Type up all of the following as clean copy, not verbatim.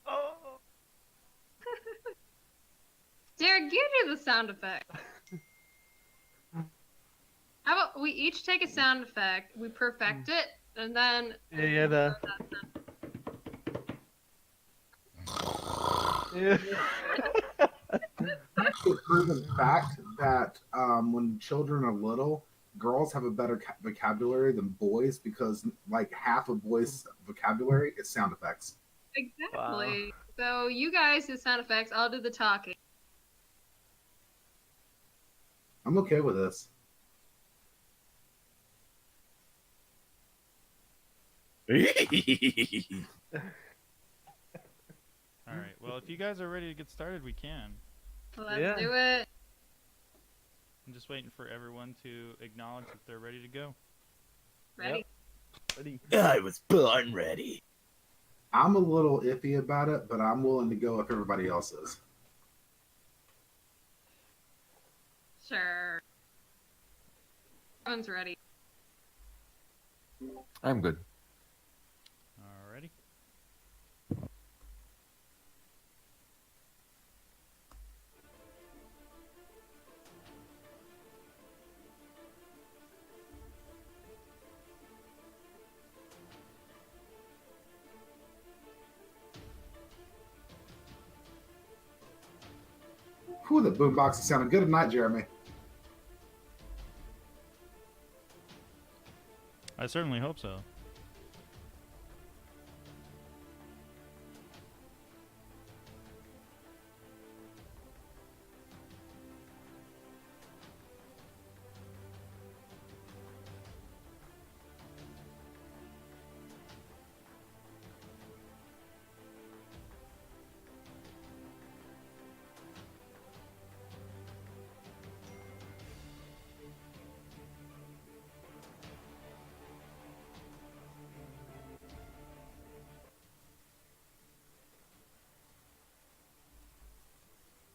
Oh. Derek, you do the sound effect. How about we each take a sound effect, we perfect it, and then Yeah. Yeah. Actually, proven fact that when children are little, girls have a better vocabulary than boys because like half of boys' vocabulary is sound effects. exactly. So you guys do sound effects, I'll do the talking. I'm okay with this. All right. Well, if you guys are ready to get started, we can. Let's do it. I'm just waiting for everyone to acknowledge that they're ready to go. Ready? Ready. I was born ready. I'm a little iffy about it, but I'm willing to go if everybody else is. Sure. Everyone's ready. I'm good. Alrighty. Whew, the boombox is sounding good tonight, Jeremy. I certainly hope so.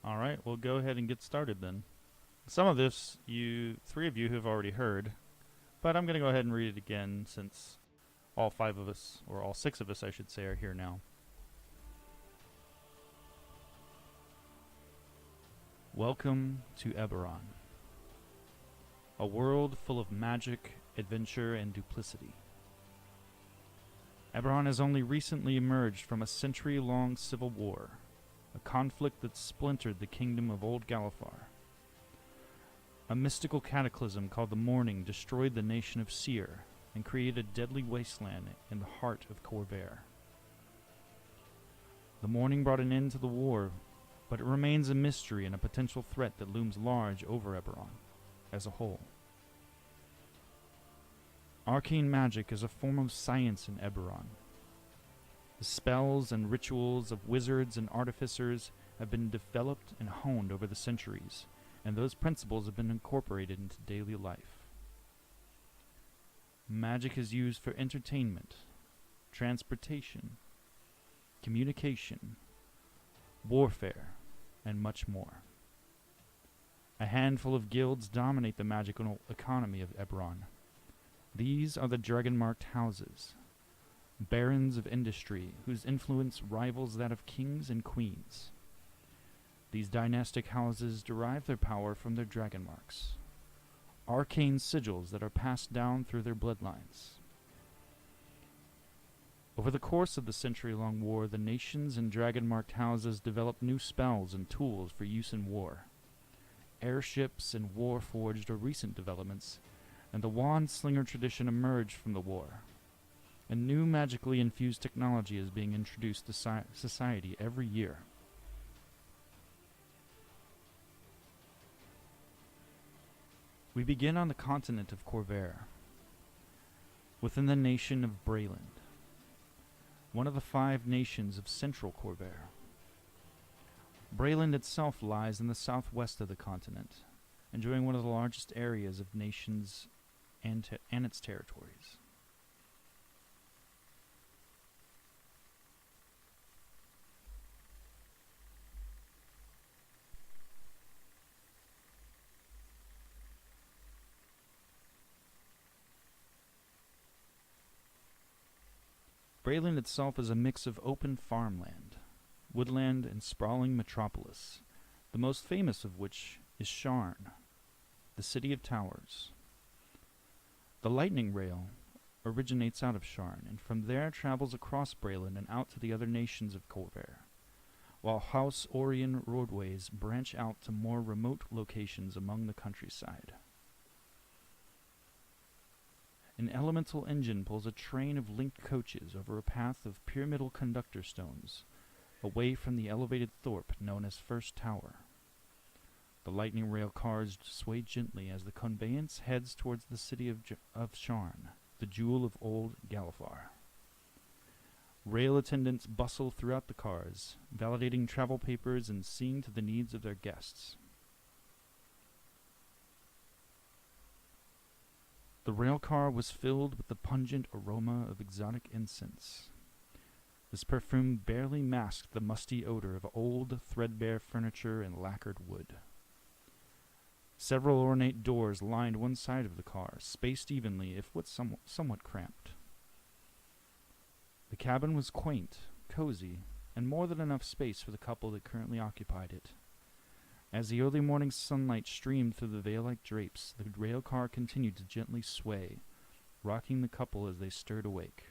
Alright, we'll go ahead and get started then. Some of this, three of you have already heard, but I'm going to go ahead and read it again since all five of us, or all six of us, I should say, are here now. Welcome to Eberron, a world full of magic, adventure, and duplicity. Eberron has only recently emerged from a century-long civil war, a conflict that splintered the kingdom of Old Galifar. A mystical cataclysm called the Morning destroyed the nation of Seer and created a deadly wasteland in the heart of Corvair. The Morning brought an end to the war, but it remains a mystery and a potential threat that looms large over Eberron as a whole. Arcane magic is a form of science in Eberron. The spells and rituals of wizards and artificers have been developed and honed over the centuries, and those principles have been incorporated into daily life. Magic is used for entertainment, transportation, communication, warfare, and much more. A handful of guilds dominate the magical economy of Eberron. These are the dragon-marked houses, barons of industry whose influence rivals that of kings and queens. These dynastic houses derive their power from their dragon marks, arcane sigils that are passed down through their bloodlines. Over the course of the century-long war, the nations and dragon-marked houses developed new spells and tools for use in war. Airships and war-forged are recent developments, and the wand slinger tradition emerged from the war. A new magically infused technology is being introduced to society every year. We begin on the continent of Corvair, within the nation of Breland, one of the 5 nations of central Corvair. Breland itself lies in the southwest of the continent, enjoying one of the largest areas of nations and its territories. Braylon itself is a mix of open farmland, woodland, and sprawling metropolis, the most famous of which is Sharn, the city of towers. The lightning rail originates out of Sharn, and from there travels across Braylon and out to the other nations of Corvair, while House Orion roadways branch out to more remote locations among the countryside. An elemental engine pulls a train of linked coaches over a path of pyramidal conductor stones, away from the elevated thorp known as First Tower. The lightning rail cars sway gently as the conveyance heads towards the city of Sharn, the jewel of old Galifar. Rail attendants bustle throughout the cars, validating travel papers and seeing to the needs of their guests. The rail car was filled with the pungent aroma of exotic incense. This perfume barely masked the musty odor of old, threadbare furniture and lacquered wood. Several ornate doors lined one side of the car, spaced evenly if somewhat cramped. The cabin was quaint, cozy, and more than enough space for the couple that currently occupied it. As the early morning sunlight streamed through the veil-like drapes, the rail car continued to gently sway, rocking the couple as they stirred awake.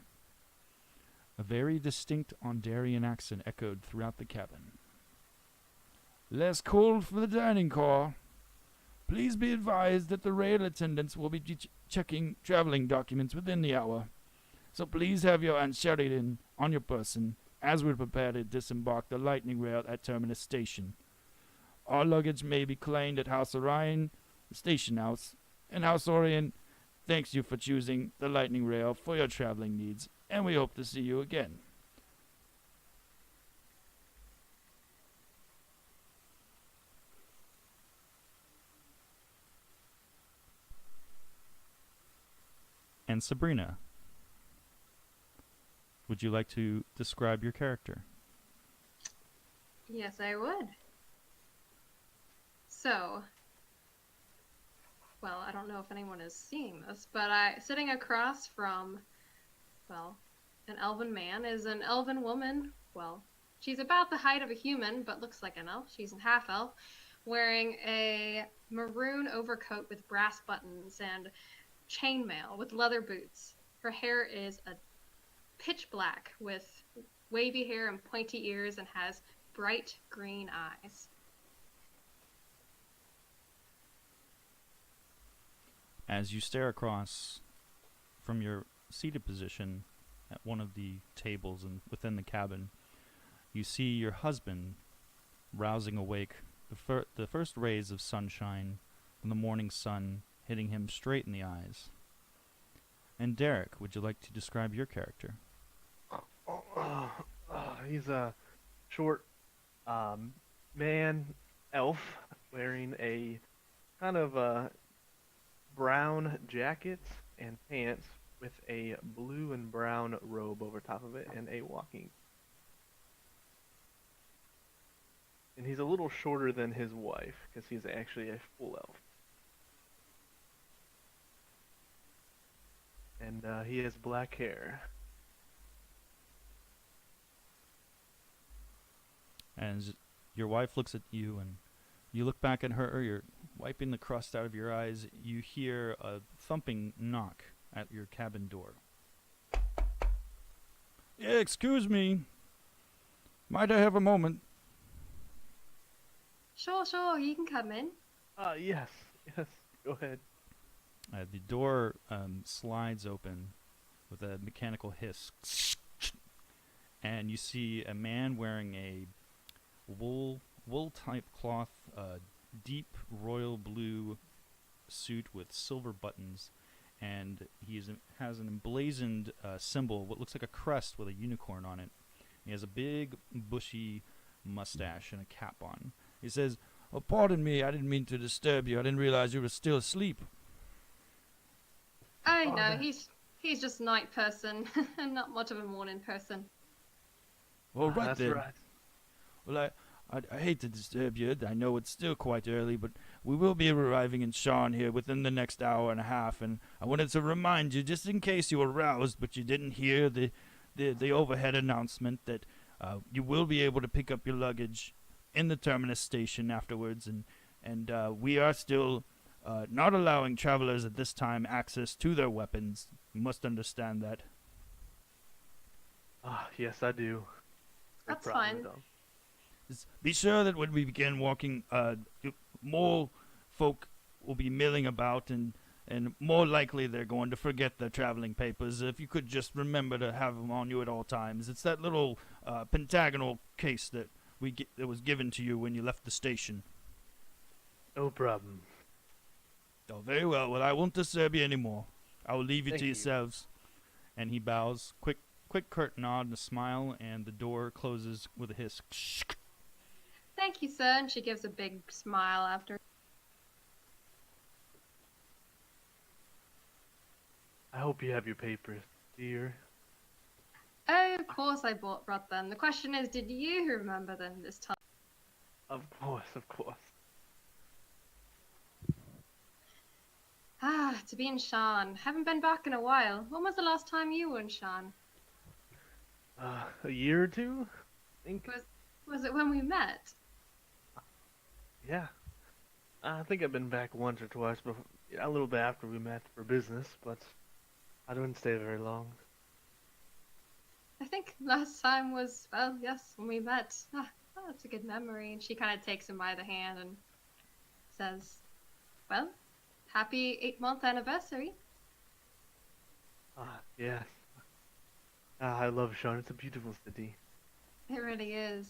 A very distinct Ondarian accent echoed throughout the cabin. "Less cold for the dining car. Please be advised that the rail attendants will be checking traveling documents within the hour. So please have your Aunt Sheridan on your person as we prepare to disembark the lightning rail at Terminus Station. Our luggage may be claimed at House Orion, the station house, and House Orion thanks you for choosing the lightning rail for your traveling needs, and we hope to see you again." And Sabrina, would you like to describe your character? Yes, I would. So, well, I don't know if anyone is seeing this, but sitting across from, well, an elven man is an elven woman. Well, she's about the height of a human, but looks like an elf. She's a half elf, wearing a maroon overcoat with brass buttons and chainmail with leather boots. Her hair is a pitch black with wavy hair and pointy ears and has bright green eyes. As you stare across from your seated position at one of the tables within the cabin, you see your husband rousing awake, the first rays of sunshine from the morning sun hitting him straight in the eyes. And Derek, would you like to describe your character? He's a short man elf wearing a kind of brown jacket and pants with a blue and brown robe over top of it and a walking. And he's a little shorter than his wife because he's actually a full elf. And he has black hair. As your wife looks at you and you look back at her, you're wiping the crust out of your eyes, you hear a thumping knock at your cabin door. "Yeah, excuse me. Might I have a moment?" Sure, you can come in. Yes, go ahead. The door slides open with a mechanical hiss, and you see a man wearing a wool-type cloth, deep royal blue suit with silver buttons, and he has an emblazoned symbol, what looks like a crest with a unicorn on it. He has a big, bushy mustache and a cap on. He says, "Oh, pardon me, I didn't mean to disturb you. I didn't realize you were still asleep." I know, he's just a night person, and not much of a morning person. All right That's then. right. Well, I hate to disturb you. I know it's still quite early, but we will be arriving in Sharn here within the next hour and a half, and I wanted to remind you, just in case you were roused but you didn't hear, the the overhead announcement that you will be able to pick up your luggage in the terminus station afterwards, and we are still not allowing travelers at this time access to their weapons. You must understand that. Ah, yes, I do. No That's problem fine. at all. Just be sure that when we begin walking, more folk will be milling about, and more likely they're going to forget their traveling papers. If you could just remember to have them on you at all times. It's that little pentagonal case that that was given to you when you left the station. No problem. Oh, very well. Well, I won't disturb you anymore. I will leave you Thank to you. yourselves. And he bows. Quick curt nod and a smile, and the door closes with a hiss. Thank you, sir. And she gives a big smile after. I hope you have your papers, dear. Oh, of course I brought them. The question is, did you remember them this time? Of course, of course. Ah, to be in Shan. Haven't been back in a while. When was the last time you were in Shan? A year or two? I think. Was it when we met? Yeah. I think I've been back once or twice, before, a little bit after we met for business, but I didn't stay very long. I think last time was, well, yes, when we met. Ah, that's a good memory. And she kind of takes him by the hand and says, well, happy 8-month anniversary. Ah, yes. Ah, I love Sean. It's a beautiful city. It really is.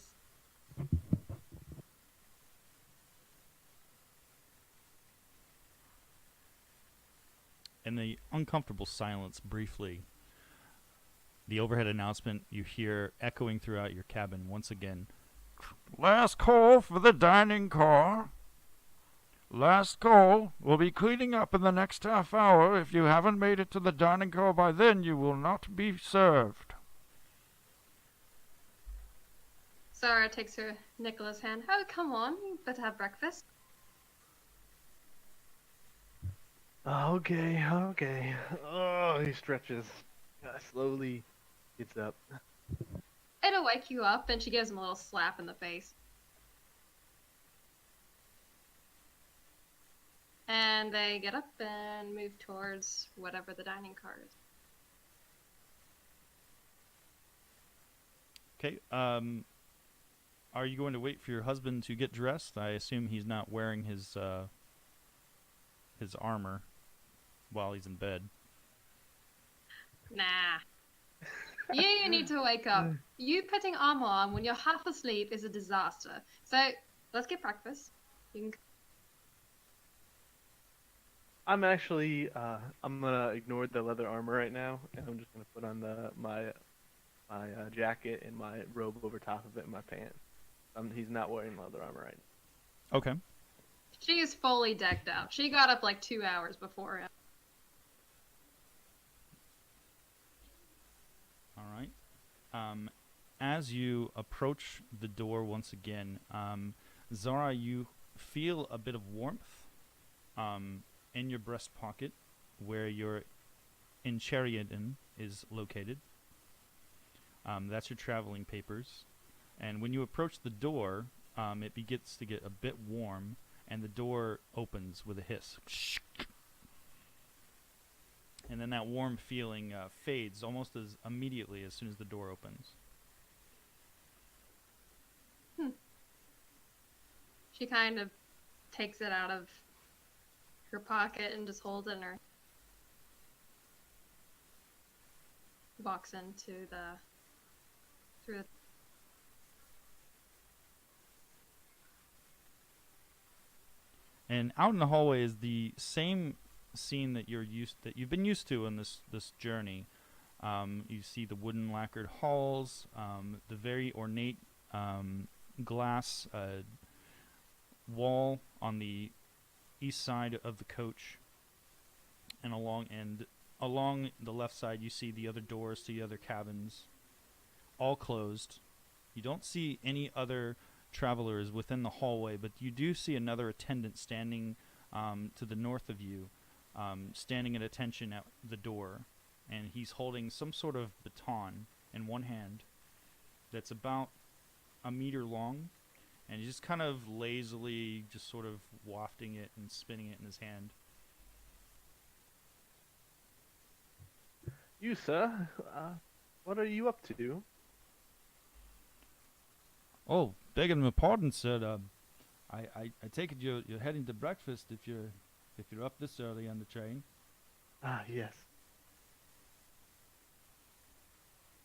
In the uncomfortable silence, briefly, the overhead announcement you hear echoing throughout your cabin once again. Last call for the dining car. Last call. We'll be cleaning up in the next half hour. If you haven't made it to the dining car by then, you will not be served. Sarah takes her Nicola's hand. Oh, come on. You better have breakfast. Okay, okay. Oh, he stretches. Slowly gets up. It'll wake you up. And she gives him a little slap in the face. And they get up and move towards whatever the dining car is. Okay, are you going to wait for your husband to get dressed? I assume he's not wearing his armor while he's in bed. Nah. You need to wake up. You putting armor on when you're half asleep is a disaster. So, let's get breakfast. You can... I'm actually, I'm gonna ignore the leather armor right now, and I'm just gonna put on my jacket and my robe over top of it and my pants. He's not wearing leather armor right now. Okay. She is fully decked out. She got up like 2 hours before him. All right. As you approach the door once again, Zara, you feel a bit of warmth in your breast pocket where your Enchiriadin is located. That's your traveling papers. And when you approach the door, it begins to get a bit warm, and the door opens with a hiss. And then that warm feeling fades almost as immediately as soon as the door opens. She kind of takes it out of her pocket and just holds it in her. Walks into through the... And out in the hallway is the same scene that you've been used to in this journey. You see the wooden lacquered halls, the very ornate glass wall on the east side of the coach, and along the left side you see the other doors to the other cabins, all closed. You don't see any other travelers within the hallway, but you do see another attendant standing to the north of you, standing at attention at the door, and he's holding some sort of baton in one hand that's about a meter long, and he's just kind of lazily just sort of wafting it and spinning it in his hand. You, sir, what are you up to? Oh, begging my pardon, sir. I take it you're heading to breakfast if you're up this early on the train. Ah, yes.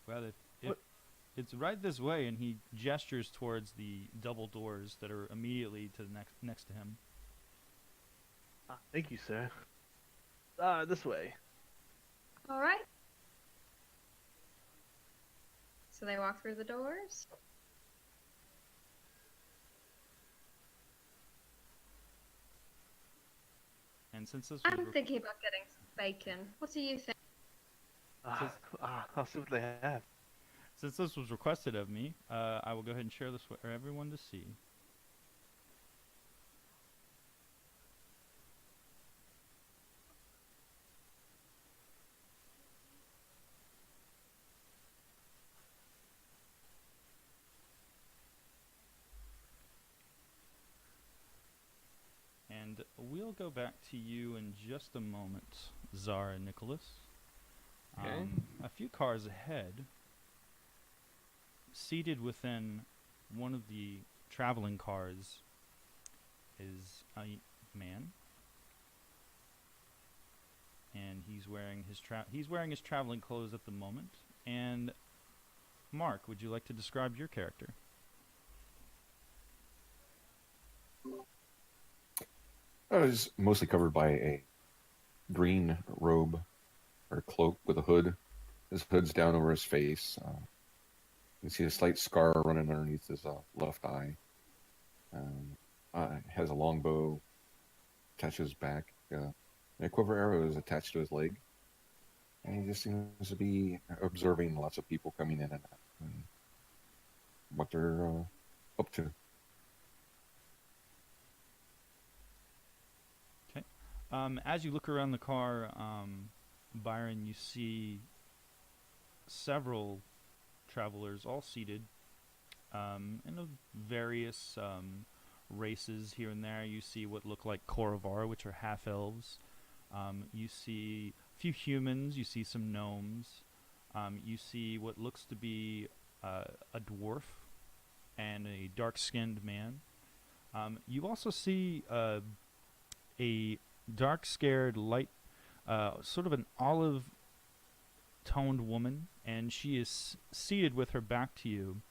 Well, if What- it's right this way, and he gestures towards the double doors that are immediately to the next to him. Ah, thank you, sir. This way. All right. So they walk through the doors. And since this was I'm thinking about getting some bacon. What do you think? I'll see what they have. since this was requested of me, I will go ahead and share this for everyone to see. And we'll go back to you in just a moment, Zara Nicholas. Okay. A few cars ahead, seated within one of the traveling cars, is a man, and he's wearing his traveling clothes at the moment. And Mark, would you like to describe your character? He's mostly covered by a green robe or cloak with a hood. His hood's down over his face. You can see a slight scar running underneath his left eye. Has a long bow attached to his back. And a quiver arrow is attached to his leg. And he just seems to be observing lots of people coming in and out and what they're up to. As you look around the car, Byron, you see several travelers all seated in of various races here and there. You see what look like Koravar, which are half-elves. You see a few humans. You see some gnomes. You see what looks to be a dwarf and a dark-skinned man. You also see a dark-scared, light, sort of an olive-toned woman, and she is seated with her back to you,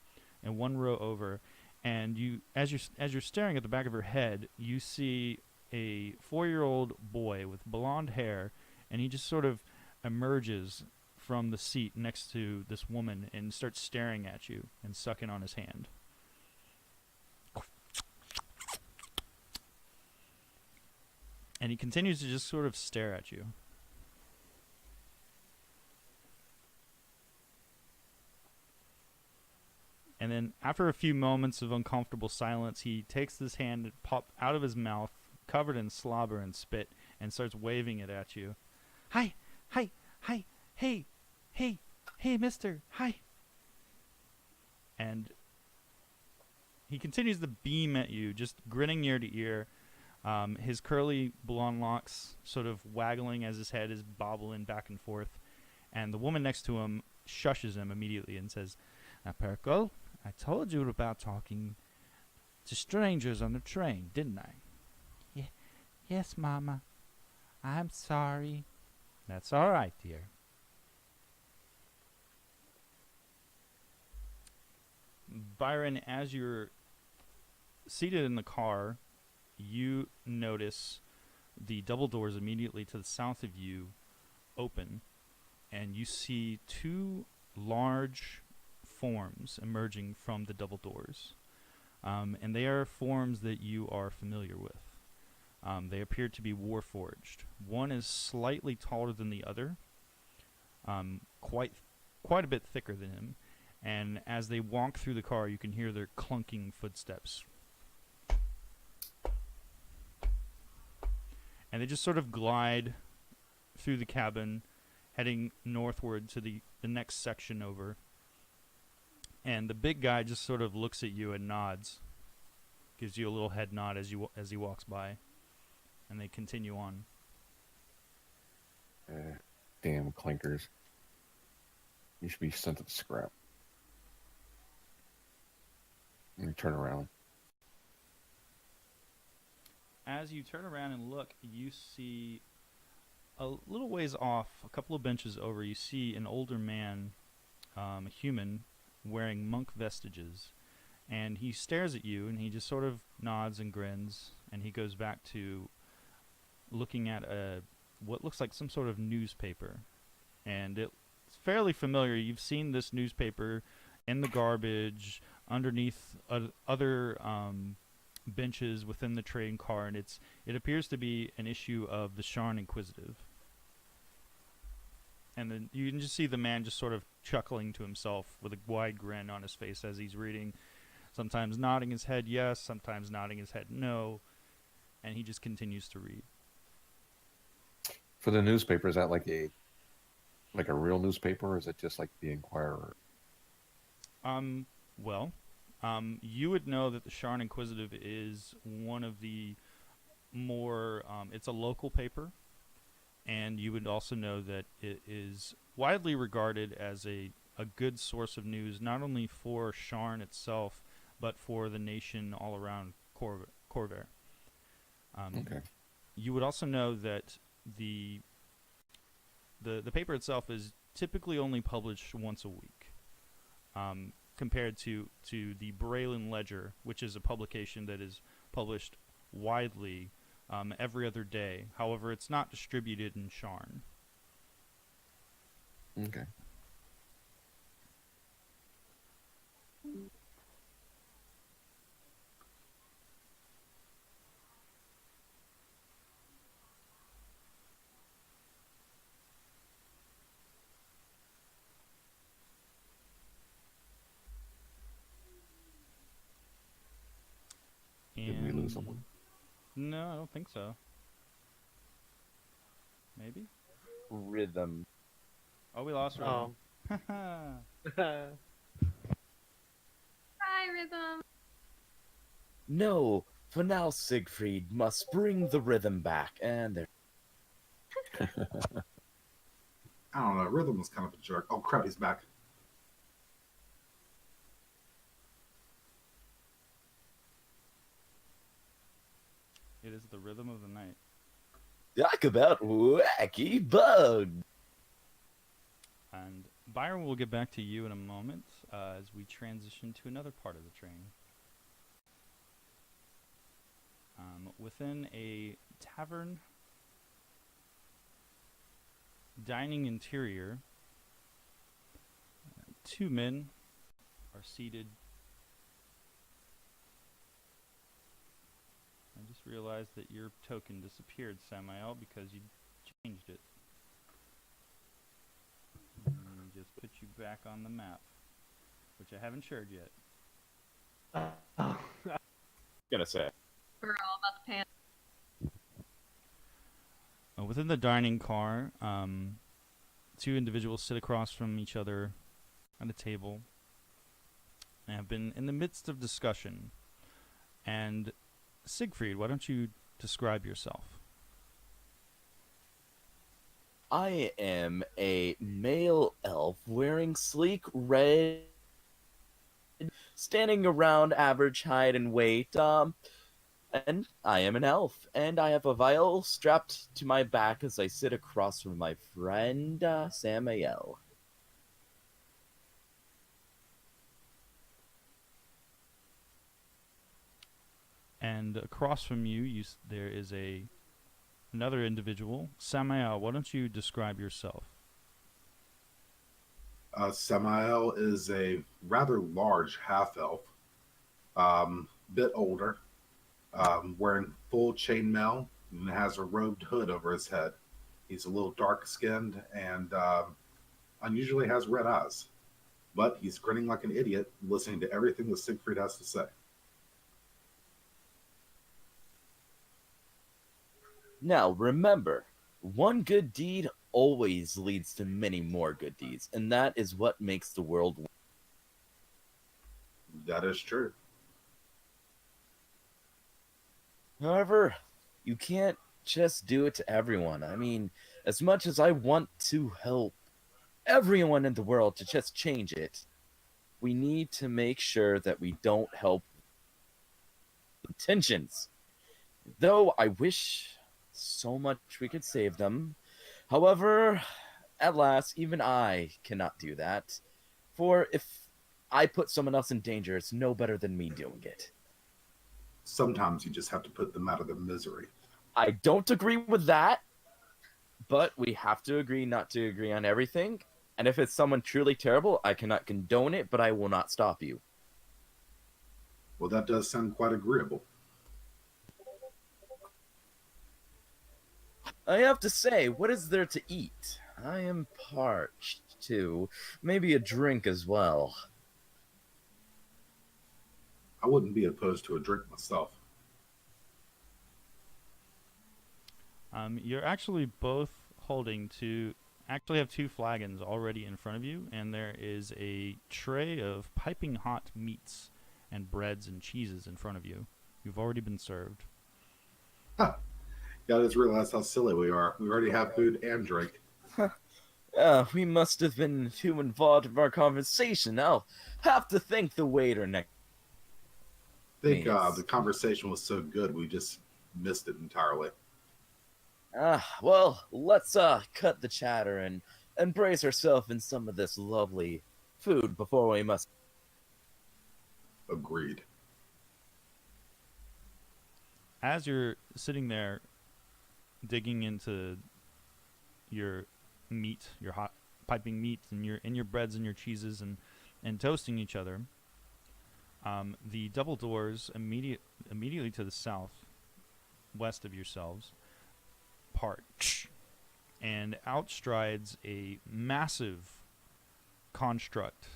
and one row over. And you, as you're staring at the back of her head, you see a 4-year-old boy with blonde hair, and he just sort of emerges from the seat next to this woman and starts staring at you and sucking on his hand. And he continues to just sort of stare at you. And then after a few moments of uncomfortable silence, he takes his hand and pop out of his mouth, covered in slobber and spit, and starts waving it at you. Hi, hi, hi, hey, hey, hey, mister, hi. And he continues to beam at you, just grinning ear to ear. His curly blonde locks sort of waggling as his head is bobbling back and forth. And the woman next to him shushes him immediately and says, "Now, Perkle, I told you about talking to strangers on the train, didn't I?" Yes, Mama. I'm sorry. That's all right, dear. Byron, as you're seated in the car, you notice the double doors immediately to the south of you open, and you see two large forms emerging from the double doors. And they are forms that you are familiar with. They appear to be warforged. One is slightly taller than the other, quite a bit thicker than him. And as they walk through the car, you can hear their clunking footsteps. And they just sort of glide through the cabin, heading northward to the next section over. And the big guy just sort of looks at you and nods, gives you a little head nod as he walks by, and they continue on. Damn clinkers. You should be sent to the scrap. And you turn around. As you turn around and look, you see a little ways off, a couple of benches over, you see an older man, a human, wearing monk vestiges. And he stares at you, and he just sort of nods and grins, and he goes back to looking at what looks like some sort of newspaper. And it's fairly familiar. You've seen this newspaper in the garbage, underneath other benches within the train car, and it appears to be an issue of the Sharn Inquisitive. And then you can just see the man just sort of chuckling to himself with a wide grin on his face as he's reading, sometimes nodding his head yes, sometimes nodding his head no, and he just continues to read. For the newspaper, is that like a real newspaper, or is it just like the Inquirer? You would know that the Sharn Inquisitive is one of the more, it's a local paper, and you would also know that it is widely regarded as a good source of news, not only for Sharn itself, but for the nation all around Corvair. Okay. You would also know that the paper itself is typically only published once a week, compared to the Braylon Ledger, which is a publication that is published widely every other day. However, it's not distributed in Sharn. Okay. Did we lose someone? No, I don't think so. Maybe? Rhythm. Oh, we lost Oh. Rhythm. Hi, Rhythm. No, for now Siegfried must bring the rhythm back, and there. I don't know. Rhythm was kind of a jerk. Oh crap, he's back. It is the rhythm of the night. Talk about wacky bug. And Byron will get back to you in a moment as we transition to another part of the train. Within a tavern dining interior, two men are seated. I just realized that your token disappeared, Samael, because you changed it. Let me just put you back on the map, which I haven't shared yet. Gonna say. We're all about the pan. Within the dining car, two individuals sit across from each other at a table and have been in the midst of discussion. And Siegfried, why don't you describe yourself? I am a male elf wearing sleek red, standing around average height and weight. And I am an elf, and I have a vial strapped to my back as I sit across from my friend Samael. And across from you, there is another individual. Samael, why don't you describe yourself? Samael is a rather large half elf, bit older, wearing full chainmail and has a robed hood over his head. He's a little dark skinned and unusually has red eyes, but he's grinning like an idiot, listening to everything that Siegfried has to say. Now, remember, one good deed always leads to many more good deeds, and that is what makes the world. That is true. However, you can't just do it to everyone. I mean, as much as I want to help everyone in the world to just change it, we need to make sure that we don't help intentions. Though I wish so much we could save them. However, at last, even I cannot do that. For if I put someone else in danger, it's no better than me doing it. Sometimes you just have to put them out of their misery. I don't agree with that, but we have to agree not to agree on everything. And if it's someone truly terrible, I cannot condone it, but I will not stop you. Well, that does sound quite agreeable. I have to say, what is there to eat? I am parched, too. Maybe a drink as well. I wouldn't be opposed to a drink myself. You're actually both holding actually have two flagons already in front of you, and there is a tray of piping hot meats and breads and cheeses in front of you. You've already been served. Yeah, I just realized how silly we are. We already have food and drink. We must have been too involved in our conversation. I'll have to thank the waiter next. I think Yes. the conversation was so good we just missed it entirely. Well, let's cut the chatter and embrace ourselves in some of this lovely food before we must. Agreed. As you're sitting there digging into your meat, your hot piping meat, and your breads and your cheeses, and toasting each other, the double doors immediately to the south, west of yourselves, part, and outstrides a massive construct,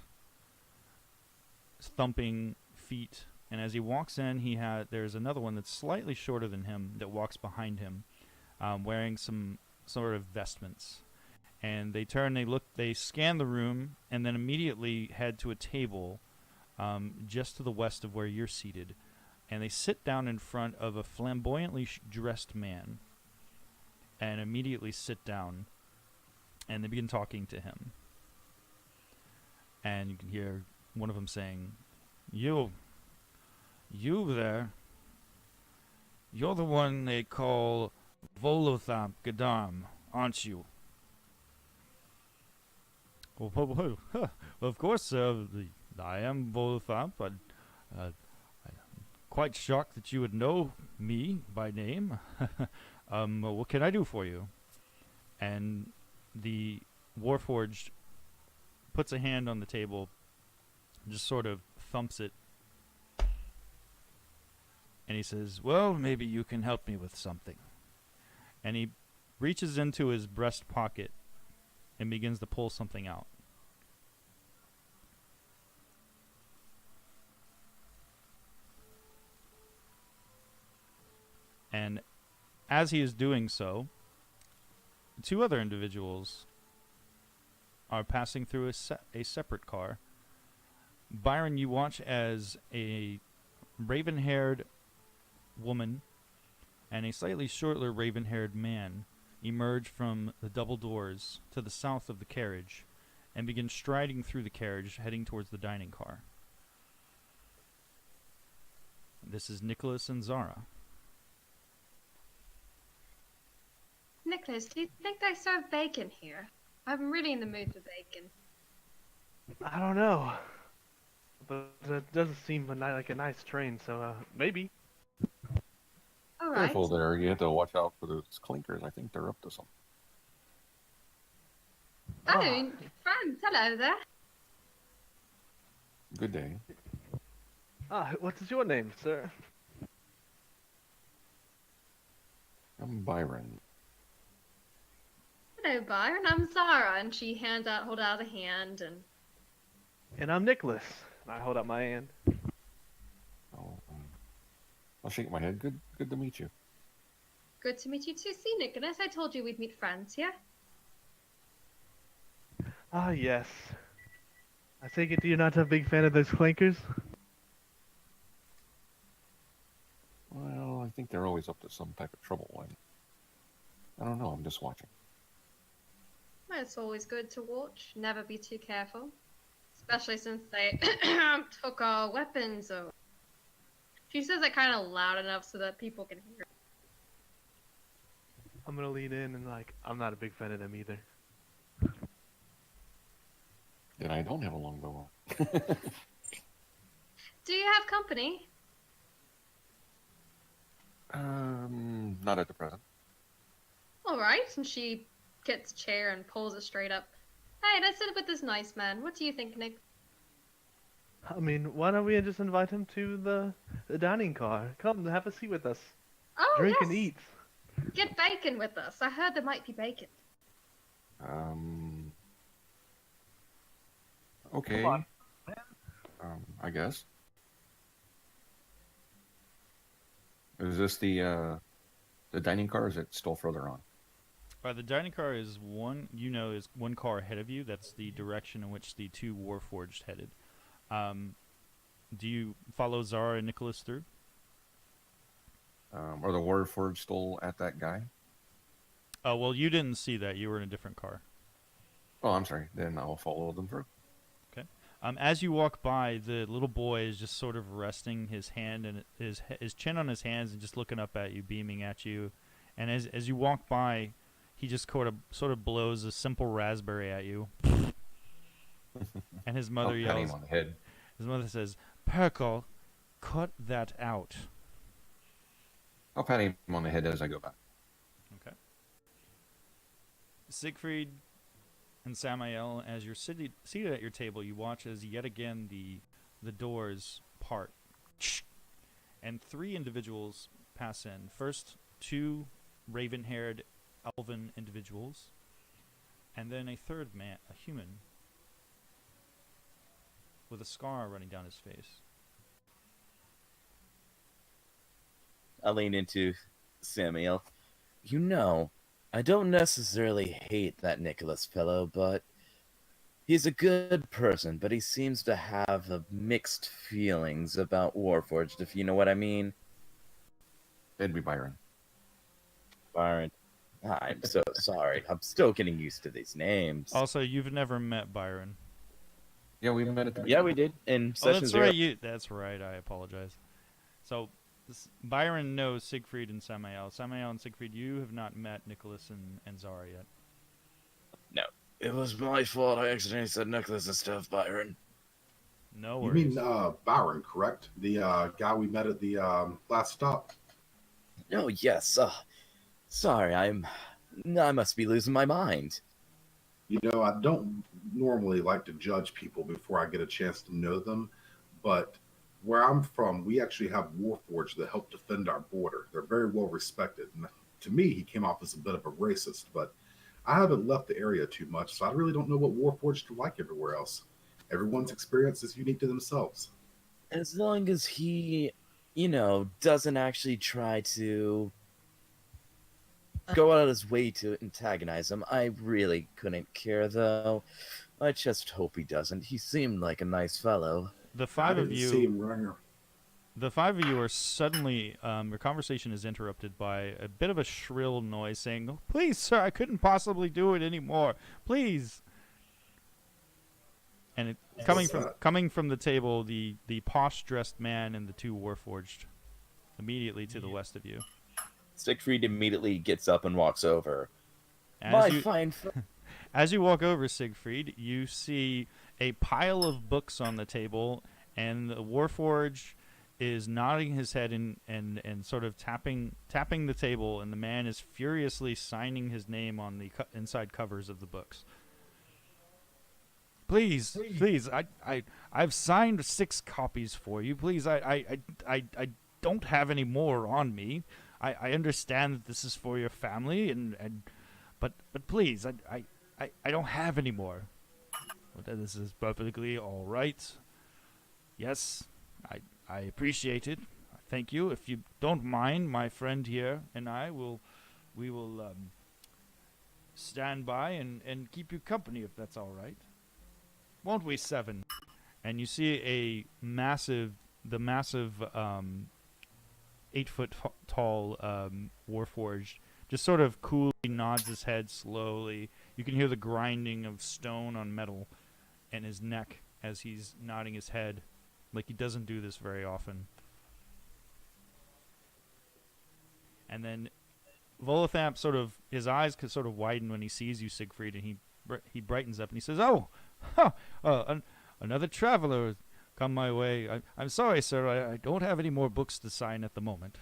thumping feet. And as he walks in, there's another one that's slightly shorter than him that walks behind him, wearing some sort of vestments. And they turn, they scan the room, and then immediately head to a table just to the west of where you're seated. And they sit down in front of a flamboyantly dressed man, and immediately sit down, and they begin talking to him. And you can hear one of them saying, You there, you're the one they call Volothamp Gadam, aren't you? Well, of course, sir. I am Volothamp, but I'm quite shocked that you would know me by name. What can I do for you? And the Warforged puts a hand on the table, just sort of thumps it, and he says, well, maybe you can help me with something. And he reaches into his breast pocket and begins to pull something out. And as he is doing so, two other individuals are passing through a separate car. Byron, you watch as a raven-haired woman and a slightly shorter raven-haired man emerge from the double doors to the south of the carriage and begin striding through the carriage, heading towards the dining car. This is Nicholas and Zara. Nicholas, do you think they serve bacon here? I'm really in the mood for bacon. I don't know, but it doesn't seem like a nice train. So maybe. All right. Careful there. You have to watch out for those clinkers. I think they're up to something. Oh, friends, hello there. Good day. What is your name, sir? I'm Byron. Hello, Byron. I'm Zara, and she hold out a hand, And I'm Nicholas. And I hold out my hand. Oh, I'll shake my head. Good to meet you. good to meet you too. See, Nicholas, I told you we'd meet friends here. Ah, yes. I take it you're not a big fan of those clankers? I think they're always up to some type of trouble. And I don't know. I'm just watching. Well, it's always good to watch. Never be too careful. Especially since they took our weapons. Or... She says it kind of loud enough so that people can hear. I'm gonna lean in and like, I'm not a big fan of them either. Then I don't have a longbow. Do you have company? Not at the present. All right. And she gets a chair and pulls it straight up. Hey, let's sit with this nice man. What do you think, Nick? I mean, why don't we just invite him to the dining car? Come, have a seat with us. Oh, Drink yes. and eat. Get bacon with us. I heard there might be bacon. Okay. Come I guess. Is this the dining car, or is it still further on? The dining car is is one car ahead of you. That's the direction in which the two Warforged headed. Do you follow Zara and Nicholas through? Are the Warforged still at that guy? Oh, well, you didn't see that. You were in a different car. Oh, I'm sorry. Then I'll follow them through. As you walk by, the little boy is just sort of resting his hand and his chin on his hands and just looking up at you, beaming at you. And as you walk by, he just sort of blows a simple raspberry at you. And his mother I'll pat him yells. on the head. His mother says, "Perkle, cut that out." I'll pat him on the head as I go by. Okay. Siegfried and Samael, as you're seated at your table, you watch as yet again the doors part, and three individuals pass in. First, two raven-haired elven individuals, and then a third man, a human, with a scar running down his face. I lean into Samuel. You know, I don't necessarily hate that Nicholas fellow, but he's a good person, but he seems to have mixed feelings about Warforged, if you know what I mean. It'd be Byron. Byron. I'm so sorry. I'm still getting used to these names. Also, you've never met Byron. Yeah, we met at the Yeah, we did in Oh, session that's zero. right. That's right. I apologize. So, Byron knows Siegfried and Samael. Samael and Siegfried, you have not met Nicholas and Zara yet. No, it was my fault. I accidentally said Nicholas and stuff, Byron. No You worries. mean Byron, correct? The guy we met at the last stop. No, yes. Sorry, I must be losing my mind. You know, I don't normally like to judge people before I get a chance to know them, but where I'm from, we actually have Warforged that help defend our border. They're very well respected. And to me, he came off as a bit of a racist, but I haven't left the area too much, so I really don't know what Warforged are like everywhere else. Everyone's experience is unique to themselves. As long as he, doesn't actually try to go out of his way to antagonize him, I really couldn't care, though. I just hope he doesn't. He seemed like a nice fellow. The I five of didn't see you, him running. the five of you are suddenly. Your conversation is interrupted by a bit of a shrill noise saying, "Oh, please, sir, I couldn't possibly do it anymore. Please." And What's coming from the table, the posh-dressed man and the two Warforged, immediately to the west of you. Siegfried immediately gets up and walks over. As Fine. As you walk over, Siegfried, you see a pile of books on the table, and the Warforged is nodding his head and sort of tapping the table, and the man is furiously signing his name on the inside covers of the books. Please, I've signed 6 copies for you. Please, I don't have any more on me. I understand that this is for your family, but please, I don't have any more. But this is perfectly all right. Yes, I appreciate it. Thank you. If you don't mind, my friend here and we will stand by and keep you company if that's all right. Won't we, Seven? And you see the massive 8-foot tall warforged just sort of coolly nods his head slowly. You can hear the grinding of stone on metal in his neck as he's nodding his head, like he doesn't do this very often. And then Volothamp sort of, his eyes could sort of widen when he sees you, Siegfried, and he brightens up and he says, "Oh, another traveler come my way. I'm sorry, sir, I don't have any more books to sign at the moment."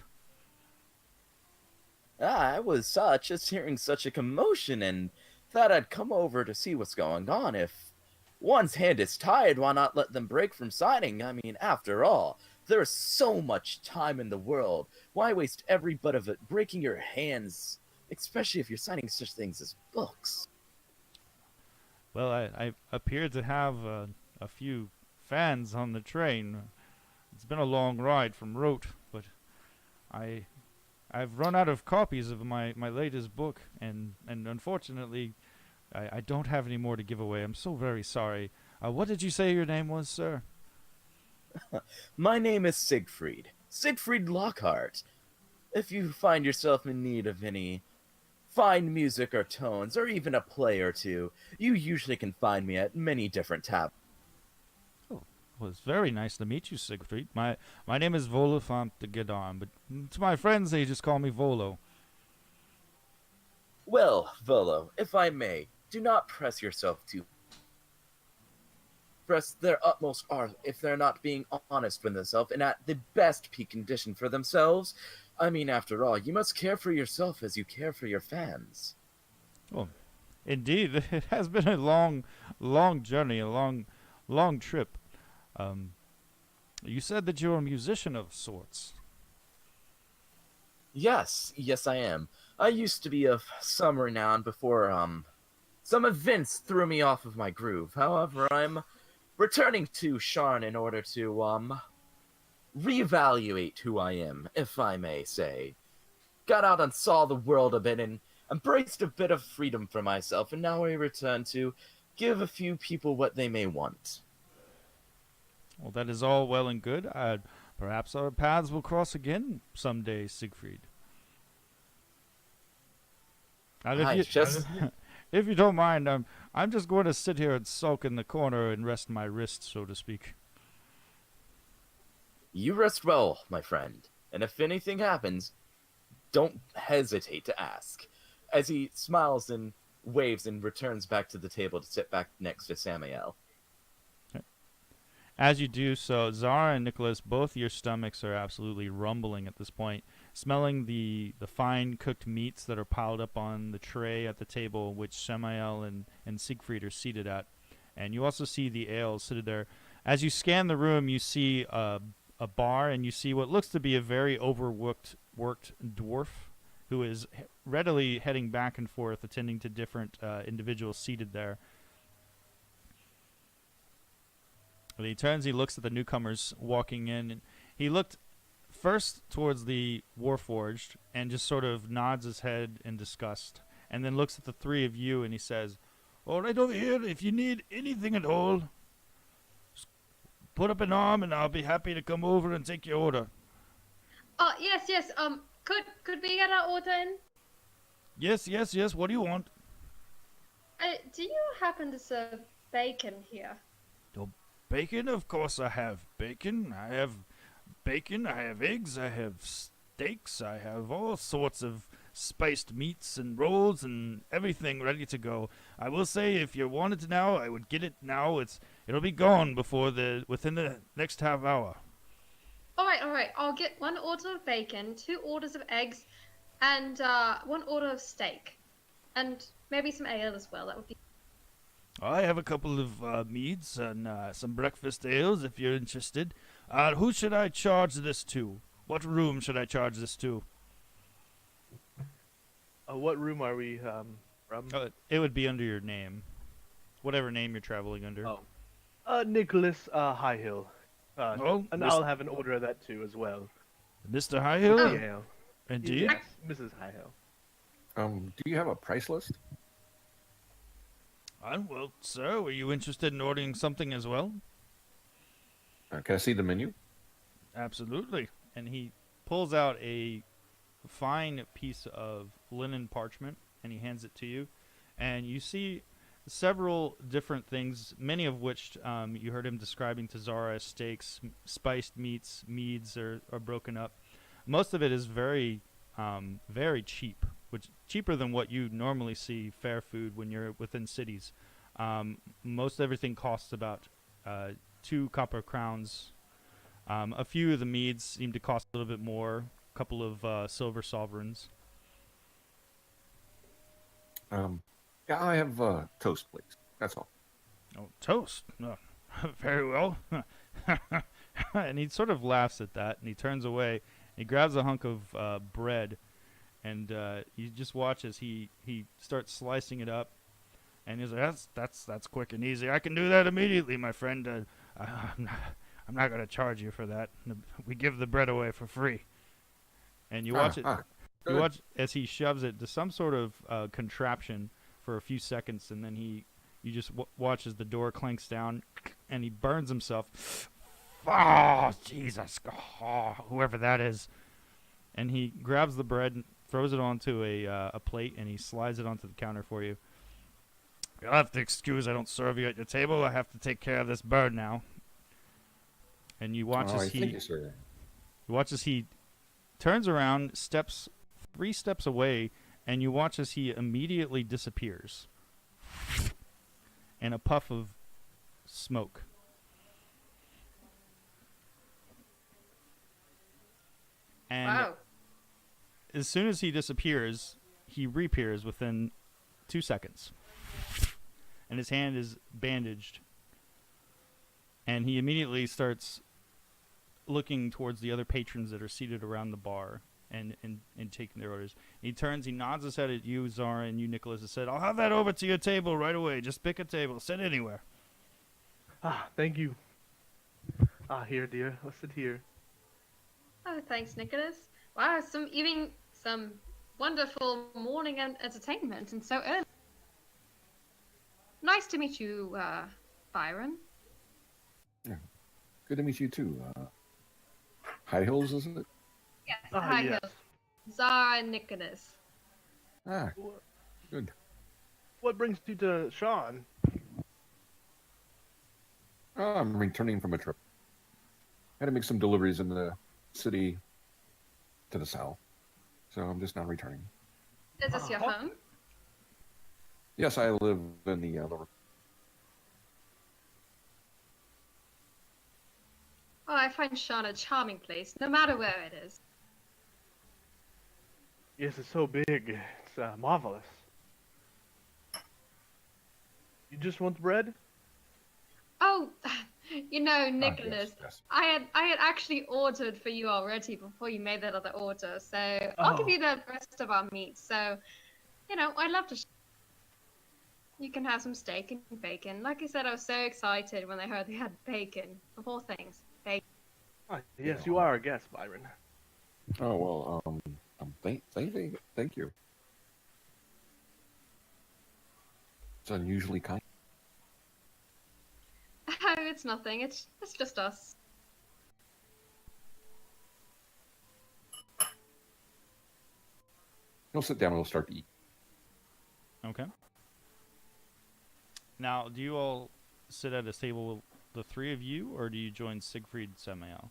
I was just hearing such a commotion and thought I'd come over to see what's going on. If one's hand is tied, why not let them break from signing? I mean, after all, there's so much time in the world. Why waste every bit of it breaking your hands, especially if you're signing such things as books? Well, I appear to have a few fans on the train. It's been a long ride from Rote, but I've run out of copies of my latest book, and unfortunately, I don't have any more to give away. I'm so very sorry. What did you say your name was, sir? My name is Siegfried. Siegfried Lockhart. If you find yourself in need of any fine music or tones, or even a play or two, you usually can find me at many different taverns. Well, it's very nice to meet you, Siegfried. My name is Volofant de Gedon, but to my friends, they just call me Volo. Well, Volo, if I may, do not press yourself too. Press their utmost art if they're not being honest with themselves and at the best peak condition for themselves. I mean, after all, you must care for yourself as you care for your fans. Well, indeed, it has been a long journey, a long trip. You said that you're a musician of sorts. Yes, I am. I used to be of some renown before, some events threw me off of my groove. However, I'm returning to Sharn in order to, reevaluate who I am, if I may say. Got out and saw the world a bit and embraced a bit of freedom for myself, and now I return to give a few people what they may want. Well, that is all well and good. Perhaps our paths will cross again someday, Siegfried. And if you don't mind, I'm just going to sit here and sulk in the corner and rest my wrist, so to speak. You rest well, my friend, and if anything happens, don't hesitate to ask. As he smiles and waves and returns back to the table to sit back next to Samael. As you do so, Zara and Nicholas, both your stomachs are absolutely rumbling at this point, smelling the fine cooked meats that are piled up on the tray at the table which Samael and Siegfried are seated at. And you also see the ale seated there. As you scan the room, you see a bar, and you see what looks to be a very overworked dwarf who is readily heading back and forth, attending to different individuals seated there. When he turns, he looks at the newcomers walking in, and he looked first towards the Warforged and just sort of nods his head in disgust, and then looks at the three of you and he says, "All right over here, if you need anything at all, just put up an arm and I'll be happy to come over and take your order." Oh, yes. Could we get our order in? Yes, what do you want? Do you happen to serve bacon here? Bacon? Of course I have bacon. I have eggs, I have steaks, I have all sorts of spiced meats and rolls and everything ready to go. I will say, if you wanted to now, I would get it now. It'll be gone within the next half hour. All right. I'll get 1 order of bacon, 2 orders of eggs, and 1 order of steak, and maybe some ale as well. That would be. I have a couple of meads and some breakfast ales if you're interested. Who should I charge this to? What room should I charge this to? What room are we from? It would be under your name. Whatever name you're traveling under. Oh. Nicholas Highhill. And I'll have an order of that too as well. Mr. Highhill? Yeah. Indeed? Yes, Mrs. Highhill. Do you have a price list? Well, sir, were you interested in ordering something as well? Can I see the menu? Absolutely. And he pulls out a fine piece of linen parchment and he hands it to you, and you see several different things, many of which you heard him describing to Zara as steaks, spiced meats, meads are broken up. Most of it is very cheap, which cheaper than what you normally see fare food when you're within cities. Most everything costs about 2 copper crowns. A few of the meads seem to cost a little bit more, a couple of silver sovereigns. Yeah, I have toast, please. That's all. Oh, toast. No. Very well. And he sort of laughs at that, and he turns away. He grabs a hunk of bread, and you just watch as he starts slicing it up. And he's like, that's quick and easy. I can do that immediately, my friend. I'm not going to charge you for that. We give the bread away for free. And you watch it. You good. watch as he shoves it to some sort of contraption for a few seconds, and then you just watch as the door clanks down, and he burns himself. Oh, Jesus. Oh, whoever that is. And he grabs the bread and throws it onto a plate, and he slides it onto the counter for you. You'll have to excuse I don't serve you at your table. I have to take care of this bird now. And you watch All as right, thank you, sir. you watch as he turns around, steps 3 steps away, and you watch as he immediately disappears in a puff of smoke. And Wow. as soon as he disappears, he reappears within 2 seconds. And his hand is bandaged. And he immediately starts looking towards the other patrons that are seated around the bar and taking their orders. He turns, he nods his head at you, Zara, and you, Nicholas, and said, I'll have that over to your table right away. Just pick a table. Sit anywhere. Ah, thank you. Ah, here, dear. Let's sit here. Oh, thanks, Nicholas. Wow, some wonderful morning entertainment, and so early. Nice to meet you, Byron. Good to meet you too. High Hills, isn't it? Yes, Ah, hi, yes. Hill. Zara and Nicholas. Ah, good. What brings you to Sean? Oh, I'm returning from a trip. Had to make some deliveries in the city to the south, so I'm just now returning. Is this your home? Yes, I live in the lower. Oh, I find Sean a charming place, no matter where it is. Yes, it's so big. It's marvelous. You just want the bread? Oh, you know, Ah, Nicholas, yes. I had actually ordered for you already before you made that other order, so I'll give Oh. you the rest of our meat. So, I'd love to. You can have some steak and bacon. Like I said, I was so excited when I heard they had bacon. Of all things, bacon. Ah, yes, you are a guest, Byron. Oh well, thank you. It's unusually kind. Oh, it's nothing. It's just us. He'll sit down and we'll start to eat. Okay. Now, do you all sit at a table, the 3 of you, or do you join Siegfried Samael?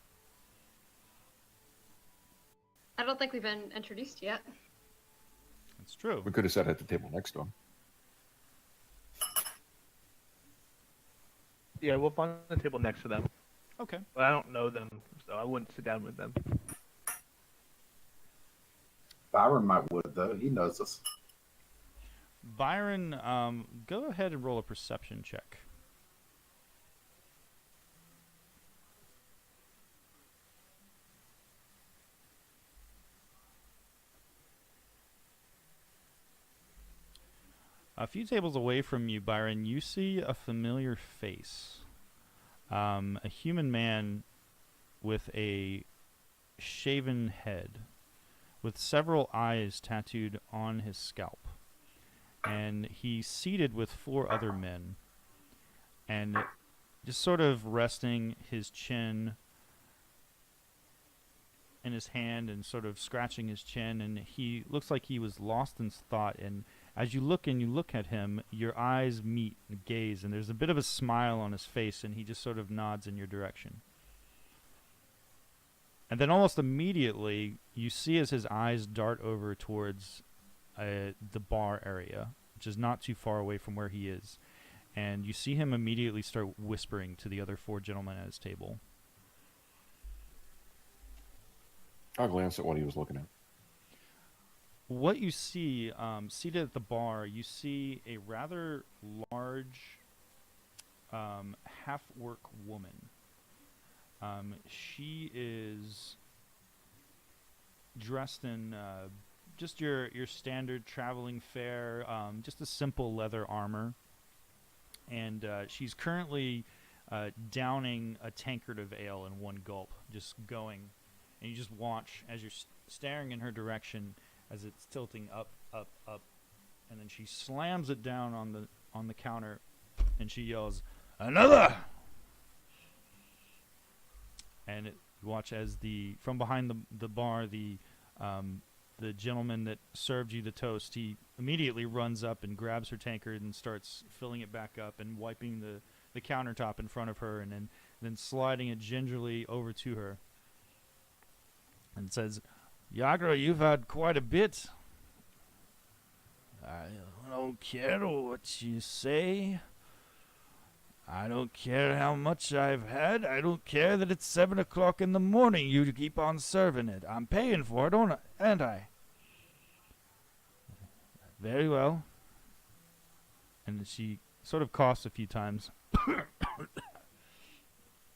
I don't think we've been introduced yet. That's true. We could have sat at the table next to him. Yeah, we'll find the table next to them. Okay. But I don't know them, so I wouldn't sit down with them. Byron might would though. He knows us. Byron, go ahead and roll a perception check. A few tables away from you, Byron, you see a familiar face. A human man with a shaven head, with several eyes tattooed on his scalp. And he's seated with 4 other men, and just sort of resting his chin in his hand and sort of scratching his chin, and he looks like he was lost in thought. And as you look at him, your eyes meet and gaze, and there's a bit of a smile on his face, and he just sort of nods in your direction. And then almost immediately, you see as his eyes dart over towards the bar area, which is not too far away from where he is. And you see him immediately start whispering to the other 4 gentlemen at his table. I'll glance at what he was looking at. What you see, seated at the bar, you see a rather large half-orc woman. She is dressed in just your standard traveling fare, just a simple leather armor. And she's currently downing a tankard of ale in one gulp, just going. And you just watch as you're staring in her direction as it's tilting up, up, up. And then she slams it down on the counter, and she yells, "Another!" And you watch as from behind the bar, the gentleman that served you the toast, he immediately runs up and grabs her tankard and starts filling it back up and wiping the countertop in front of her, and then sliding it gingerly over to her. And says, "Yagra, you've had quite a bit. I don't care what you say. I don't care how much I've had. I don't care that it's 7 o'clock in the morning. You keep on serving it. I'm paying for it, ain't I? Very well." And she sort of coughs a few times.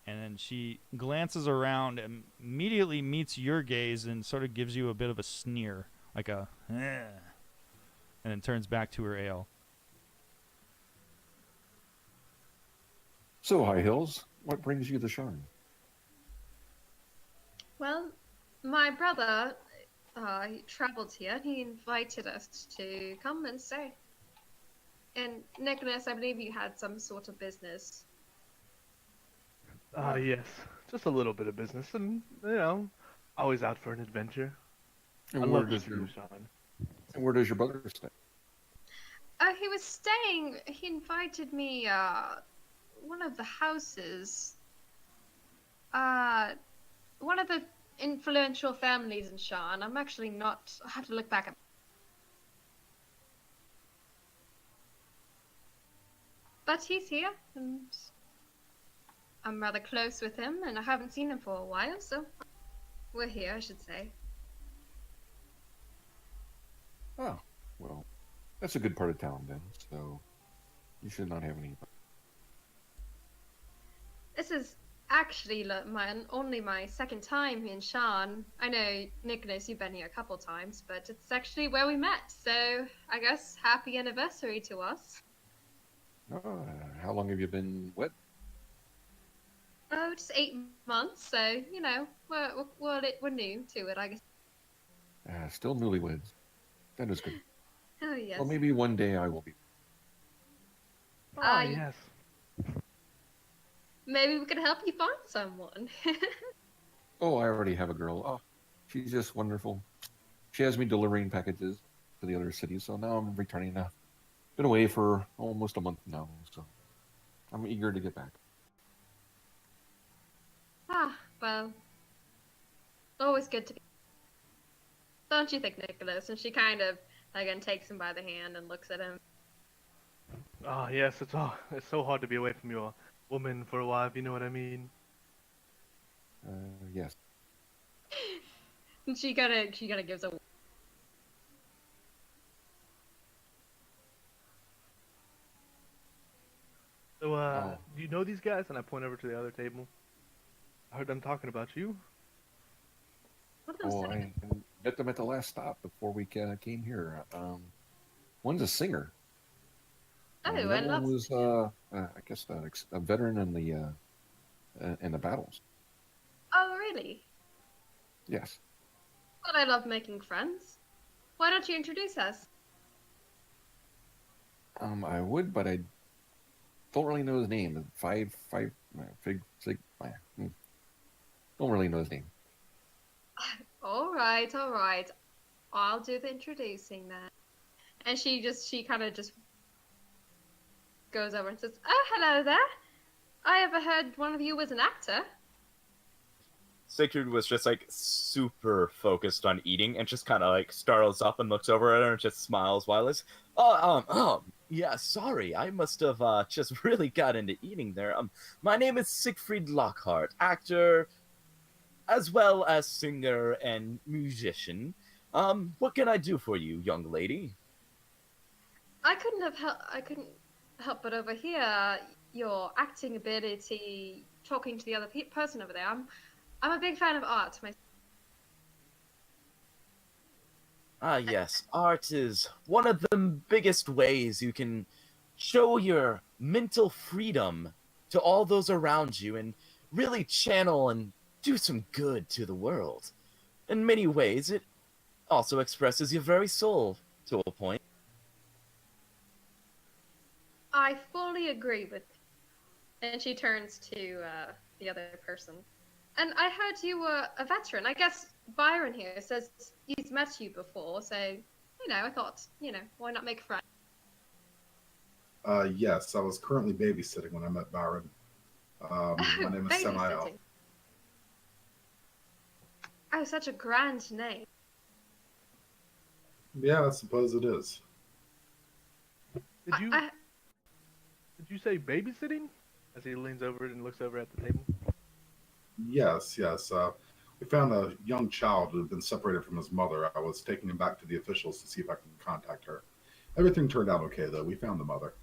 And then she glances around and immediately meets your gaze and sort of gives you a bit of a sneer, like a, eh, and then turns back to her ale. So, High Hills, what brings you to Sharn? Well, my brother, he traveled here. He invited us to come and stay. And Nicholas, I believe you had some sort of business. Yes, just a little bit of business, and always out for an adventure. And I where love does to your see Sean. and where does your brother stay? He was staying. He invited me. One of the houses. One of the influential families in Shan. I'm actually not. I have to look back at. But he's here, and I'm rather close with him, and I haven't seen him for a while, so we're here, I should say. Oh, well, that's a good part of town then, so you should not have any. This is actually only my second time in Shan. I know, Nicholas, you've been here a couple times, but it's actually where we met, so I guess happy anniversary to us. How long have you been wed? Oh, just 8 months, so, we're new to it, I guess. Still newlyweds. That is good. Oh, yes. Well, maybe one day I will be. Oh, yes. Maybe we could help you find someone. Oh, I already have a girl. Oh, she's just wonderful. She has me delivering packages to the other cities, so now I'm returning now. Been away for almost a month now, so I'm eager to get back. Well, always good to be. Don't you think, Nicholas? And she kind of, again, takes him by the hand and looks at him. Oh, yes, it's so hard to be away from your woman for a while, if you know what I mean. Yes. And she kind of gives a. So, do you know these guys? And I point over to the other table. I heard them talking about you. What are those Oh, I met them at the last stop before we came here. One's a singer. Oh, And I that love. one was, I guess, a veteran in the battles. Oh, really? Yes. Well, I love making friends. Why don't you introduce us? I would, but I don't really know his name. Don't really know his name. right, all right. I'll do the introducing then. And she kind of just goes over and says, "Oh, hello there. I overheard one of you was an actor." Sigrid was just like super focused on eating and just kind of like startles up and looks over at her and just smiles while it's, yeah, sorry, I must have just really got into eating there. My name is Siegfried Lockhart, actor as well as singer and musician. What can I do for you, young lady? I couldn't help but overhear your acting ability talking to the other person over there. I'm a big fan of art. Ah, yes, art is one of the biggest ways you can show your mental freedom to all those around you and really channel and do some good to the world. In many ways, it also expresses your very soul to a point. I fully agree with. And she turns to the other person. And I heard you were a veteran. I guess Byron here says he's met you before, so I thought, why not make friends? Yes, I was currently babysitting when I met Byron. My name is Samael. Babysitting. Oh, such a grand name. Yeah, I suppose it is. Did you I- did you say babysitting? As he leans over and looks over at the table. Yes, yes. We found a young child who had been separated from his mother. I was taking him back to the officials to see if I could contact her. Everything turned out okay, though. We found the mother.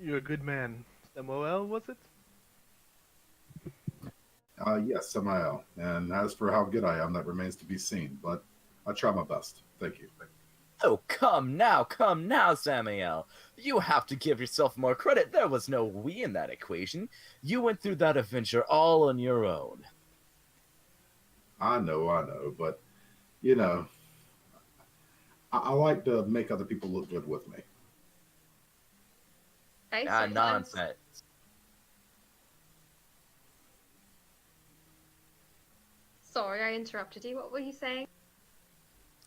You're a good man. Samuel, was it? Yes, Samael. And as for how good I am, that remains to be seen. But I try my best. Thank you. Oh, come now, Samuel. You have to give yourself more credit. There was no we in that equation. You went through that adventure all on your own. I know. But, I like to make other people look good with me. Okay, Ah, sometimes- nonsense. Sorry, I interrupted you. What were you saying?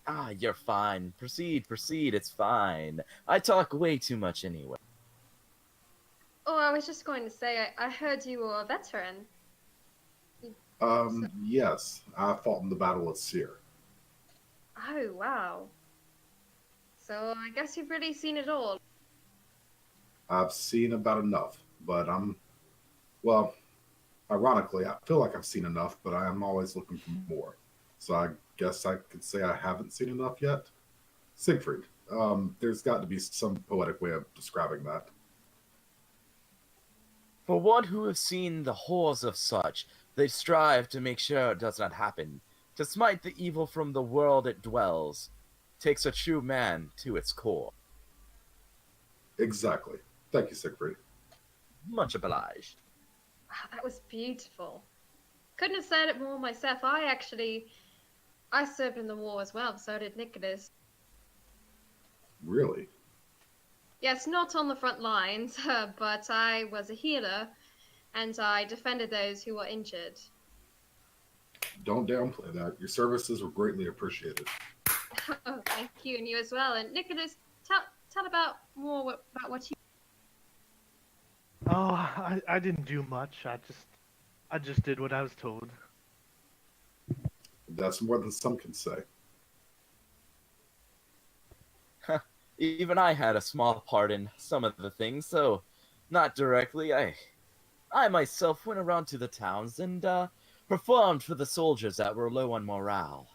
Ah, you're fine. Proceed, it's fine. I talk way too much anyway. Oh, I was just going to say, I heard you were a veteran. Yes, I fought in the Battle of Seir. Oh, wow. So I guess you've really seen it all. I've seen about enough, but well, ironically, I feel like I've seen enough, but I am always looking for more. So I guess I could say I haven't seen enough yet. Siegfried, there's got to be some poetic way of describing that. For one who has seen the horrors of such, they strive to make sure it does not happen. To smite the evil from the world it dwells, takes a true man to its core. Exactly. Thank you, Siegfried. Much obliged. Wow, that was beautiful. Couldn't have said it more myself. I served in the war as well, so did Nicholas. Really? Yes, not on the front lines, but I was a healer, and I defended those who were injured. Don't downplay that. Your services were greatly appreciated. Oh, thank you, and you as well. And Nicholas, tell about what you. Oh, I didn't do much. I just did what I was told. That's more than some can say. Even I had a small part in some of the things, so not directly. I myself went around to the towns and performed for the soldiers that were low on morale.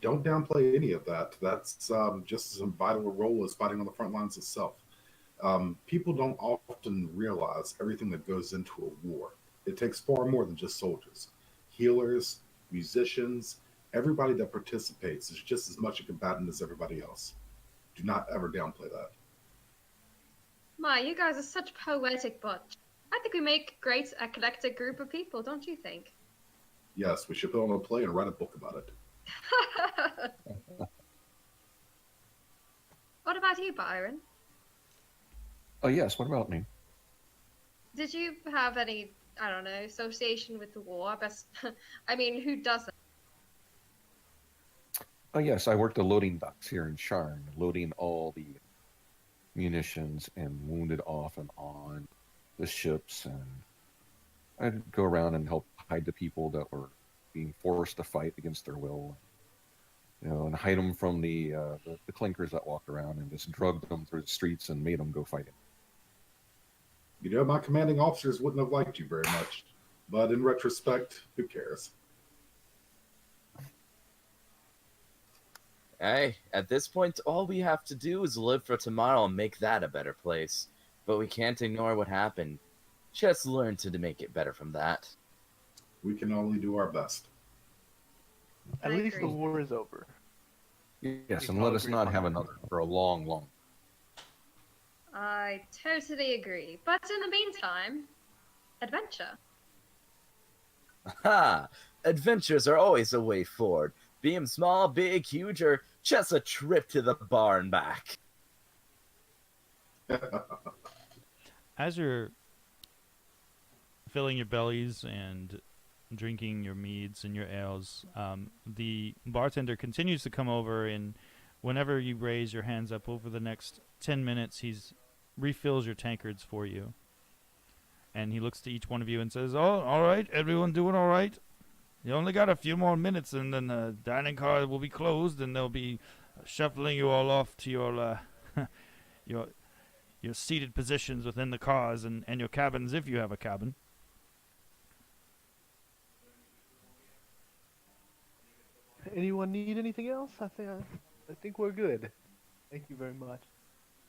Don't downplay any of that. That's just as vital a role as fighting on the front lines itself. People don't often realize everything that goes into a war. It takes far more than just soldiers. Healers, musicians, everybody that participates is just as much a combatant as everybody else. Do not ever downplay that. My, you guys are such poetic bunch. I think we make great eclectic group of people, don't you think? Yes, we should put on a play and write a book about it. What about you, Byron? Oh, yes. What about me? Did you have any I don't know, association with the war. Best, I mean, who doesn't? Oh yes, I worked the loading docks here in Sharn, loading all the munitions and wounded off and on the ships, and I'd go around and help hide the people that were being forced to fight against their will, and hide them from the clinkers that walked around, and just drug them through the streets and made them go fighting. My commanding officers wouldn't have liked you very much, but in retrospect, who cares? Hey, at this point, all we have to do is live for tomorrow and make that a better place. But we can't ignore what happened. Just learn to make it better from that. We can only do our best. At I least the agree. war is over. Yes, We and all let us agree not upon have that. another for a long, long. I totally agree. But in the meantime, adventure. Ha! Adventures are always a way forward. Be 'em small, big, huge, or just a trip to the bar and back. As you're filling your bellies and drinking your meads and your ales, the bartender continues to come over, and whenever you raise your hands up over the next 10 minutes, he's refills your tankards for you. And he looks to each one of you and says, "Oh, all right, everyone doing all right? You only got a few more minutes, and then the dining car will be closed, and they'll be shuffling you all off to your your seated positions within the cars and your cabins, if you have a cabin." Anyone need anything else? I think we're good. Thank you very much.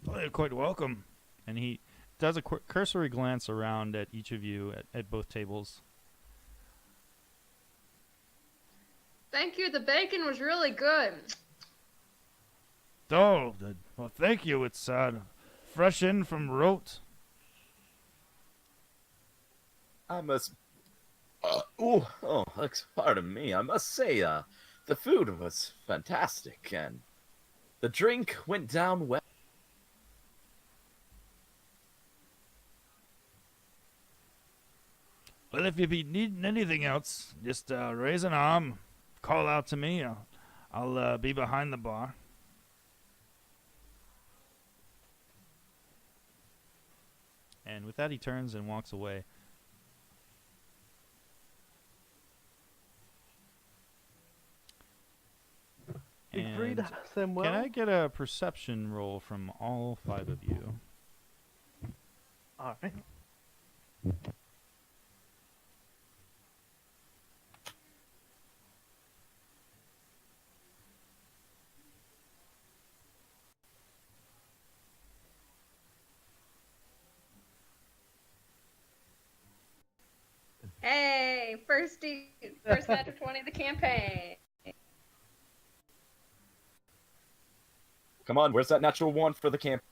"Oh, you're quite welcome." And he does a cursory glance around at each of you at both tables. Thank you. The bacon was really good. "Oh, well, thank you. It's fresh in from Rote." I must. Pardon me. I must say, the food was fantastic, and the drink went down well. "Well, if you be needing anything else, just raise an arm, call out to me. I'll be behind the bar." And with that, he turns and walks away. Siegfried, And Samuel. can I get a perception roll from all 5 of you? All right. Hey, first natural 20 of the campaign. Come on, where's that natural one for the camp?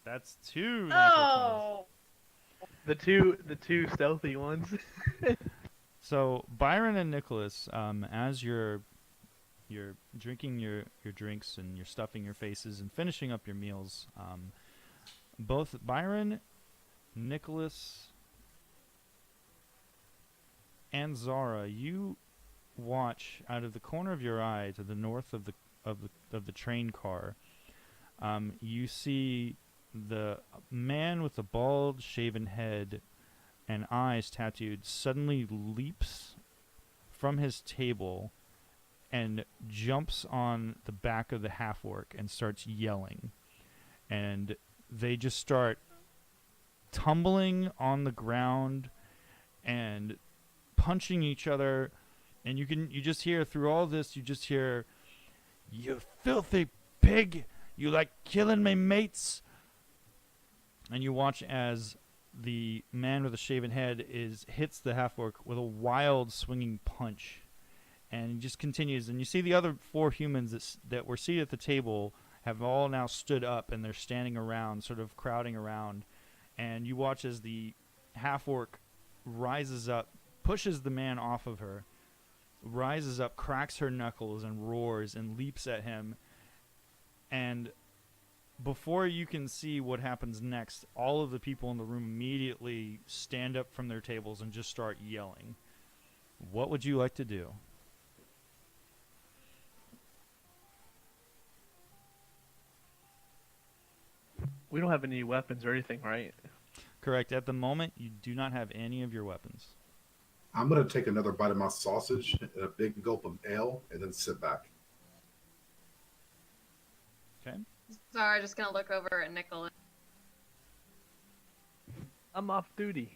That's 2 natural 20s. Oh, The two stealthy ones. So Byron and Nicholas, as you're drinking your drinks and you're stuffing your faces and finishing up your meals, both Byron, Nicholas, and Zara, you watch out of the corner of your eye to the north of the train car. You see the man with the bald, shaven head and eyes tattooed suddenly leaps from his table and jumps on the back of the half-orc and starts yelling. And they just start tumbling on the ground and punching each other. And you just hear through all this, "You filthy pig! You like killing me mates!" And you watch as the man with the shaven head hits the half-orc with a wild swinging punch, and he just continues. And you see the other 4 humans that were seated at the table have all now stood up, and they're standing around, sort of crowding around. And you watch as the half-orc rises up, pushes the man off of her, rises up, cracks her knuckles, and roars and leaps at him. And before you can see what happens next, all of the people in the room immediately stand up from their tables and just start yelling. What would you like to do? We don't have any weapons or anything, right? Correct. At the moment, you do not have any of your weapons. I'm gonna take another bite of my sausage and a big gulp of ale, and then sit back. Okay. Zara just gonna look over at Nicholas. I'm off duty.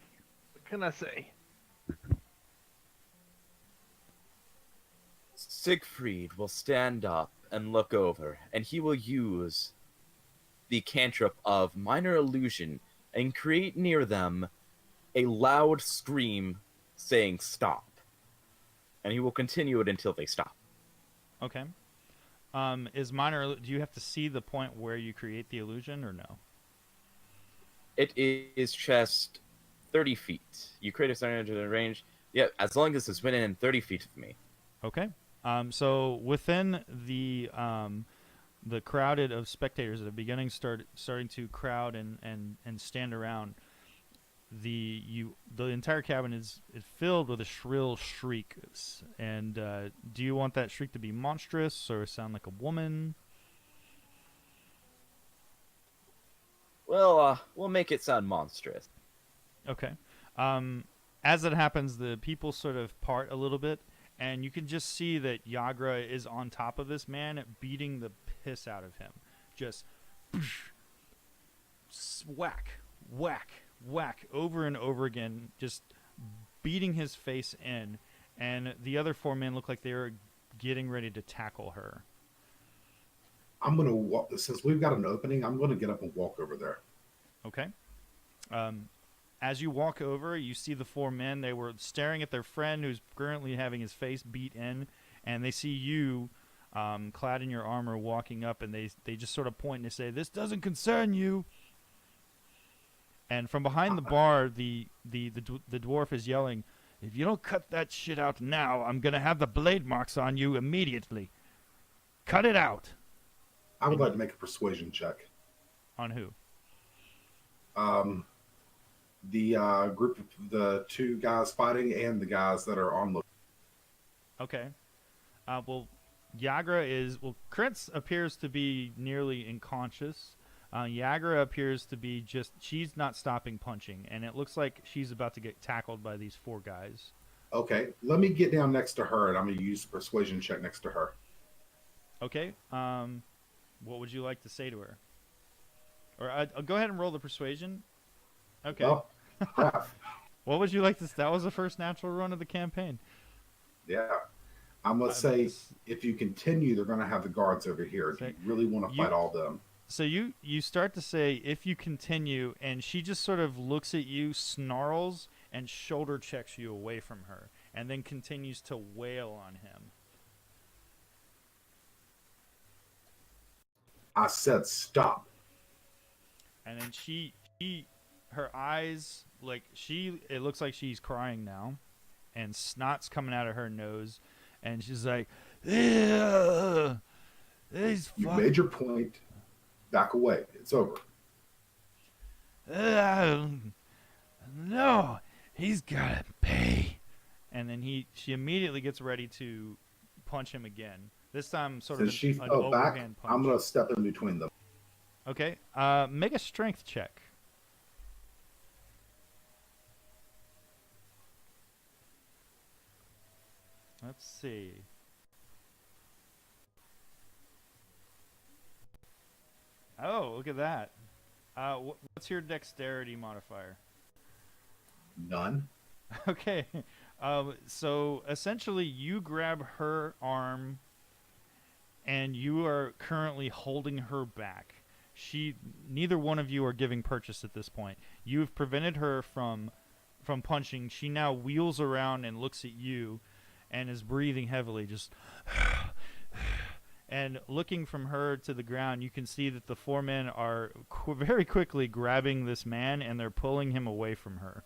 What can I say? Siegfried will stand up and look over, and he will use the cantrip of Minor Illusion and create near them a loud scream saying stop. And he will continue it until they stop. Okay. Do you have to see the point where you create the illusion or no? It is just 30 feet. You create a certain range. Yeah, as long as it's within 30 feet of me. Okay. So within the crowded of spectators that are starting to crowd and stand around, the entire cabin is filled with a shrill shriek. And do you want that shriek to be monstrous or sound like a woman? Well, we'll make it sound monstrous. Okay. As it happens, the people sort of part a little bit, and you can just see that Yagra is on top of this man, beating the piss out of him. Just whack, whack, whack, over and over again, just beating his face in. And the other four men look like they're getting ready to tackle her. I'm gonna walk. Since we've got an opening, I'm gonna get up and walk over there. Okay. As you walk over, you see the four men. They were staring at their friend who's currently having his face beat in, and they see you, clad in your armor, walking up, and they just sort of point and they say, "This doesn't concern you." And from behind the bar, the dwarf is yelling, "If you don't cut that shit out now, I'm gonna have the blade marks on you immediately. Cut it out." I would like to make a persuasion check. On who? The group of the two guys fighting and the guys that are on the. Okay. Well, Yagra Krentz appears to be nearly unconscious. Yagra appears to be she's not stopping punching, and it looks like she's about to get tackled by these four guys. Okay, let me get down next to her, and I'm gonna use persuasion check next to her. Okay. What would you like to say to her? Or I'll go ahead and roll the persuasion. Okay. Oh, crap. What would you like to? That was the first natural run of the campaign. Yeah. I'm gonna say if you continue, they're gonna have the guards over here. Do you really want to fight all of them? So you start to say if you continue, and she just sort of looks at you, snarls, and shoulder checks you away from her, and then continues to wail on him. I said stop. And then her eyes, it looks like she's crying now, and snot's coming out of her nose, and she's like, "Ugh, You made your point. Back away. It's over. No, he's gotta pay." And then she immediately gets ready to punch him again. This time, sort Since of she an fell back, overhand punch. I'm gonna step in between them. Okay, make a strength check. Let's see. Oh, look at that. What's your dexterity modifier? None. Okay. So essentially you grab her arm and you are currently holding her back. Neither one of you are giving purchase at this point. You've prevented her from punching. She now wheels around and looks at you and is breathing heavily, just and looking from her to the ground. You can see that the four men are very quickly grabbing this man and they're pulling him away from her.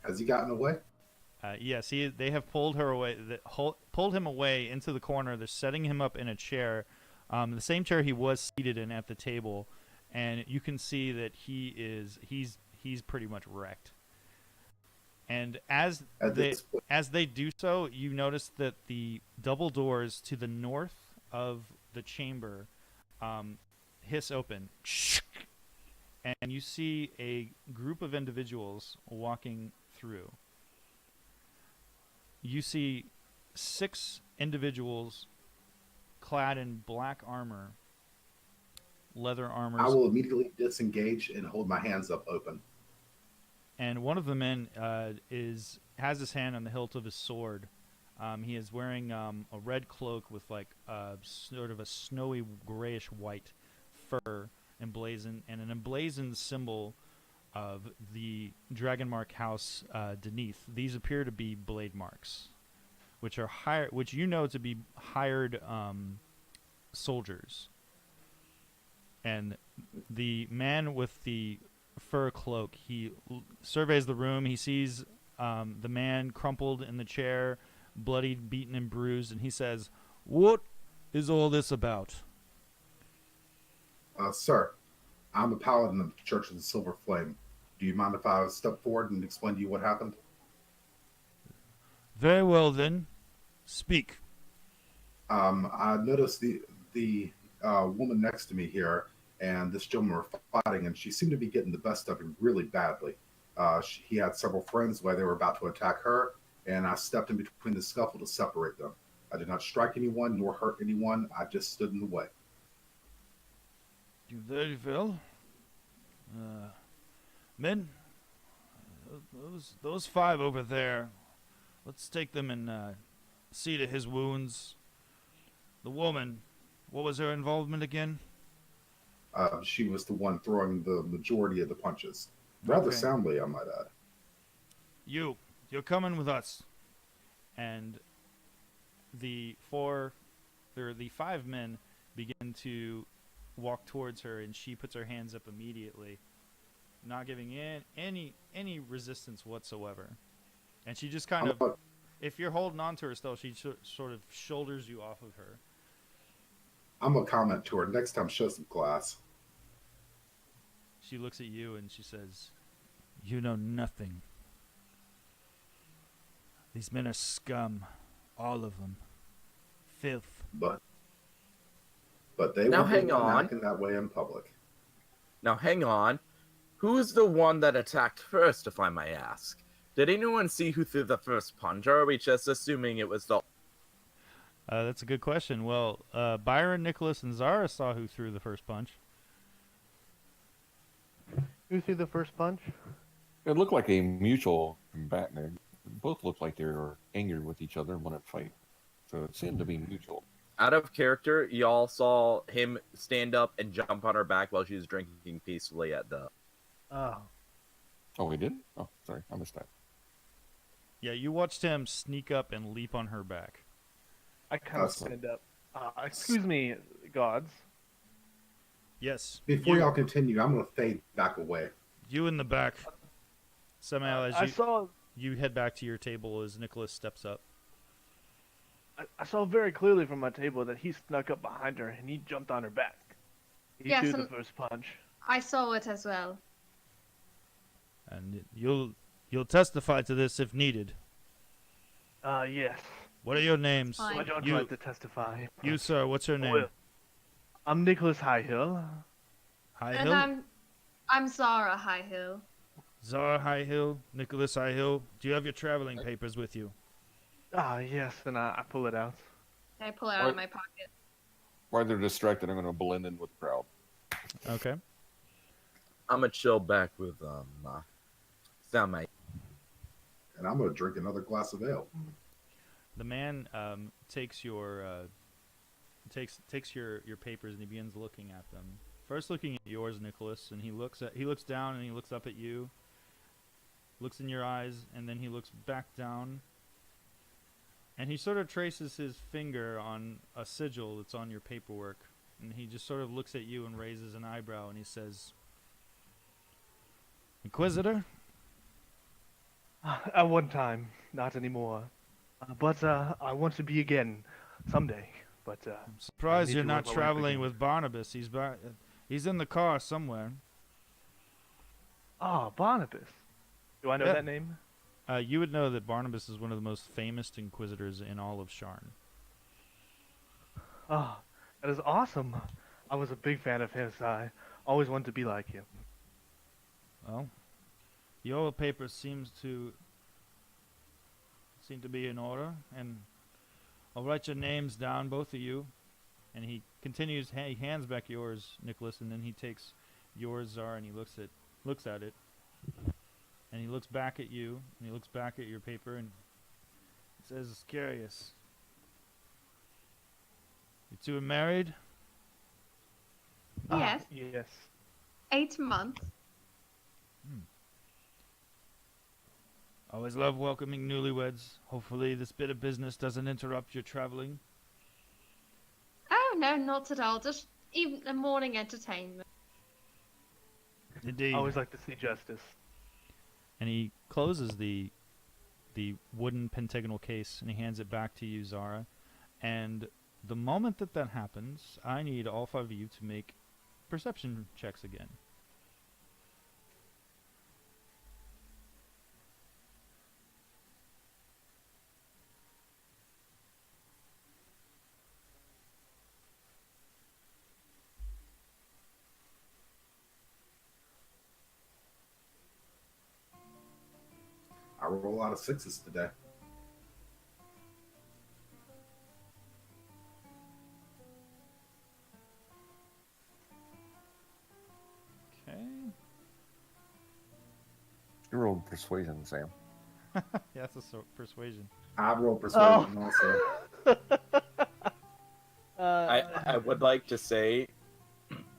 Has he gotten away? Yes, they have pulled her away. Pulled him away into the corner. They're setting him up in a chair, The same chair he was seated in at the table, and you can see that he's pretty much wrecked. And At this point, as they do so, you notice that the double doors to the north of the chamber hiss open, and you see a group of individuals walking through. You see 6 individuals clad in black armor, leather armors. I will immediately disengage and hold my hands up open. And one of the men has his hand on the hilt of his sword. He is wearing a red cloak with like sort of a snowy grayish white fur emblazoned, and an emblazoned symbol of the Dragonmark house beneath. These appear to be blade marks, which are which you know to be hired soldiers. And the man with the fur cloak, he surveys the room. He sees the man crumpled in the chair, bloodied, beaten, and bruised, and he says, "What is all this about?" Sir, I'm a paladin of the Church of the Silver Flame. Do you mind if I step forward and explain to you what happened? Very well, then. Speak. I noticed the woman next to me here and this gentleman were fighting, and she seemed to be getting the best of him really badly. He had several friends where they were about to attack her, and I stepped in between the scuffle to separate them. I did not strike anyone nor hurt anyone. I just stood in the way. Very well. Men, those 5 over there, let's take them and see to his wounds. The woman, what was her involvement again? She was the one throwing the majority of the punches. Rather Okay. soundly, I might add. You're coming with us. And the 5 men begin to walk towards her, and she puts her hands up immediately, not giving in any resistance whatsoever. And she just kind of, if you're holding on to her still, she sort of shoulders you off of her. I'm gonna comment to her next time. Show some class. She looks at you and she says, "You know nothing. These men are scum, all of them. Filth." But they Now won't hang be on. acting that way in public. Now hang on. Who's the one that attacked first, if I may ask? Did anyone see who threw the first punch, or are we just assuming it was the... That's a good question. Well, Byron, Nicholas, and Zara saw who threw the first punch. Who threw the first punch? It looked like a mutual combatant. Both looked like they were angry with each other and wanted to fight. So it seemed to be mutual. Out of character, y'all saw him stand up and jump on her back while she was drinking peacefully at the... Oh, Oh, we did? Oh, sorry. I missed that. Yeah, you watched him sneak up and leap on her back. I kind of Awesome. stand up. Excuse me, gods. Yes. Before y'all continue, I'm gonna fade back away. You in the back. Somehow, I saw you head back to your table as Nicholas steps up. I saw very clearly from my table that he snuck up behind her and he jumped on her back. He Yes, threw the and- first punch. I saw it as well. And you'll testify to this if needed. Yes. What are your names? Fine. I don't You- like to testify. You, sir, what's your name? Well, I'm Nicholas Highhill. High And Hill? I'm Zara Highhill. Zara Highhill, Nicholas Highhill. Do you have your traveling papers with you? Yes, and I pull it out. I pull it out of my pocket. While they're distracted, I'm going to blend in with the crowd. Okay. I'm gonna chill back with, Soundmate. And I'm gonna drink another glass of ale. The man takes your takes your papers and he begins looking at them. First looking at yours, Nicholas, and he looks down and he looks up at you. Looks in your eyes, and then he looks back down. And he sort of traces his finger on a sigil that's on your paperwork. And he just sort of looks at you and raises an eyebrow and he says, "Inquisitor?" At one time, not anymore. But I want to be again someday. but I'm surprised need you're to not work my way traveling again. with Barnabas. He's back. He's in the car somewhere. oh, Barnabas. Do I know Yeah. that name? You would know that Barnabas is one of the most famous inquisitors in all of Sharn. Oh, that is awesome. I was a big fan of his. I always wanted to be like him. Well, your paper seem to be in order, and I'll write your names down, both of you. And he continues. He hands back yours, Nicholas, and then he takes yours, Zara, and he looks at it, and he looks back at you, and he looks back at your paper, and he says, "Curious. You two are married?" Yes. Yes. 8 months. Always love welcoming newlyweds. Hopefully this bit of business doesn't interrupt your traveling. Oh, no, not at all. Just even a morning entertainment. Indeed. I always like to see justice. And he closes the wooden pentagonal case and he hands it back to you, Zara. And the moment that happens, I need all 5 of you to make perception checks again. I roll a lot of 6s today. Okay. You rolled persuasion, Sam. Yeah, that's a persuasion. I roll persuasion also. I would like to say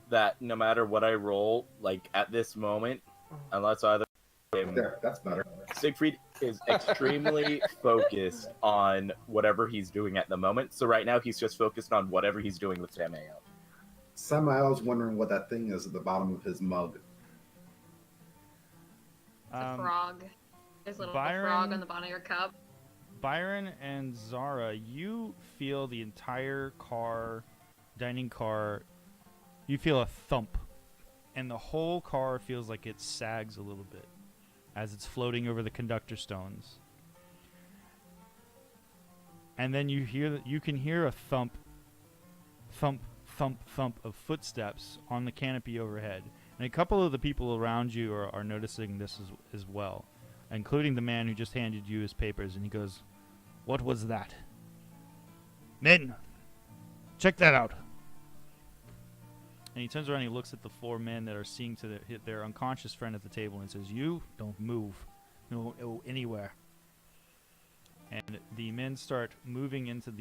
that no matter what I roll, like at this moment, unless either There, that's better. Siegfried is extremely focused on whatever he's doing at the moment. So right now he's just focused on whatever he's doing with Samael. Samael's wondering what that thing is at the bottom of his mug. It's a frog. There's a little Byron- frog on the bottom of your cup. Byron and Zara, you feel the entire dining car, you feel a thump. And the whole car feels like it sags a little bit as it's floating over the conductor stones. And then you can hear a thump, thump, thump, thump of footsteps on the canopy overhead. And a couple of the people around you are noticing this as well, including the man who just handed you his papers. And he goes, "What was that? Men, check that out." And he turns around and he looks at the 4 men that are seeing to their unconscious friend at the table and says, "You don't move. No, go anywhere." And the men start moving into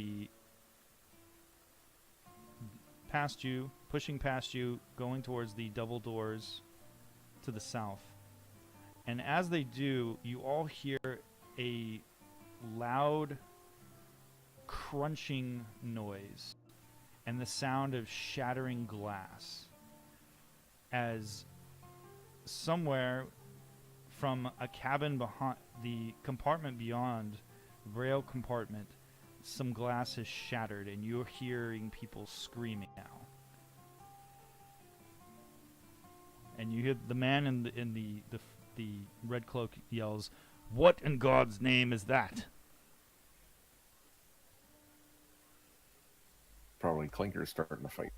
past you, pushing past you, going towards the double doors to the south. And as they do, you all hear a loud crunching noise and the sound of shattering glass as somewhere from a cabin behind the compartment beyond, rail compartment, some glass has shattered and you're hearing people screaming now. And you hear the man in the red cloak yells, "What in God's name is that?" Probably Clinker's starting to fight.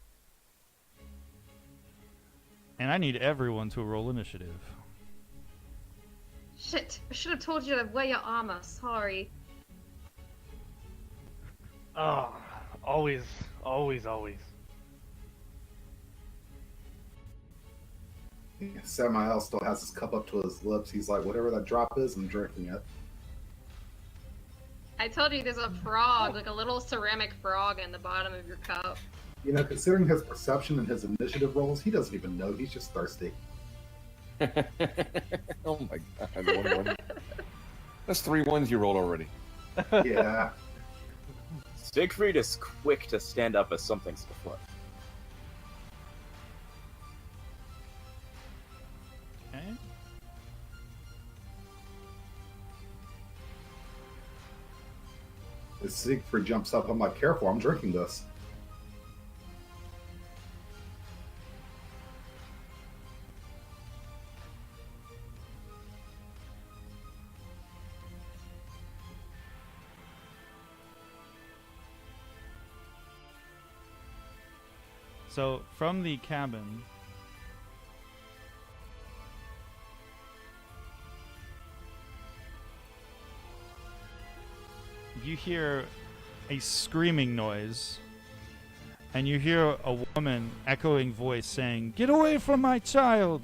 And I need everyone to roll initiative. Shit, I should have told you to wear your armor. Sorry. Oh, always, always, always. Samael still has his cup up to his lips. He's like, whatever that drop is, I'm drinking it. I told you there's a frog, like a little ceramic frog in the bottom of your cup. You know, considering his perception and his initiative rolls, he doesn't even know. He's just thirsty. Oh my god. 1-1. That's 3 1s you rolled already. Yeah. Siegfried is quick to stand up as something's afoot. Okay. As Siegfried jumps up, I'm like, careful, I'm drinking this. So from the cabin, you hear a screaming noise, and you hear a woman echoing voice saying, "Get away from my child!"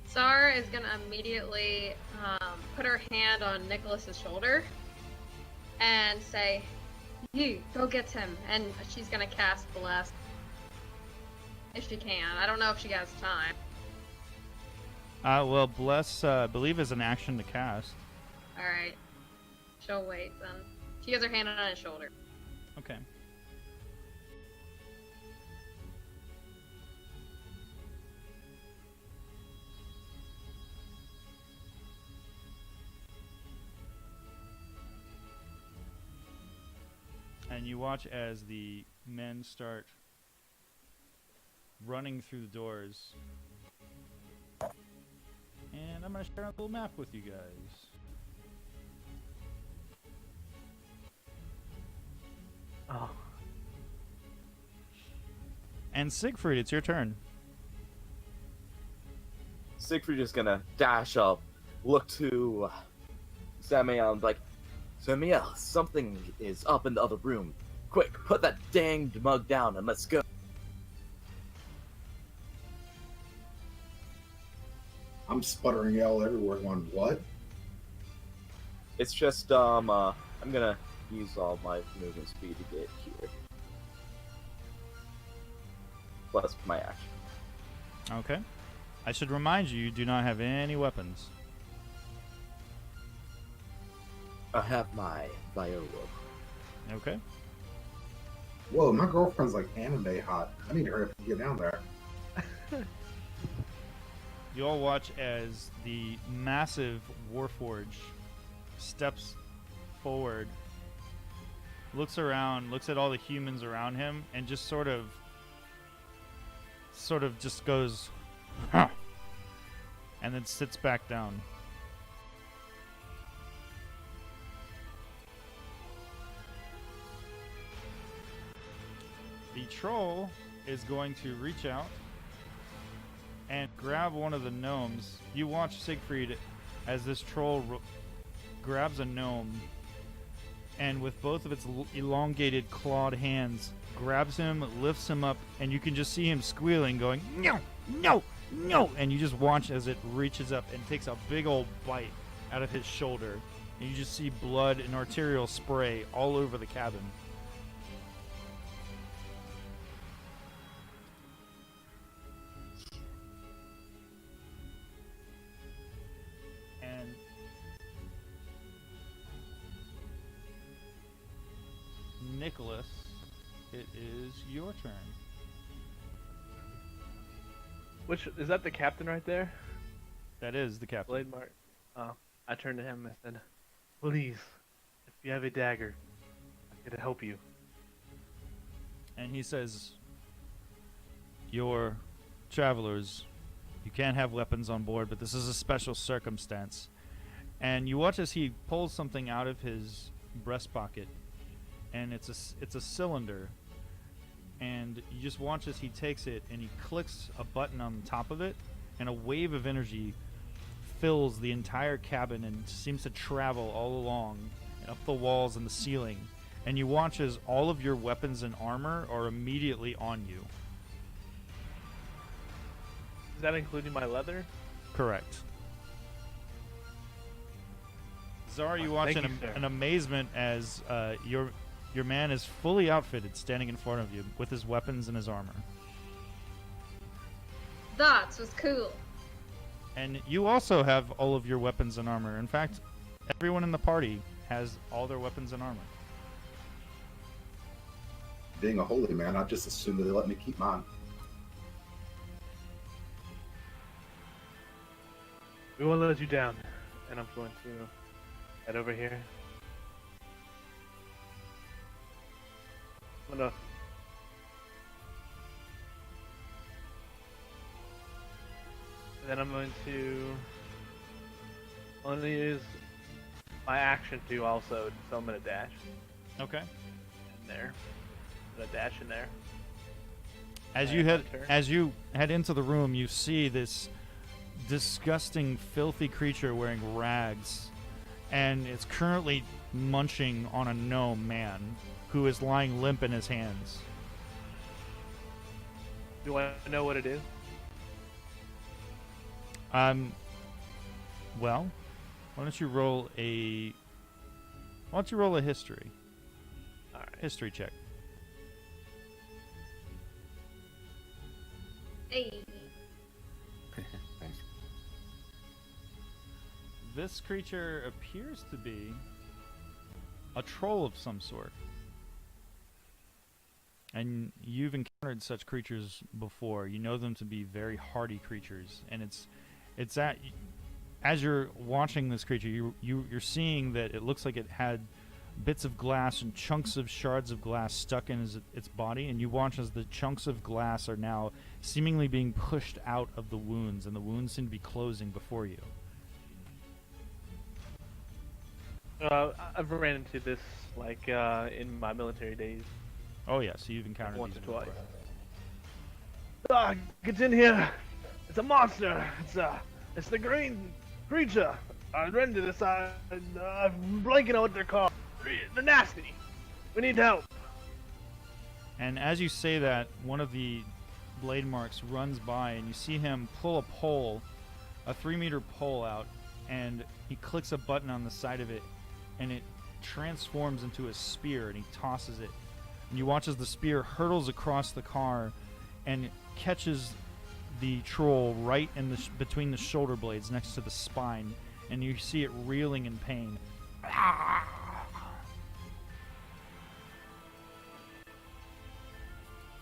Zara is gonna immediately put her hand on Nicholas's shoulder and say, "You go get him," and she's gonna cast Bless if she can. I don't know if she has time. Well, Bless, I believe, is an action to cast. All right, she'll wait then. She has her hand on his shoulder. Okay. And you watch as the men start running through the doors. And I'm going to share a little map with you guys. Oh, And Siegfried, it's your turn. Siegfried is gonna dash up, look to Samael, and be like, Samael, something is up in the other room. Quick, put that danged mug down and let's go. I'm sputtering yell everywhere going, what? It's just, I'm gonna use all my movement speed to get here. Plus my action. Okay. I should remind you, you do not have any weapons. I have my Viola. Okay. Whoa, my girlfriend's like anime hot. I need to hurry up and get down there. You all watch as the massive Warforge steps forward, looks around, looks at all the humans around him, and just sort of just goes, huh, and then sits back down. The troll is going to reach out and grab one of the gnomes. You watch Siegfried as this troll grabs a gnome and with both of its elongated clawed hands grabs him, lifts him up, and you can just see him squealing going, "No, no, no," and you just watch as it reaches up and takes a big old bite out of his shoulder, and you just see blood and arterial spray all over the cabin. And Nicholas, it is your turn. which is that the captain right there? That is the captain. Blade Mark. Oh, I turned to him and I said, "Please, if you have a dagger, I could help you." And he says, "Your travelers, you can't have weapons on board, but this is a special circumstance." And you watch as he pulls something out of his breast pocket, and it's a cylinder. And you just watch as he takes it and he clicks a button on the top of it, and a wave of energy fills the entire cabin and seems to travel all along and up the walls and the ceiling. And you watch as all of your weapons and armor are immediately on you. Is that including my leather? Correct. Zara, you watch Thank you, sir. an amazement as your man is fully outfitted, standing in front of you with his weapons and his armor. That was cool. And you also have all of your weapons and armor. In fact, everyone in the party has all their weapons and armor. Being a holy man, I just assumed that they let me keep mine. We won't let you down. And I'm going to head over here. I'm gonna and then I'm going to only use my action to also, so I'm gonna dash Okay. in there. I'm gonna dash in there. As I you have head my turn. as you head into the room, you see this disgusting, filthy creature wearing rags, and it's currently munching on a gnome man who is lying limp in his hands. Do I know what it is? Well, why don't you roll a history All right. history check? Hey. Thanks. This creature appears to be a troll of some sort. And you've encountered such creatures before. You know them to be very hardy creatures, and it's that as you're watching this creature, you're seeing that it looks like it had bits of glass and chunks of shards of glass stuck in its body, and you watch as the chunks of glass are now seemingly being pushed out of the wounds, and the wounds seem to be closing before you. I've ran into this like in my military days Oh yeah, so you've encountered once or these twice. before. Ah, get in here! It's a monster! It's the green creature! I ran into this. I'm blanking on what they're called. They're nasty. We need help. And as you say that, one of the blade marks runs by, and you see him pull a pole, a 3-meter pole out, and he clicks a button on the side of it, and it transforms into a spear, and he tosses it. And you watch as the spear hurtles across the car and catches the troll right in the between the shoulder blades next to the spine, and you see it reeling in pain.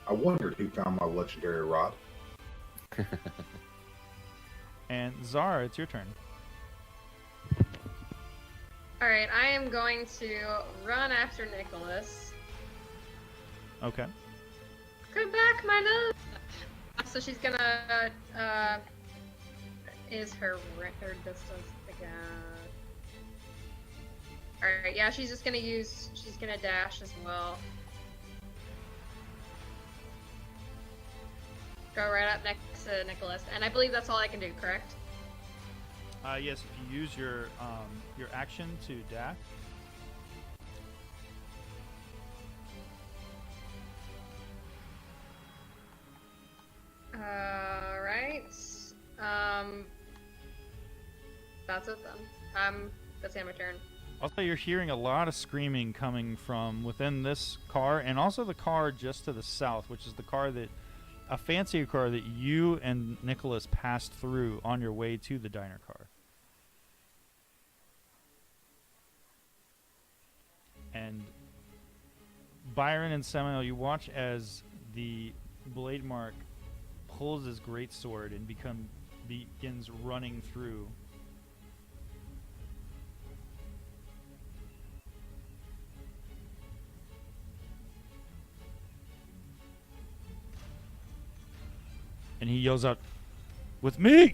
I wondered who found my legendary rod. And Zara, it's your turn. Alright, I am going to run after Nicholas. Okay. Come back, my love! So she's gonna, is her distance again? Alright, yeah, she's gonna dash as well. Go right up next to Nicholas, and I believe that's all I can do, correct? Yes, if you use your action to dash. Alright. That's it then. That's the end of my turn. Also, you're hearing a lot of screaming coming from within this car, and also the car just to the south, which is the car a fancier car that you and Nicholas passed through on your way to the diner car. And Byron and Samuel, you watch as the blade mark pulls his greatsword and begins running through. And he yells out, "With me!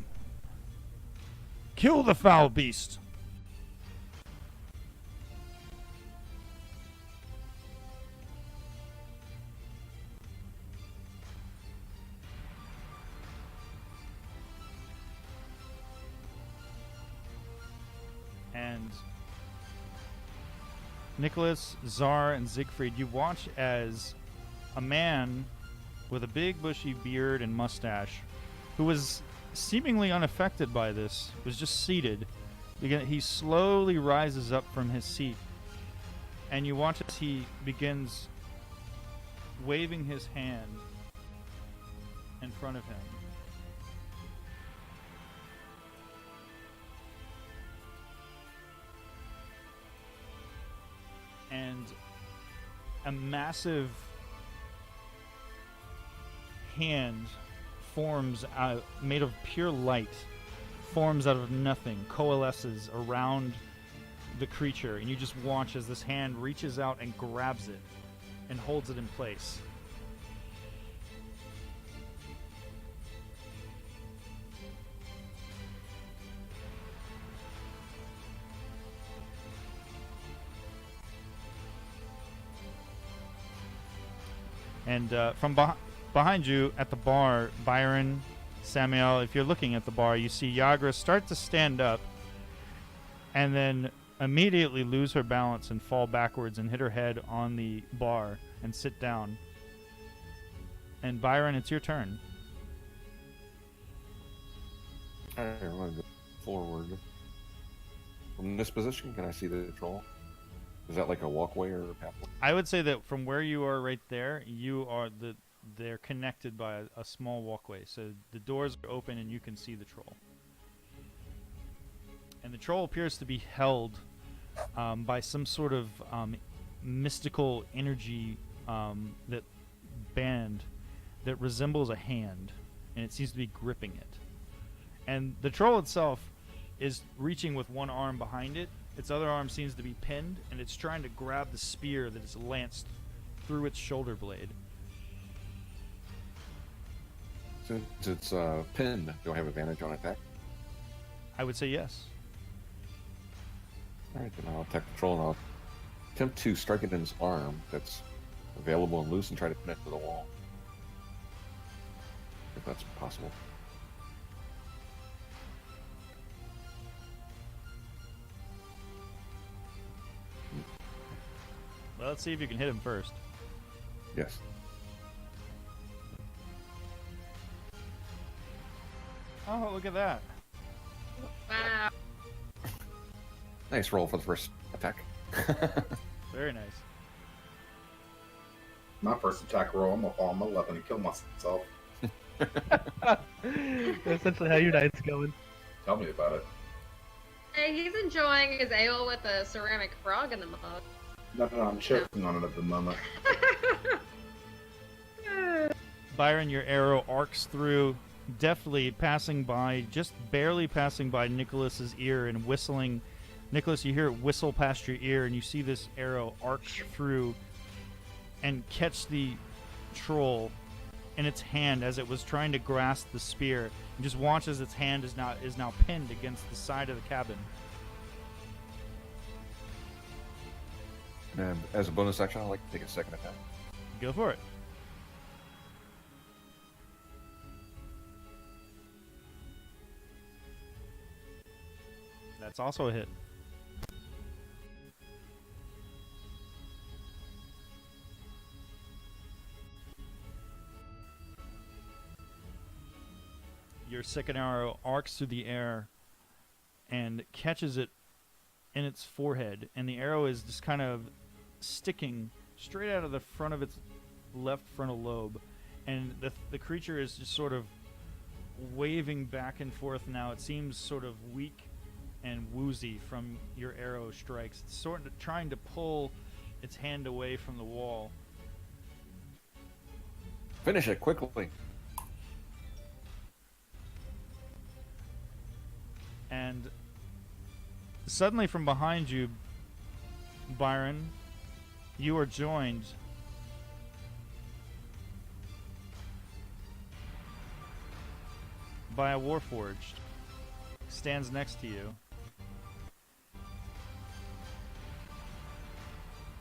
Kill the foul beast!" And Nicholas, Czar, and Siegfried, you watch as a man with a big bushy beard and mustache, who was seemingly unaffected by this, was just seated. He slowly rises up from his seat, and you watch as he begins waving his hand in front of him. And a massive hand forms out, made of pure light, forms out of nothing, coalesces around the creature, and you just watch as this hand reaches out and grabs it and holds it in place. And behind you at the bar, Byron, Samuel, if you're looking at the bar, you see Yagra start to stand up and then immediately lose her balance and fall backwards and hit her head on the bar and sit down. And Byron, it's your turn. Alright, I'm gonna go forward. From this position, can I see the troll? Is that like a walkway or a pathway? I would say that from where you are right there, they're connected by a small walkway. So the doors are open and you can see the troll. And the troll appears to be held by some sort of mystical energy that band that resembles a hand, and it seems to be gripping it. And the troll itself is reaching with one arm behind it. Its other arm seems to be pinned, and it's trying to grab the spear that is lanced through its shoulder blade. Since it's pinned, do I have advantage on attack? I would say yes. Alright, then I'll attack the troll and I'll attempt to strike it in its arm that's available and loose and try to pin it to the wall. If that's possible. Well, let's see if you can hit him first. Yes. Oh, look at that. Wow. Nice roll for the first attack. Very nice. My first attack roll, I'm gonna fall on my weapon and kill myself. That's essentially how your night's going. Tell me about it. Hey, he's enjoying his ale with a ceramic frog in the mug. No, I'm choking on it at the moment. Byron, your arrow arcs through, deftly passing by, just barely passing by Nicholas's ear and whistling. Nicholas, you hear it whistle past your ear, and you see this arrow arc through and catch the troll in its hand as it was trying to grasp the spear. And just watch as its hand is now pinned against the side of the cabin. And as a bonus action, I'd like to take a second attack. Go for it. That's also a hit. Your second arrow arcs through the air and catches it in its forehead, and the arrow is just kind of sticking straight out of the front of its left frontal lobe, and the creature is just sort of waving back and forth now. It seems sort of weak and woozy from your arrow strikes. It's sort of trying to pull its hand away from the wall. Finish it quickly. And suddenly from behind you, Byron, you are joined by a Warforged. Stands next to you.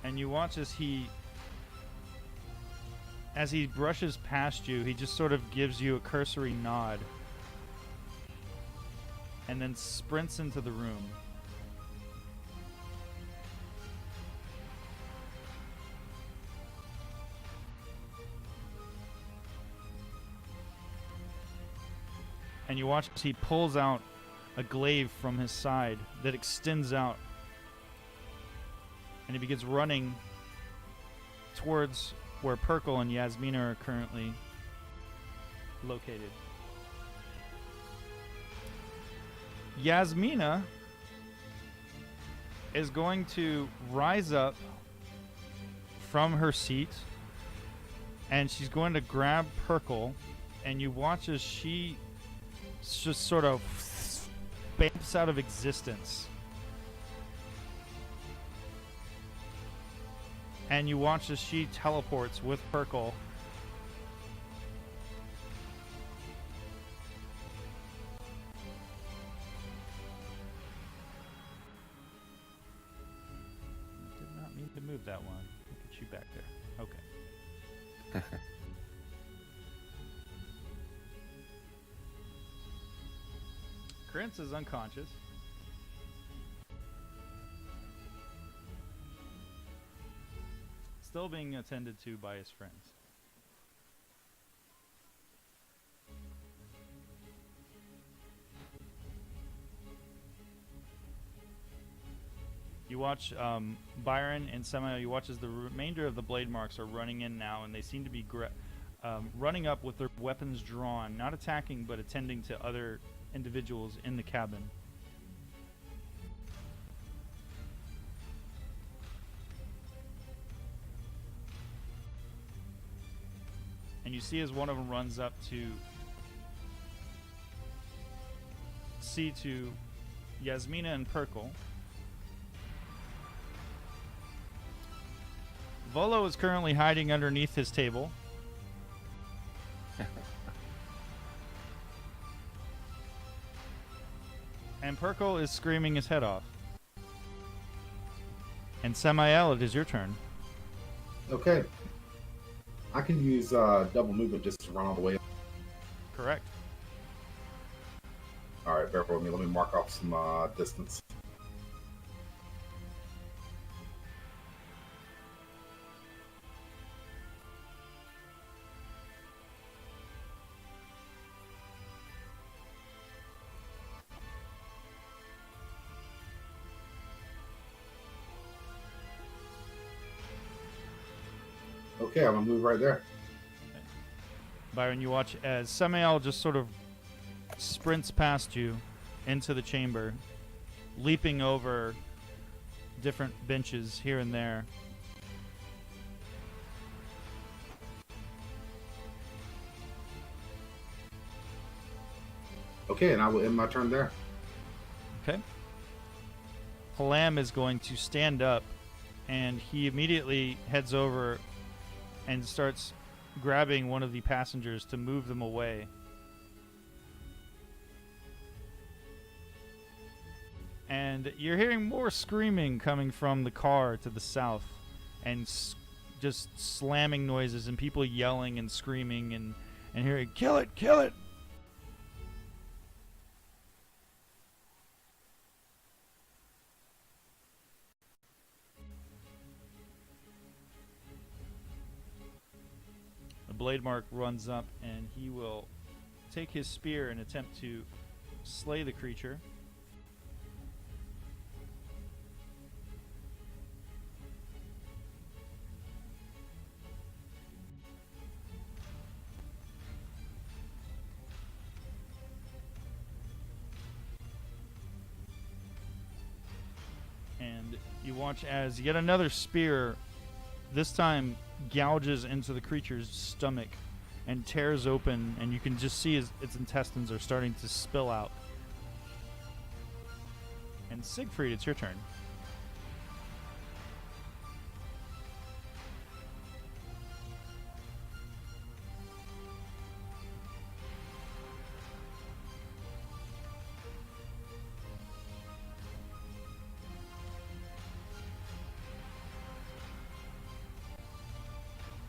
And you watch as he brushes past you, he just sort of gives you a cursory nod and then sprints into the room. And you watch as he pulls out a glaive from his side that extends out. And he begins running towards where Perkle and Yasmina are currently located. Yasmina is going to rise up from her seat, and she's going to grab Perkle, and you watch as she just sort of bamps out of existence. And you watch as she teleports with Perkle. Did not mean to move that one. Look at you back there. Okay. Krintz is unconscious. Still being attended to by his friends. You watch Byron and Samael, you watch as the remainder of the blade marks are running in now, and they seem to be running up with their weapons drawn, not attacking but attending to other individuals in the cabin. And you see as one of them runs up to see to Yasmina and Perkle. Volo is currently hiding underneath his table. And Perkle is screaming his head off. And Samael, it is your turn. Okay. I can use double movement just to run all the way. Correct. All right, bear with me. Let me mark off some distance. Okay, I'm gonna move right there. Byron, you watch as Samael just sort of sprints past you into the chamber, leaping over different benches here and there. Okay, and I will end my turn there. Okay. Palam is going to stand up, and he immediately heads over and starts grabbing one of the passengers to move them away. And you're hearing more screaming coming from the car to the south, and just slamming noises and people yelling and screaming and hearing, "Kill it, kill it!" The Blade Mark runs up and he will take his spear and attempt to slay the creature. And you watch as yet another spear, this time gouges into the creature's stomach and tears open, and you can just see its intestines are starting to spill out. And Siegfried, it's your turn.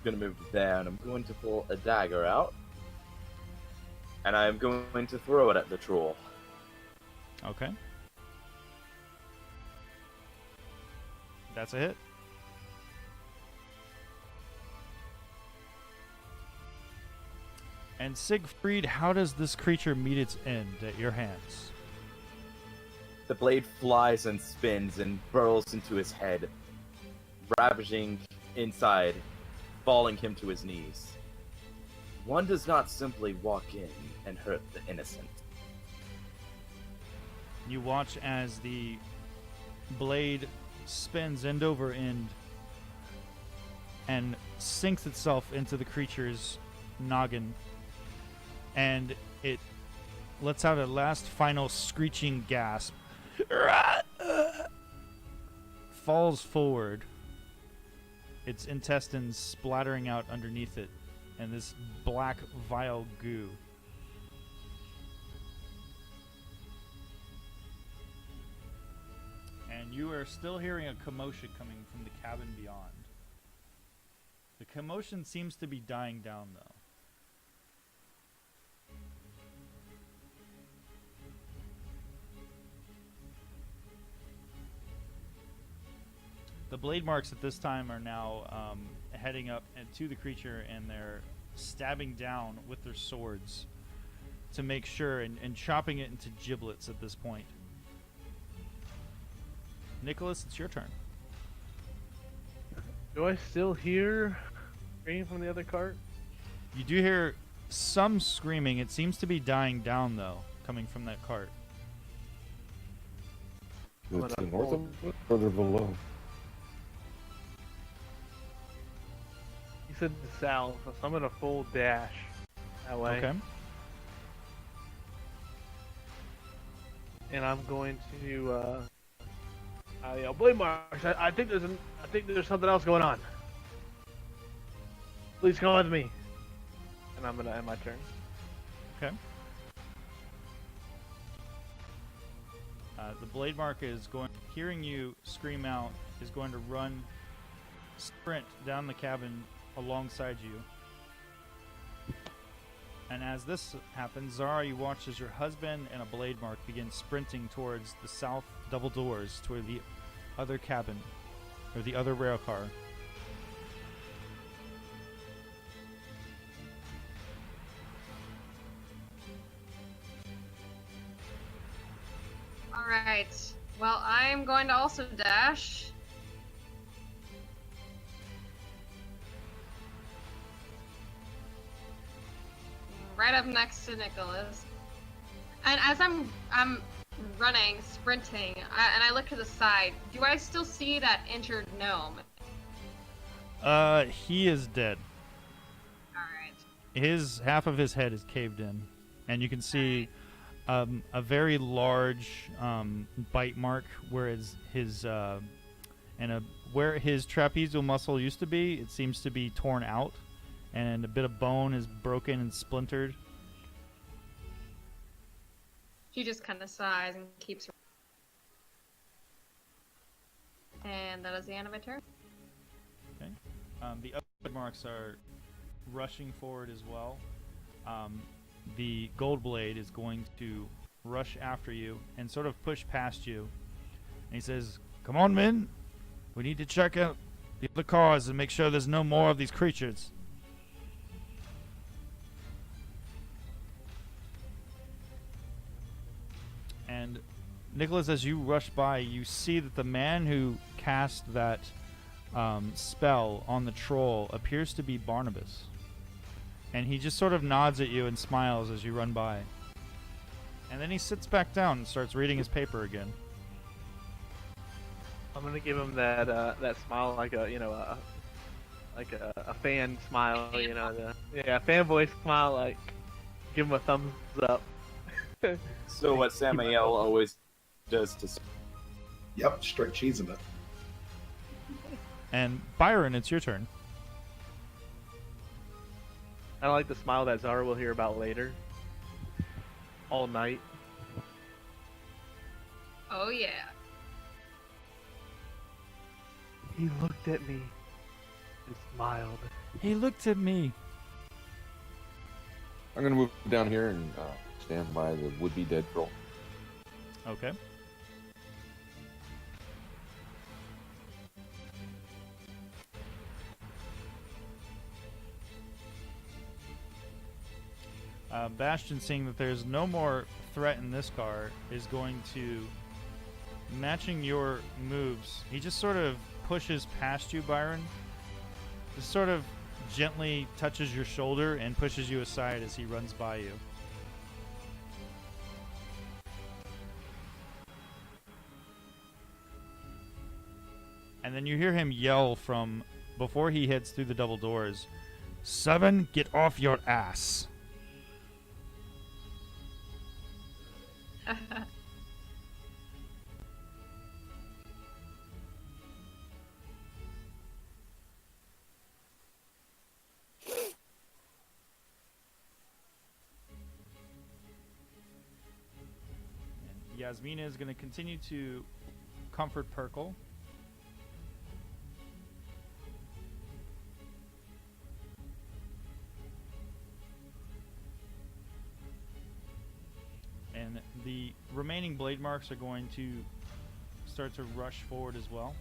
Gonna move there, and I'm going to pull a dagger out, and I'm going to throw it at the troll. Okay. That's a hit. And Siegfried, how does this creature meet its end at your hands? The blade flies and spins and burrows into his head, ravaging inside, falling him to his knees. One does not simply walk in and hurt the innocent. You watch as the blade spins end over end and sinks itself into the creature's noggin, and it lets out a last final screeching gasp, falls forward, its intestines splattering out underneath it, and this black, vile goo. And you are still hearing a commotion coming from the cabin beyond. The commotion seems to be dying down, though. The blade marks at this time are now heading up to the creature, and they're stabbing down with their swords to make sure, and chopping it into giblets at this point. Nicholas, it's your turn. Do I still hear screaming from the other cart? You do hear some screaming. It seems to be dying down, though, coming from that cart. Is What it to the up, north Paul? of it, further below? You said the south, so I'm gonna full dash that way. Okay. And I'm going to yell, Blade Marks, I think there's something else going on. Please come with me. And I'm gonna end my turn. Okay. The blade mark is going, hearing you scream out, is going to run, sprint down the cabin alongside you. And as this happens, Zara, you watch as your husband and a blade mark begin sprinting towards the south double doors, toward the other cabin, or the other rail car. Alright. Well, I'm going to also dash. Right up next to Nicholas. And as I'm running, sprinting, and I look to the side, do I still see that injured gnome? He is dead. Alright. His half of his head is caved in, and you can see a very large bite mark where where his trapezial muscle used to be. It seems to be torn out, and a bit of bone is broken and splintered. She just kind of sighs and keeps. And that is the end of my turn. The other marks are rushing forward as well. The gold blade is going to rush after you and sort of push past you. And he says, "Come on, men. We need to check out the other cars and make sure there's no more of these creatures." And Nicholas, as you rush by, you see that the man who cast that spell on the troll appears to be Barnabas. And he just sort of nods at you and smiles as you run by. And then he sits back down and starts reading his paper again. I'm gonna give him that smile, like a fan smile, a fanboy smile, like give him a thumbs up. So what Samael always does to. Yep, straight cheesing it. And Byron, it's your turn. I like the smile that Zara will hear about later. All night. Oh yeah. He looked at me and smiled. He looked at me. I'm gonna move down here and stand by the would-be dead troll. Okay. Bastion, seeing that there's no more threat in this car, is going to, matching your moves, he just sort of pushes past you, Byron. Just sort of gently touches your shoulder and pushes you aside as he runs by you. And then you hear him yell from before he heads through the double doors, "Seven, get off your ass." And Yasmina is going to continue to comfort Perkle. and the remaining blade marks are going to start to rush forward as well.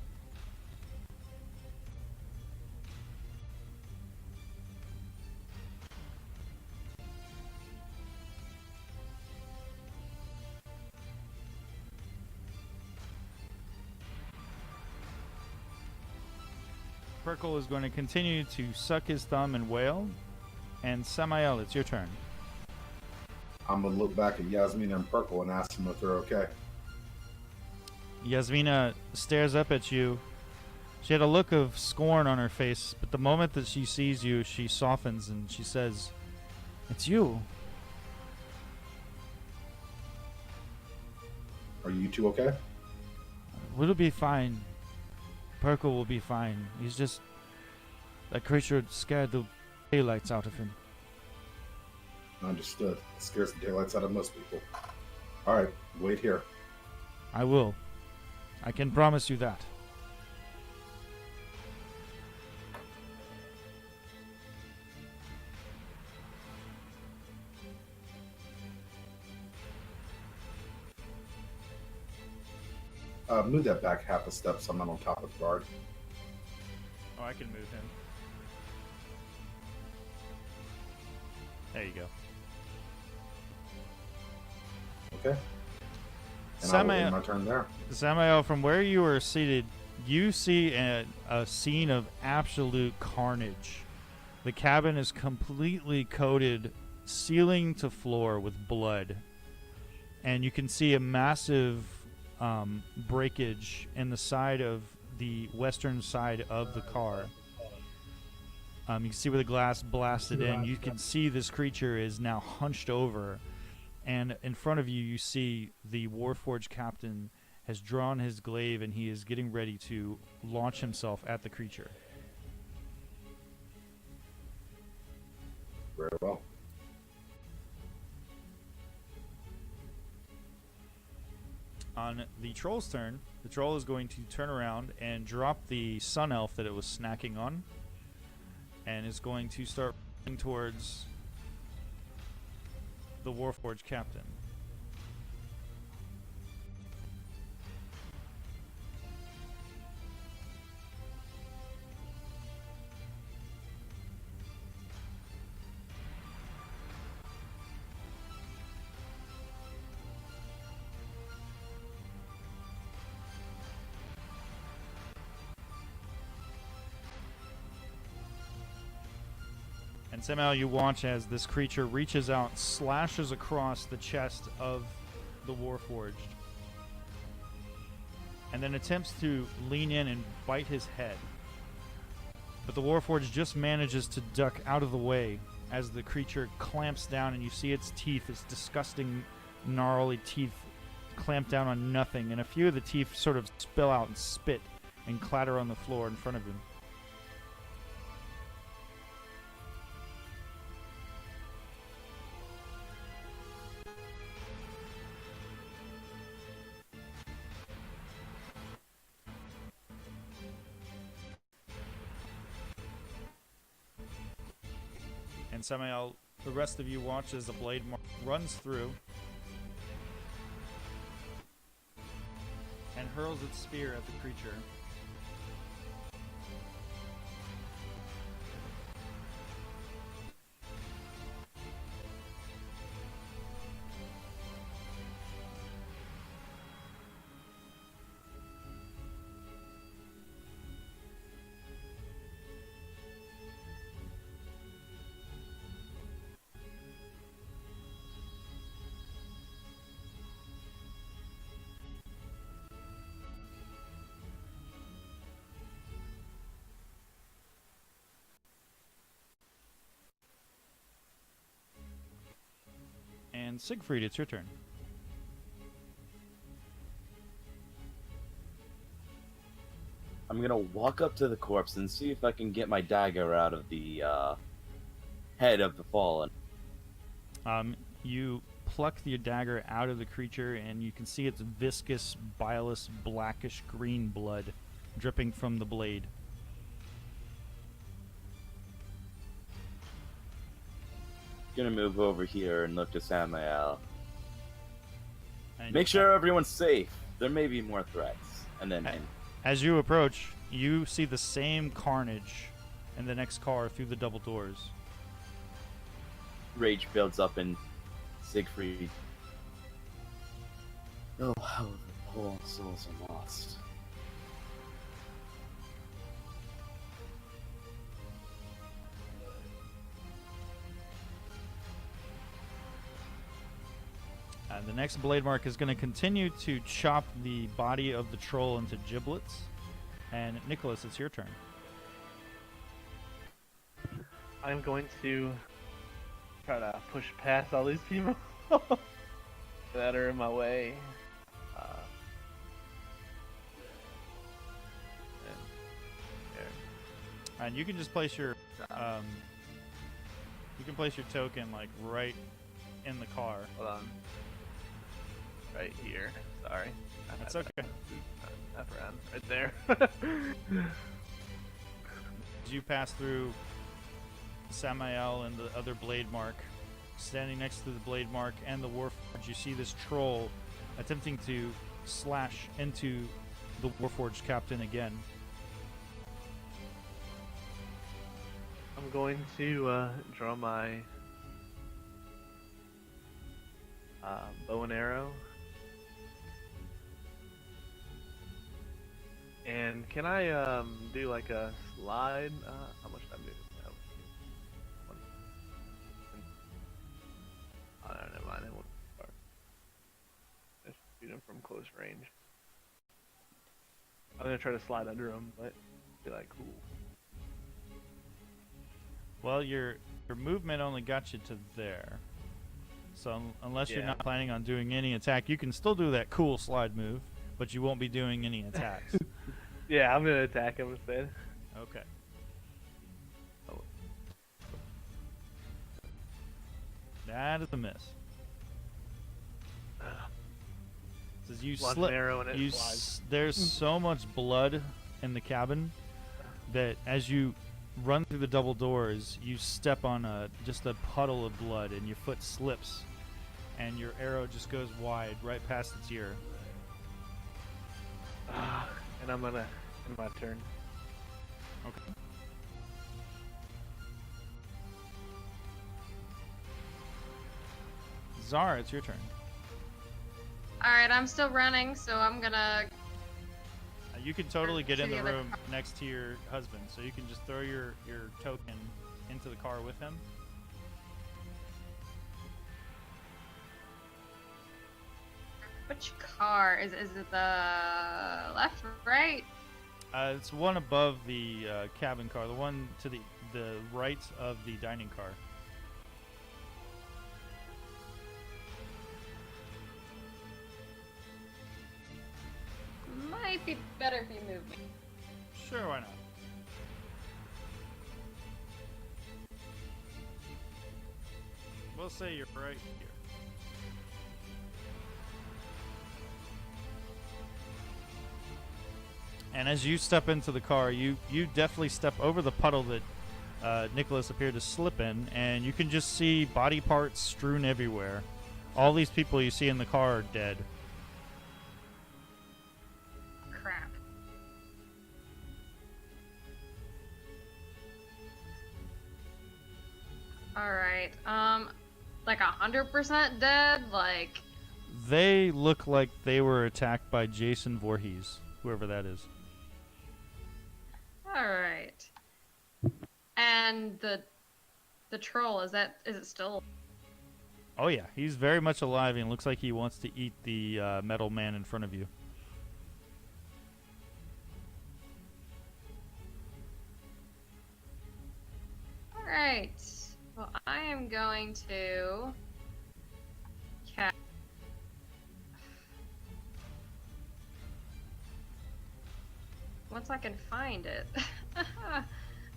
Perkle is going to continue to suck his thumb and wail. And Samael, it's your turn. I'm gonna look back at Yasmin and Purple and ask them if they're okay. Yasmina stares up at you. She had a look of scorn on her face, but the moment that she sees you, she softens and she says, "It's you." Are you two okay? We'll be fine. Perkle will be fine. He's just... that creature scared the daylights out of him. Understood. It scares the daylights out of most people. Alright, wait here. I will. I can promise you that. Move that back half a step so I'm not on top of the guard. Oh, I can move him. There you go. Okay? And I will Samael, end my turn there. Samael, from where you are seated, you see a scene of absolute carnage. The cabin is completely coated, ceiling to floor, with blood. And you can see a massive breakage in the side of the western side of the car. You can see where the glass blasted in. You can see this creature is now hunched over. And in front of you, you see the Warforged captain has drawn his glaive and he is getting ready to launch himself at the creature. Very well. On the troll's turn, the troll is going to turn around and drop the sun elf that it was snacking on, and is going to start running towards the Warforged captain. And somehow you watch as this creature reaches out, slashes across the chest of the Warforged, and then attempts to lean in and bite his head. But the Warforged just manages to duck out of the way as the creature clamps down, and you see its teeth, its disgusting, gnarly teeth, clamp down on nothing, and a few of the teeth sort of spill out and spit and clatter on the floor in front of him. And somehow the rest of you watch as the blade runs through and hurls its spear at the creature. And Siegfried, it's your turn. I'm gonna walk up to the corpse and see if I can get my dagger out of the head of the fallen. You pluck the dagger out of the creature, and you can see its viscous, bilious, blackish green blood dripping from the blade. Gonna move over here and look to Samael. And Make sure everyone's safe. There may be more threats. And then as you approach, you see the same carnage in the next car through the double doors. rage builds up in Siegfried. Oh, how the poor souls are lost. The next blade mark is going to continue to chop the body of the troll into giblets. And Nicholas, it's your turn. I'm going to try to push past all these people that are in my way. And there. And you can just place your you can place your token like right in the car. Hold on. Right here. Sorry. That's okay. Up around. Right there. As you pass through Samael and the other blade mark, standing next to the blade mark and the Warforged, you see this troll attempting to slash into the Warforged captain again. I'm going to draw my bow and arrow. And can I do like a slide? How much time do I have? Oh, no, never mind. It won't start. Just shoot him from close range. I'm gonna try to slide under him, but be like, cool. Well, your movement only got you to there. So unless you're Yeah. not planning on doing any attack, you can still do that cool slide move, but you won't be doing any attacks. Yeah, I'm gonna attack him instead. Okay. Oh. That is a miss. Says you Launch slip. an arrow and it flies. There's so much blood in the cabin that as you run through the double doors, you step on just a puddle of blood, and your foot slips, and your arrow just goes wide right past its ear. And I'm gonna end my turn. Okay. Zara, it's your turn. Alright, I'm still running, so I'm gonna. You can totally get in To the the other room next to your husband, so you can just throw your token into the car with him. Which car? Is it the left or right? It's one above the cabin car, the one to the right of the dining car. Might be better if you move me. Sure, why not? We'll say you're right here. And as you step into the car, you definitely step over the puddle that Nicholas appeared to slip in, and you can just see body parts strewn everywhere. All these people you see in the car are dead. Crap. Alright, like 100% dead? Like, They look like they were attacked by Jason Voorhees, whoever that is. alright. And the troll, is it still? Oh yeah, he's very much alive and looks like he wants to eat the metal man in front of you. Alright. Well, I am going to cast. Once I can find it.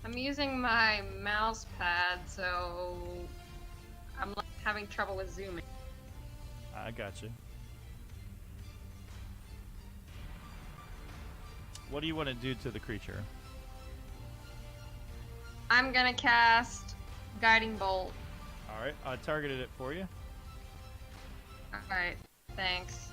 I'm using my mouse pad, so I'm like, having trouble with zooming. I got you. What do you want to do to the creature? I'm gonna cast Guiding Bolt. All right, I targeted it for you. Alright. Thanks.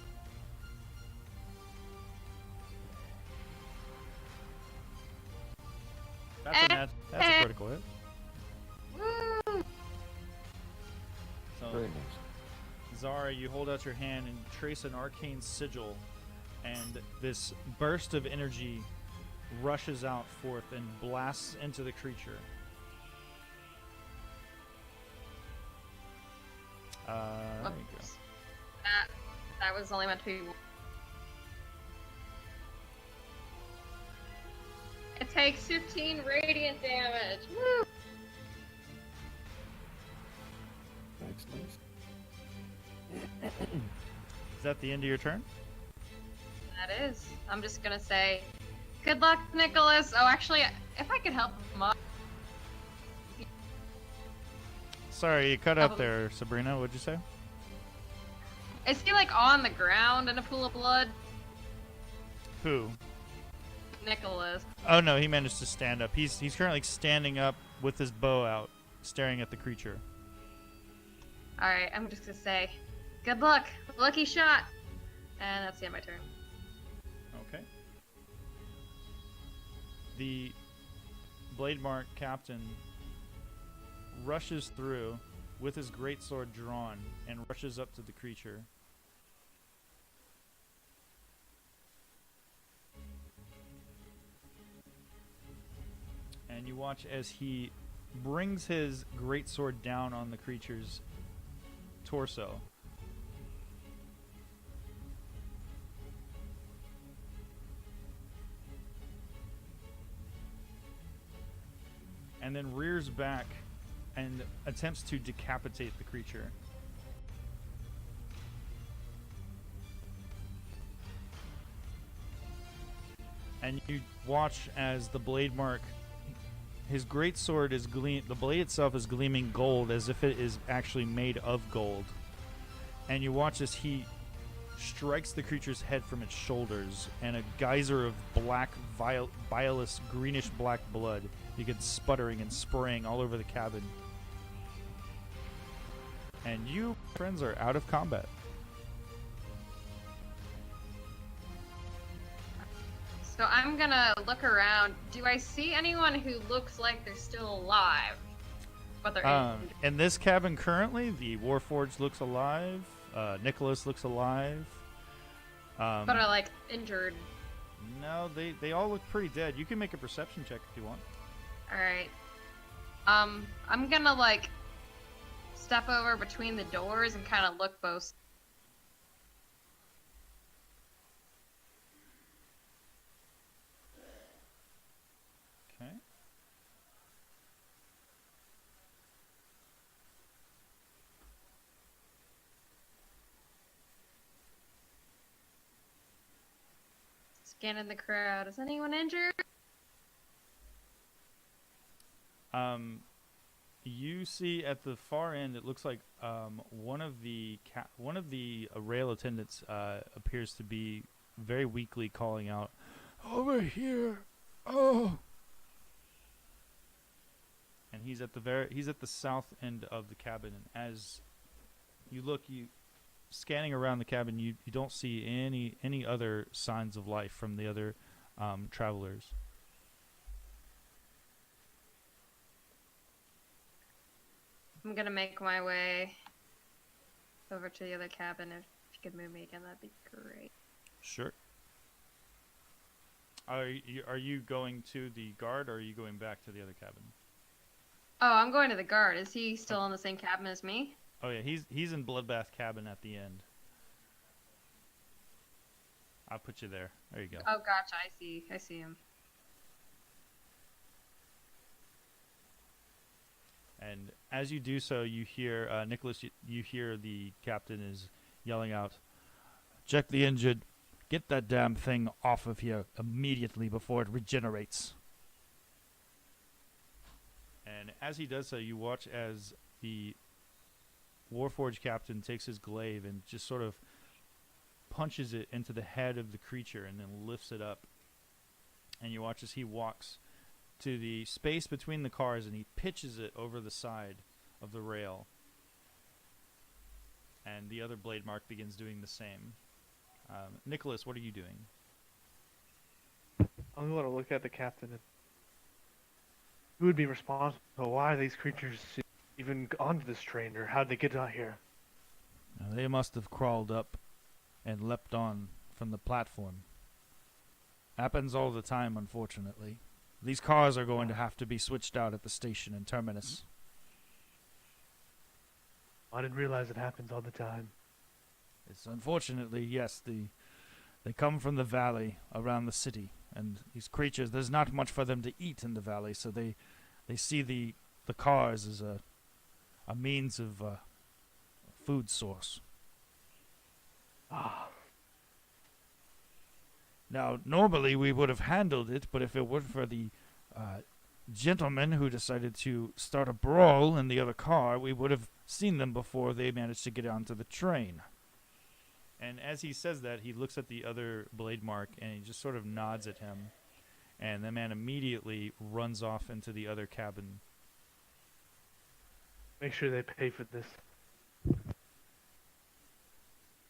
That's a critical hit. Woo! So, Very nice. Zara, you hold out your hand and trace an arcane sigil, and this burst of energy rushes out forth and blasts into the creature. There you go. Whoops. That was only meant to be. It takes 15 radiant damage. Woo! Nice, nice. Is that the end of your turn? That is. I'm just gonna say, good luck, Nicholas. Oh, actually, if I could help him up. Sorry, you cut out there, Sabrina. What'd you say? Is he like on the ground in a pool of blood? Who? Nicholas. Oh no, he managed to stand up. He's currently standing up with his bow out, staring at the creature. Alright, I'm just gonna say, good luck. Lucky shot. And that's the end of my turn. Okay. The Blade Mark captain rushes through with his greatsword drawn and rushes up to the creature. And you watch as he brings his greatsword down on the creature's torso. And then rears back and attempts to decapitate the creature. And you watch as the blade mark, his greatsword is the blade itself is gleaming gold as if it is actually made of gold. And you watch as he strikes the creature's head from its shoulders, and a geyser of black, bilious, greenish black blood begins sputtering and spraying all over the cabin. And you, friends, are out of combat. So I'm gonna look around. Do I see anyone who looks like they're still alive? But they're injured? In this cabin currently, the Warforged looks alive. Nicholas looks alive. But are like injured. No, they all look pretty dead. You can make a perception check if you want. Alright. I'm gonna like step over between the doors and kind of look both. Okay. Scanning the crowd. Is anyone injured? You see at the far end, it looks like one of the rail attendants appears to be very weakly calling out, "Over here! Oh!" And he's at the south end of the cabin. And as you look, scanning around the cabin, you don't see any other signs of life from the other travelers. I'm gonna make my way over to the other cabin. If you could move me again, that'd be great. Sure. Are you going to the guard, or are you going back to the other cabin? Oh, I'm going to the guard. Is he still in the same cabin as me? Oh yeah, he's in Bloodbath cabin at the end. I'll put you there. There you go. Oh, gotcha. I see him. And as you do so, you hear Nicholas. You hear the captain is yelling out, "Check the injured. Get that damn thing off of here immediately before it regenerates." And as he does so, you watch as the Warforged captain takes his glaive and just sort of punches it into the head of the creature and then lifts it up. And you watch as he walks to the space between the cars and he pitches it over the side of the rail. and the other blade mark begins doing the same. Nicholas, what are you doing? I'm going to look at the captain. And who would be responsible? Why are these creatures even onto this train, or how'd they get out here? They must have crawled up and leapt on from the platform. Happens all the time, unfortunately. These cars are going to have to be switched out at the station and terminus. I didn't realize it happens all the time. It's unfortunately, yes, they come from the valley around the city, and these creatures, there's not much for them to eat in the valley, so they see the cars as a means of food source. Ah, Now, normally we would have handled it, but if it weren't for the gentleman who decided to start a brawl in the other car, we would have seen them before they managed to get onto the train. And as he says that, he looks at the other blade mark and he just sort of nods at him. And the man immediately runs off into the other cabin. make sure they pay for this.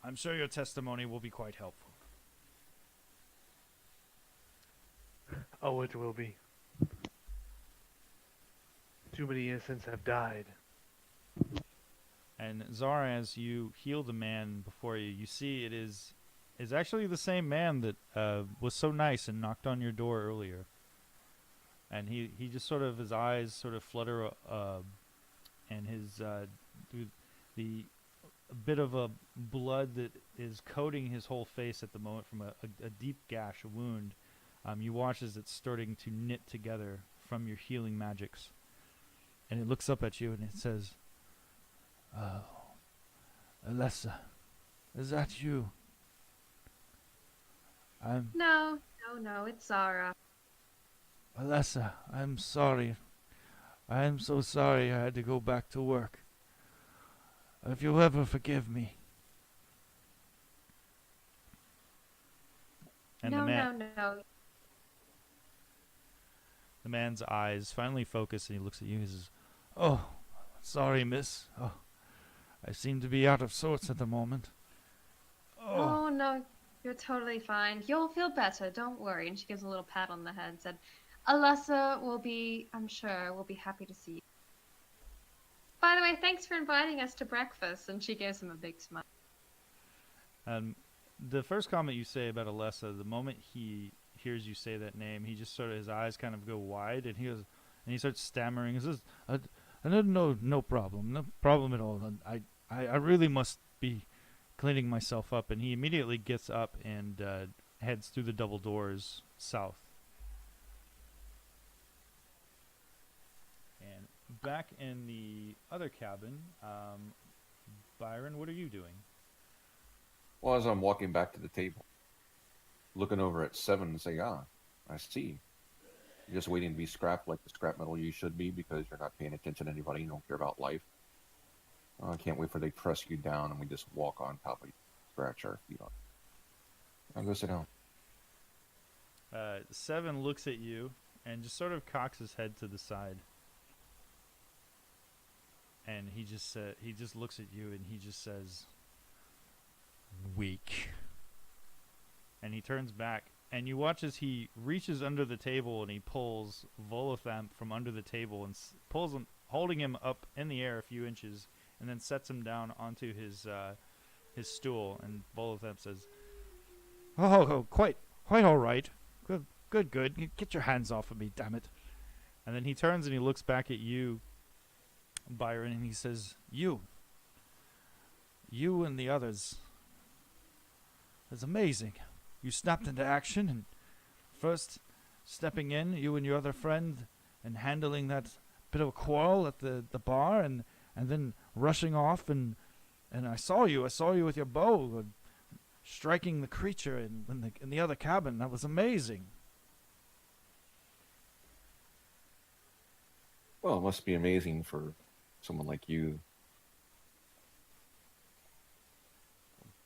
I'm sure your testimony will be quite helpful. Oh, it will be. Too many innocents have died. And Zara, as you heal the man before you, you see it is actually the same man that was so nice and knocked on your door earlier. And he just sort of, his eyes sort of flutter, and his the a bit of a blood that is coating his whole face at the moment from a deep gash, a wound. You watch as it's starting to knit together from your healing magics. And it looks up at you and it says, "Oh, Alessa, is that you? No, it's Zara. Alessa, I'm sorry. I am so sorry I had to go back to work. If you'll ever forgive me." And No. the man's eyes finally focus and he looks at you and he says, "Oh, sorry, miss. Oh, I seem to be out of sorts at the moment." Oh, no, you're totally fine. You'll feel better, don't worry. And she gives a little pat on the head and said, Alessa I'm sure, will be happy to see you. By the way, thanks for inviting us to breakfast. And she gives him a big smile. The first comment you say about Alessa, the moment he hears you say that name, he just sort of, his eyes kind of go wide and he starts stammering. He says, no problem at all. I really must be cleaning myself up. And he immediately gets up and heads through the double doors south. And back in the other cabin, Byron, what are you doing? Well, as I'm walking back to the table, looking over at Seven and say, I see. You're just waiting to be scrapped like the scrap metal you should be because you're not paying attention to anybody. You don't care about life. I can't wait for they press you down and we just walk on top of you, scratch our feet on. I'll go sit down. Seven looks at you and just sort of cocks his head to the side. And he just looks at you and he just says, "Weak." And he turns back, and you watch as he reaches under the table and he pulls Volothamp from under the table and pulls him, holding him up in the air a few inches, and then sets him down onto his stool. And Volothamp says, "Oh, quite all right. Good. Get your hands off of me, damn it." And then he turns and he looks back at you, Byron, and he says, You and the others. It's amazing. You snapped into action, and first stepping in, you and your other friend, and handling that bit of a quarrel at the bar, and then rushing off, and I saw you with your bow, striking the creature in the other cabin. That was amazing. Well, it must be amazing for someone like you.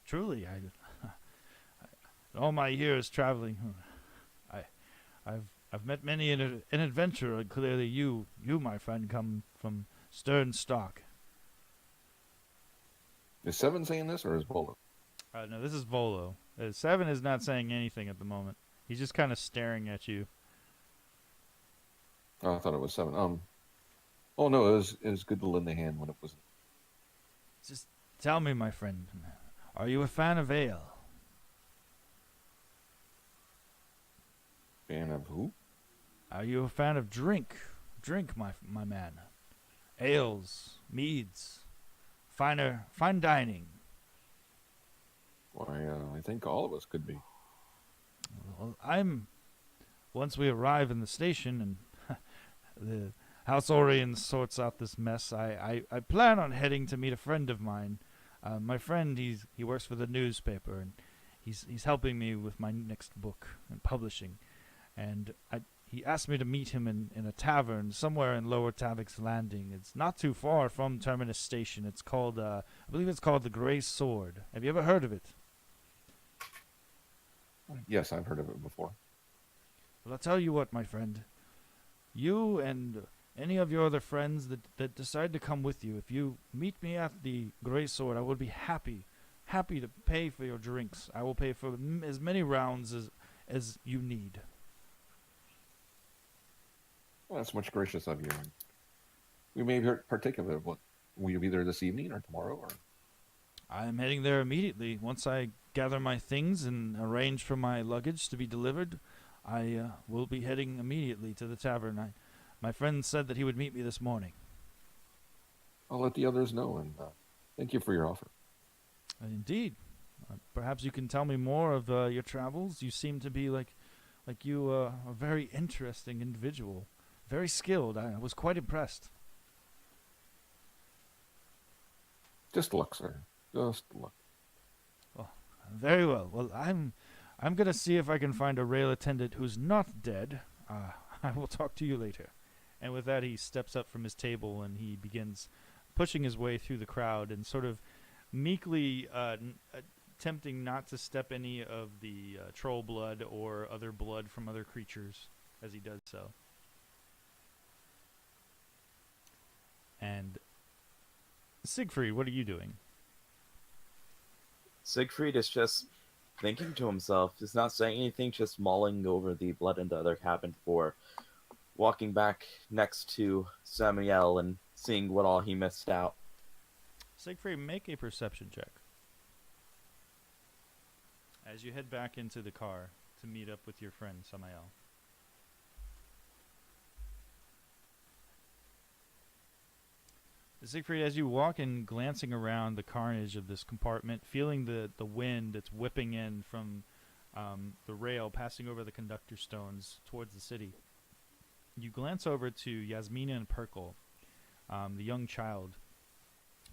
Truly, all my years traveling, I've met many an adventurer, and clearly you, my friend, come from stern stock. Is Seven saying this or is Bolo? No, this is Volo. Seven is not saying anything at the moment. He's just kind of staring at you. Oh, I thought it was Seven. Oh no, it was good to lend a hand when it was. Just tell me, my friend, are you a fan of ale? Fan of who? Are you a fan of drink? Drink, my man. Ales, meads, fine dining. Why, I think all of us could be. Well, once we arrive in the station and the House Orion sorts out this mess, I plan on heading to meet a friend of mine. My friend, he works for the newspaper, and he's helping me with my next book and publishing. And he asked me to meet him in a tavern somewhere in Lower Tavik's Landing. It's not too far from Terminus Station. It's called, I believe it's called the Grey Sword. Have you ever heard of it? Yes, I've heard of it before. Well, I'll tell you what, my friend. You and any of your other friends that decide to come with you, if you meet me at the Grey Sword, I will be happy to pay for your drinks. I will pay for as many rounds as you need. Well, that's much gracious of you. We may partake of it. What, will you be there this evening or tomorrow? Or I am heading there immediately. Once I gather my things and arrange for my luggage to be delivered, I will be heading immediately to the tavern. My friend said that he would meet me this morning. I'll let the others know, and thank you for your offer. Indeed. Perhaps you can tell me more of your travels. You seem to be like you a very interesting individual. Very skilled. I was quite impressed. Just luck, sir. Just luck. Very well. Well, I'm gonna see if I can find a rail attendant who's not dead. I will talk to you later. And with that, he steps up from his table and he begins pushing his way through the crowd and sort of meekly attempting not to step any of the troll blood or other blood from other creatures as he does so. And Siegfried, what are you doing? Siegfried is just thinking to himself. He's not saying anything, just mulling over the blood in the other cabin before walking back next to Samuel and seeing what all he missed out. Siegfried, make a perception check. As you head back into the car to meet up with your friend Samael. Siegfried, as you walk in, glancing around the carnage of this compartment, feeling the wind that's whipping in from the rail, passing over the conductor stones towards the city, you glance over to Yasmina and Perkle, the young child.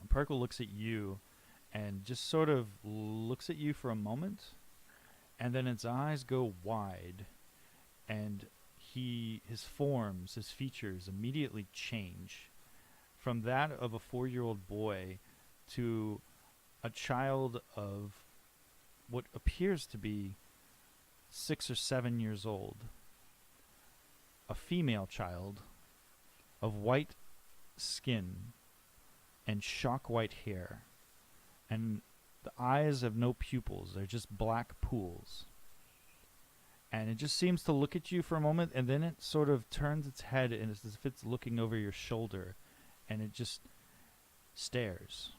And Perkle looks at you and just sort of looks at you for a moment, and then its eyes go wide, and his forms, his features immediately change. From that of a 4-year-old boy to a child of what appears to be 6 or 7 years old. A female child of white skin and shock white hair. And the eyes have no pupils, they're just black pools. And it just seems to look at you for a moment, and then it sort of turns its head and it's as if it's looking over your shoulder. And it just stares.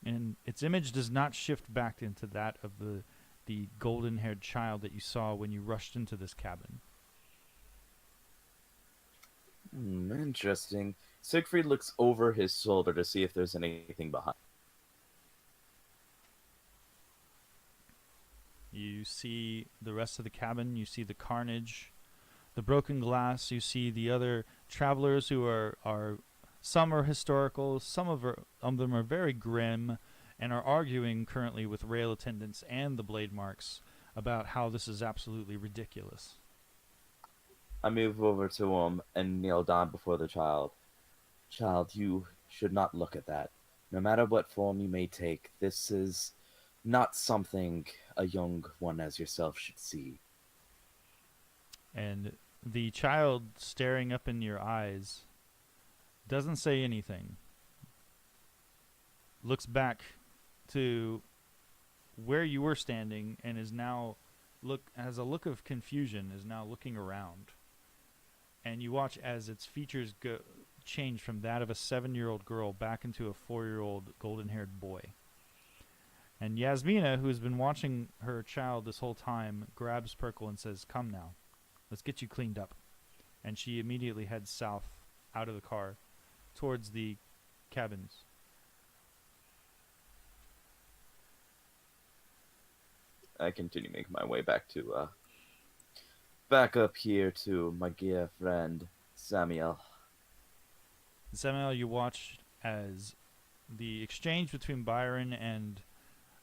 And its image does not shift back into that of the golden-haired child that you saw when you rushed into this cabin. Interesting. Siegfried looks over his shoulder to see if there's anything behind. You see the rest of the cabin. You see the carnage, the broken glass. You see the other travelers who are some are historical, some of them are very grim, and are arguing currently with rail attendants and the blade marks about how this is absolutely ridiculous. I move over to him and kneel down before the child. Child, you should not look at that. No matter what form you may take, this is not something a young one as yourself should see. And the child, staring up in your eyes, doesn't say anything. Looks back to where you were standing and is now has a look of confusion, is now looking around. And you watch as its features change from that of a 7-year-old girl back into a 4-year-old golden-haired boy. And Yasmina, who has been watching her child this whole time, grabs Perkle and says, "Come now, let's get you cleaned up." And she immediately heads south out of the car towards the cabins. I continue making my way back to back up here to my dear friend Samuel. Samuel, you watch as the exchange between Byron and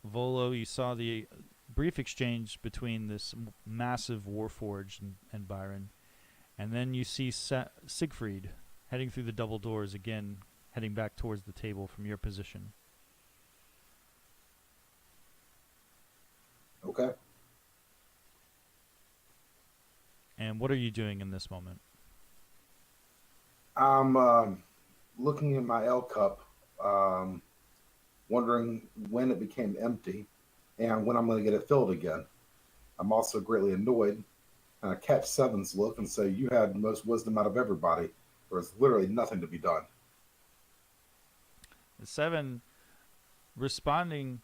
Volo. You saw the brief exchange between this massive Warforged and Byron. And then you see Siegfried heading through the double doors again, heading back towards the table from your position. Okay. And what are you doing in this moment? I'm looking at my L cup, wondering when it became empty and when I'm going to get it filled again. I'm also greatly annoyed. And I catch Seven's look and say, "You had the most wisdom out of everybody. There was literally nothing to be done." Seven, responding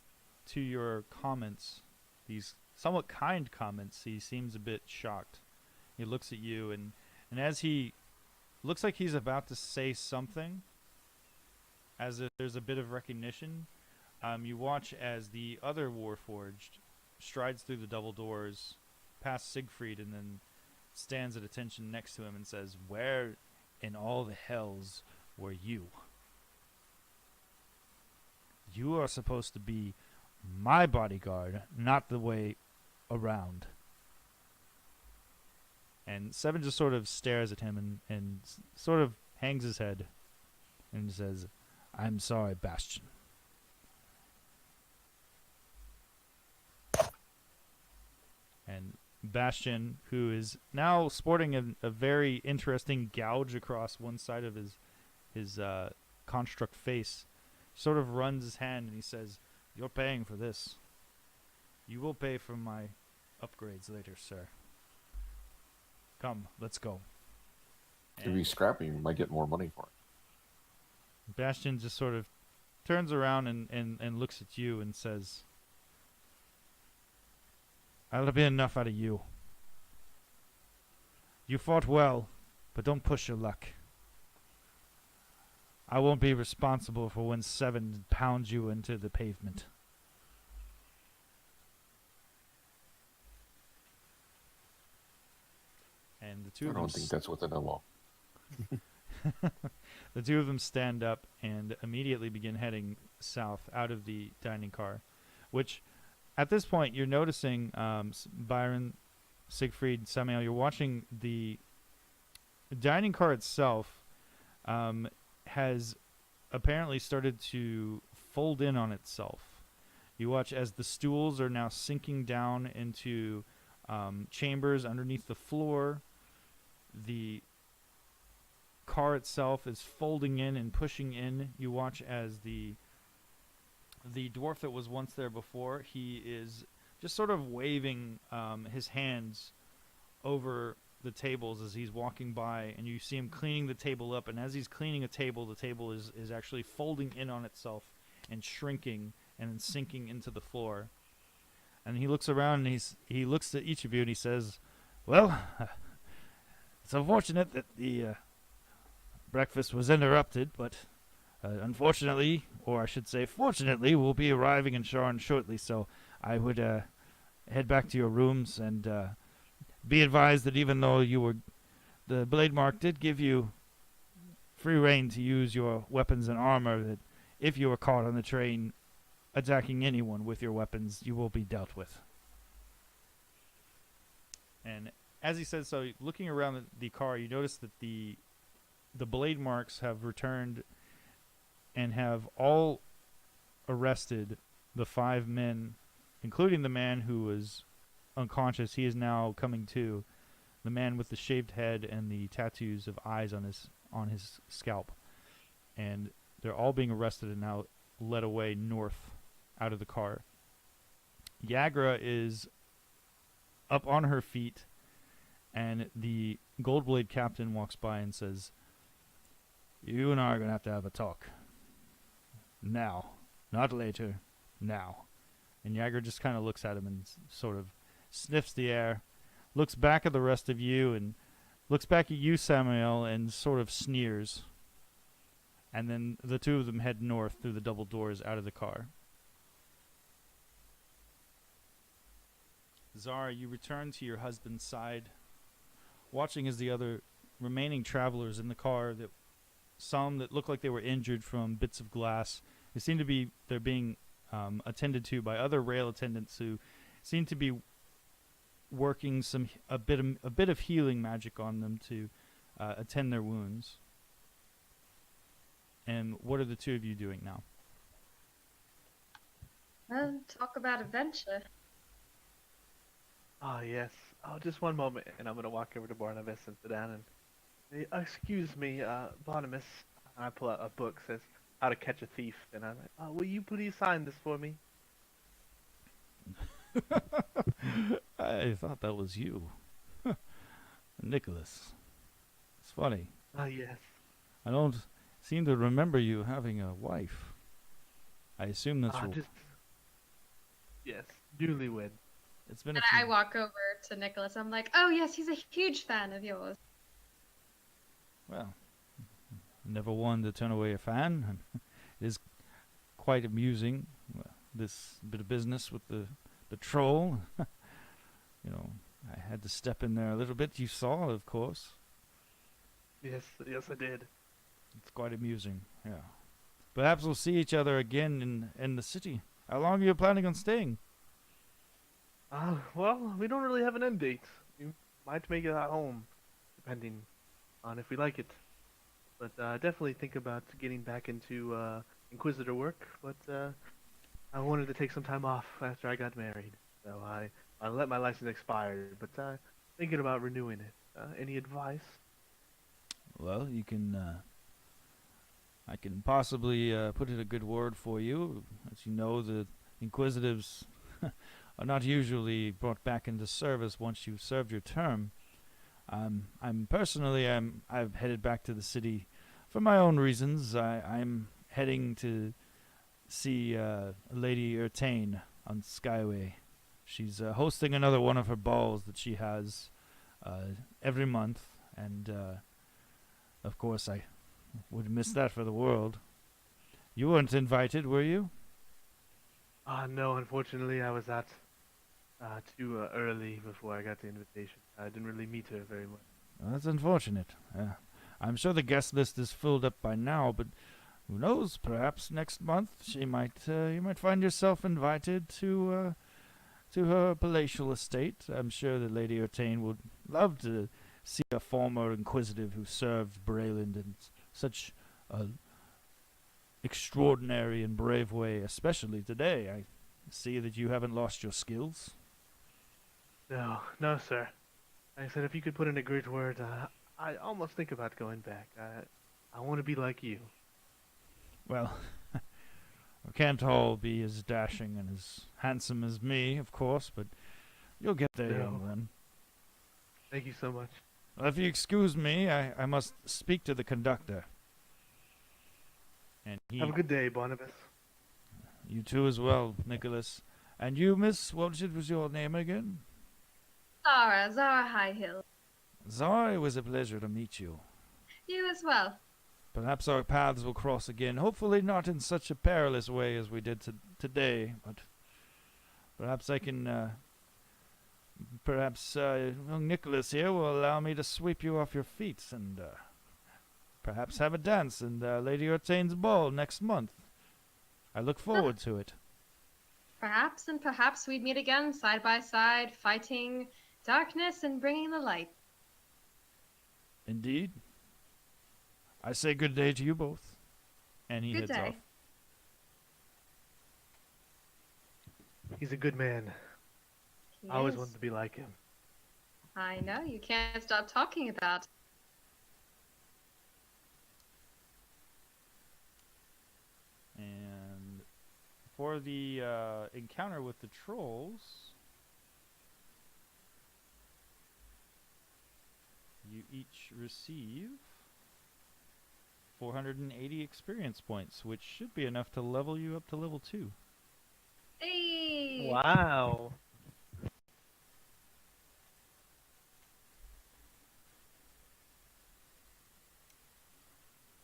to your comments, these somewhat kind comments, he seems a bit shocked. He looks at you, and as he looks like he's about to say something, as if there's a bit of recognition, you watch as the other Warforged strides through the double doors, past Siegfried, and then stands at attention next to him and says, "Where in all the hells were you? You are supposed to be my bodyguard, not the way around." And Seven just sort of stares at him and sort of hangs his head and says, "I'm sorry, Bastion." And Bastion, who is now sporting a very interesting gouge across one side of his construct face, sort of runs his hand and he says, "You're paying for this. You will pay for my upgrades later, sir. Come, let's go." If he's scrappy, you might get more money for it. Bastion just sort of turns around and looks at you and says, "That'll be enough out of you. You fought well, but don't push your luck. I won't be responsible for when Seven pounds you into the pavement." And the two I of them don't think that's within the law. the two of them stand up and immediately begin heading south out of the dining car, which at this point you're noticing, Byron, Siegfried, Samuel, you're watching the dining car itself has apparently started to fold in on itself. You watch as the stools are now sinking down into chambers underneath the floor. The car itself is folding in and pushing in. You watch as the dwarf that was once there before, he is just sort of waving his hands over the tables as he's walking by, and you see him cleaning the table up, and as he's cleaning a table, the table is actually folding in on itself and shrinking and then sinking into the floor. And he looks around and he looks at each of you and he says, "Well, it's unfortunate that the breakfast was interrupted, but unfortunately, or I should say fortunately, we'll be arriving in Sharn shortly, so I would head back to your rooms and be advised that even though the Blade Mark did give you free reign to use your weapons and armor, that if you were caught on the train attacking anyone with your weapons, you will be dealt with." And as he says so, looking around the car, you notice that the blade marks have returned and have all arrested the 5 men, including the man who was unconscious. He is now coming to, the man with the shaved head and the tattoos of eyes on his scalp. And they're all being arrested and now led away north out of the car. Yagra is up on her feet, and the Goldblade captain walks by and says, "You and I are going to have a talk. Now. Not later. Now." And Yagra just kind of looks at him and sort of sniffs the air, looks back at the rest of you, and looks back at you, Samuel, and sort of sneers. And then the two of them head north through the double doors out of the car. Zara, you return to your husband's side, watching as the other remaining travelers in the car, some that look like they were injured from bits of glass, they're being attended to by other rail attendants who seem to be working a bit of healing magic on them to attend their wounds. And what are the two of you doing now? Well, talk about adventure. Ah, yes. Oh, just one moment, and I'm gonna walk over to Barnabas and sit down and say, "Excuse me, Barnabas." I pull out a book says How to Catch a Thief, and I'm like, "Will you please sign this for me?" I thought that was you. Nicholas. It's funny. Ah, yes. I don't seem to remember you having a wife. I assume that's Yes, newlywed. It's been And a few... I walk over to Nicholas. I'm like, "Oh yes, he's a huge fan of yours." Well, never one to turn away a fan. It is quite amusing, this bit of business with the troll. You know, I had to step in there a little bit. You saw, of course. Yes, I did. It's quite amusing, yeah. Perhaps we'll see each other again in the city. How long are you planning on staying? Well, we don't really have an end date. We might make it at home, depending on if we like it. But definitely think about getting back into Inquisitor work. But I wanted to take some time off after I got married, so I let my license expire. But thinking about renewing it. Any advice? Well, you can. I can possibly put in a good word for you. As you know, the Inquisitives are not usually brought back into service once you've served your term. I've headed back to the city for my own reasons. I'm heading to see Lady Urtain on Skyway. She's hosting another one of her balls that she has every month, and of course I would miss that for the world. You weren't invited, were you? No, unfortunately, I was out too early before I got the invitation. I didn't really meet her very much. Well, that's unfortunate. I'm sure the guest list is filled up by now, but who knows? Perhaps next month you might find yourself invited to her palatial estate. I'm sure that Lady Urtain would love to see a former inquisitive who served Brayland in such a extraordinary and brave way, especially today. I see that you haven't lost your skills. No, sir. Like I said, if you could put in a great word, I almost think about going back. I want to be like you. Well, we can't all be as dashing and as handsome as me, of course, but you'll get there, young one. Thank you so much. Well, if you excuse me, I must speak to the conductor. And Have a good day, Barnabas. You too as well, Nicholas. And you, miss, what was your name again? Zara Highhill. Zara, it was a pleasure to meet you. You as well. Perhaps our paths will cross again. Hopefully not in such a perilous way as we did today, but perhaps I can, young Nicholas here will allow me to sweep you off your feet and, perhaps have a dance in Lady Urtain's ball next month. I look forward to it. Perhaps and perhaps we'd meet again, side by side, fighting darkness and bringing the light. Indeed. I say good day to you both. And he Good heads day. off. He's a good man. He I always is. wanted to be like him. I know, you can't stop talking about. And for the encounter with the trolls, you each receive 480 experience points, which should be enough to level you up to level 2. Hey! Wow.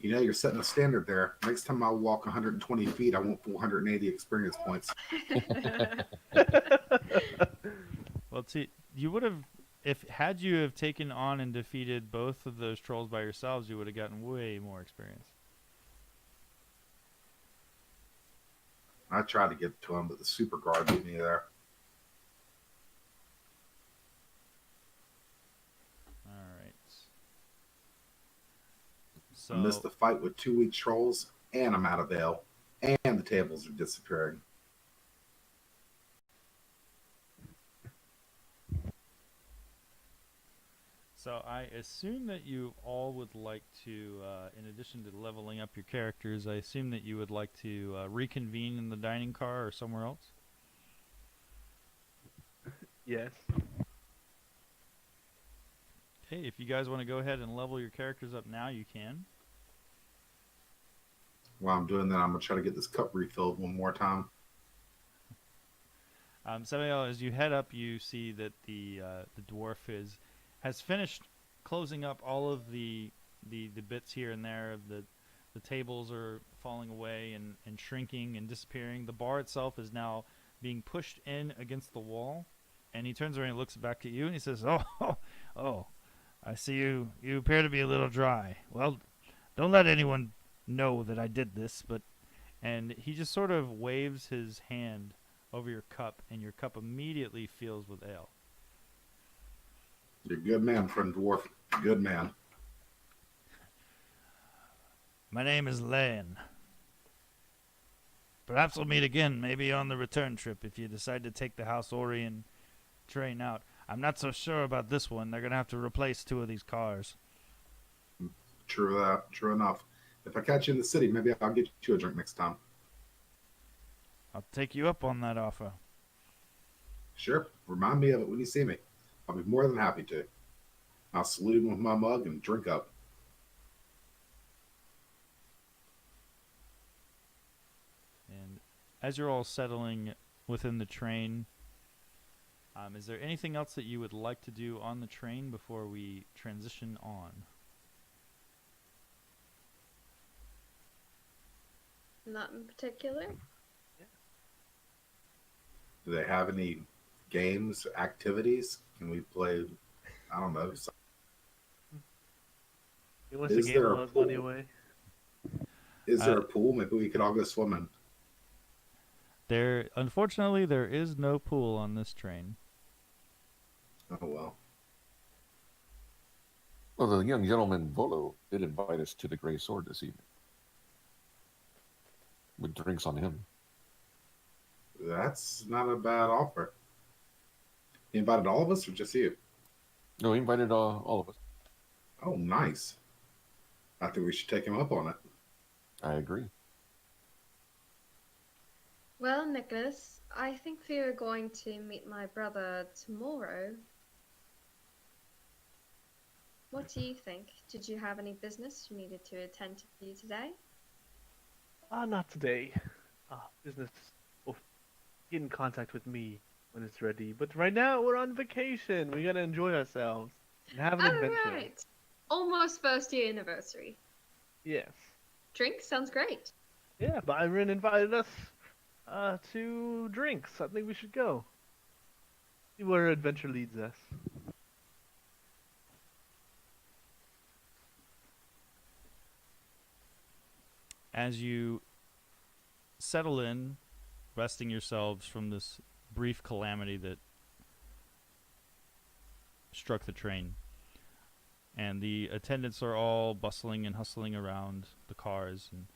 You know, you're setting a standard there. Next time I walk 120 feet, I want 480 experience points. Well, see, you would have, if had you have taken on and defeated both of those trolls by yourselves, you would have gotten way more experience. I tried to get to him, but the super guard beat me there. All right. I missed So the fight with 2 weak trolls, and I'm out of ale, and the tables are disappearing. So I assume that you all would like to, in addition to leveling up your characters, I assume that you would like to reconvene in the dining car or somewhere else. Yes. Hey, if you guys want to go ahead and level your characters up now, you can. While I'm doing that, I'm going to try to get this cup refilled one more time. Samuel, as you head up, you see that the dwarf has finished closing up all of the bits here and there. The tables are falling away and shrinking and disappearing. The bar itself is now being pushed in against the wall, and he turns around and looks back at you and he says, "Oh, I see you appear to be a little dry. Well, don't let anyone know that I did this, but..." And he just sort of waves his hand over your cup, and your cup immediately fills with ale. You're a good man, friend dwarf. Good man. My name is Lane. Perhaps we'll meet again, maybe on the return trip, if you decide to take the House Orion train out. I'm not so sure about this one. They're going to have to replace 2 of these cars. True that. True enough. If I catch you in the city, maybe I'll get you a drink next time. I'll take you up on that offer. Sure. Remind me of it when you see me. I'll be more than happy to. I'll salute him with my mug and drink up. And as you're all settling within the train, is there anything else that you would like to do on the train before we transition on? Not in particular. Do they have any games, activities? Can we play, I don't know, He wants to Is give there all a his money pool? away. is there a pool? Maybe we could all go swimming. Unfortunately, there is no pool on this train. Oh, well. Well, the young gentleman Volo did invite us to the Gray Sword this evening, with drinks on him. That's not a bad offer. He invited all of us or just you? No, he invited all of us. Oh, nice. I think we should take him up on it. I agree. Well, Nicholas, I think we are going to meet my brother tomorrow. What do you think? Did you have any business you needed to attend to today? Not today. Business will get in contact with me when it's ready. But right now, we're on vacation. We gotta enjoy ourselves and have an adventure. Alright. Almost first year anniversary. Yes. Drink sounds great. Yeah, Byron invited us to drinks. I think we should go. See where adventure leads us. As you settle in, resting yourselves from this brief calamity that struck the train, and the attendants are all bustling and hustling around the cars, and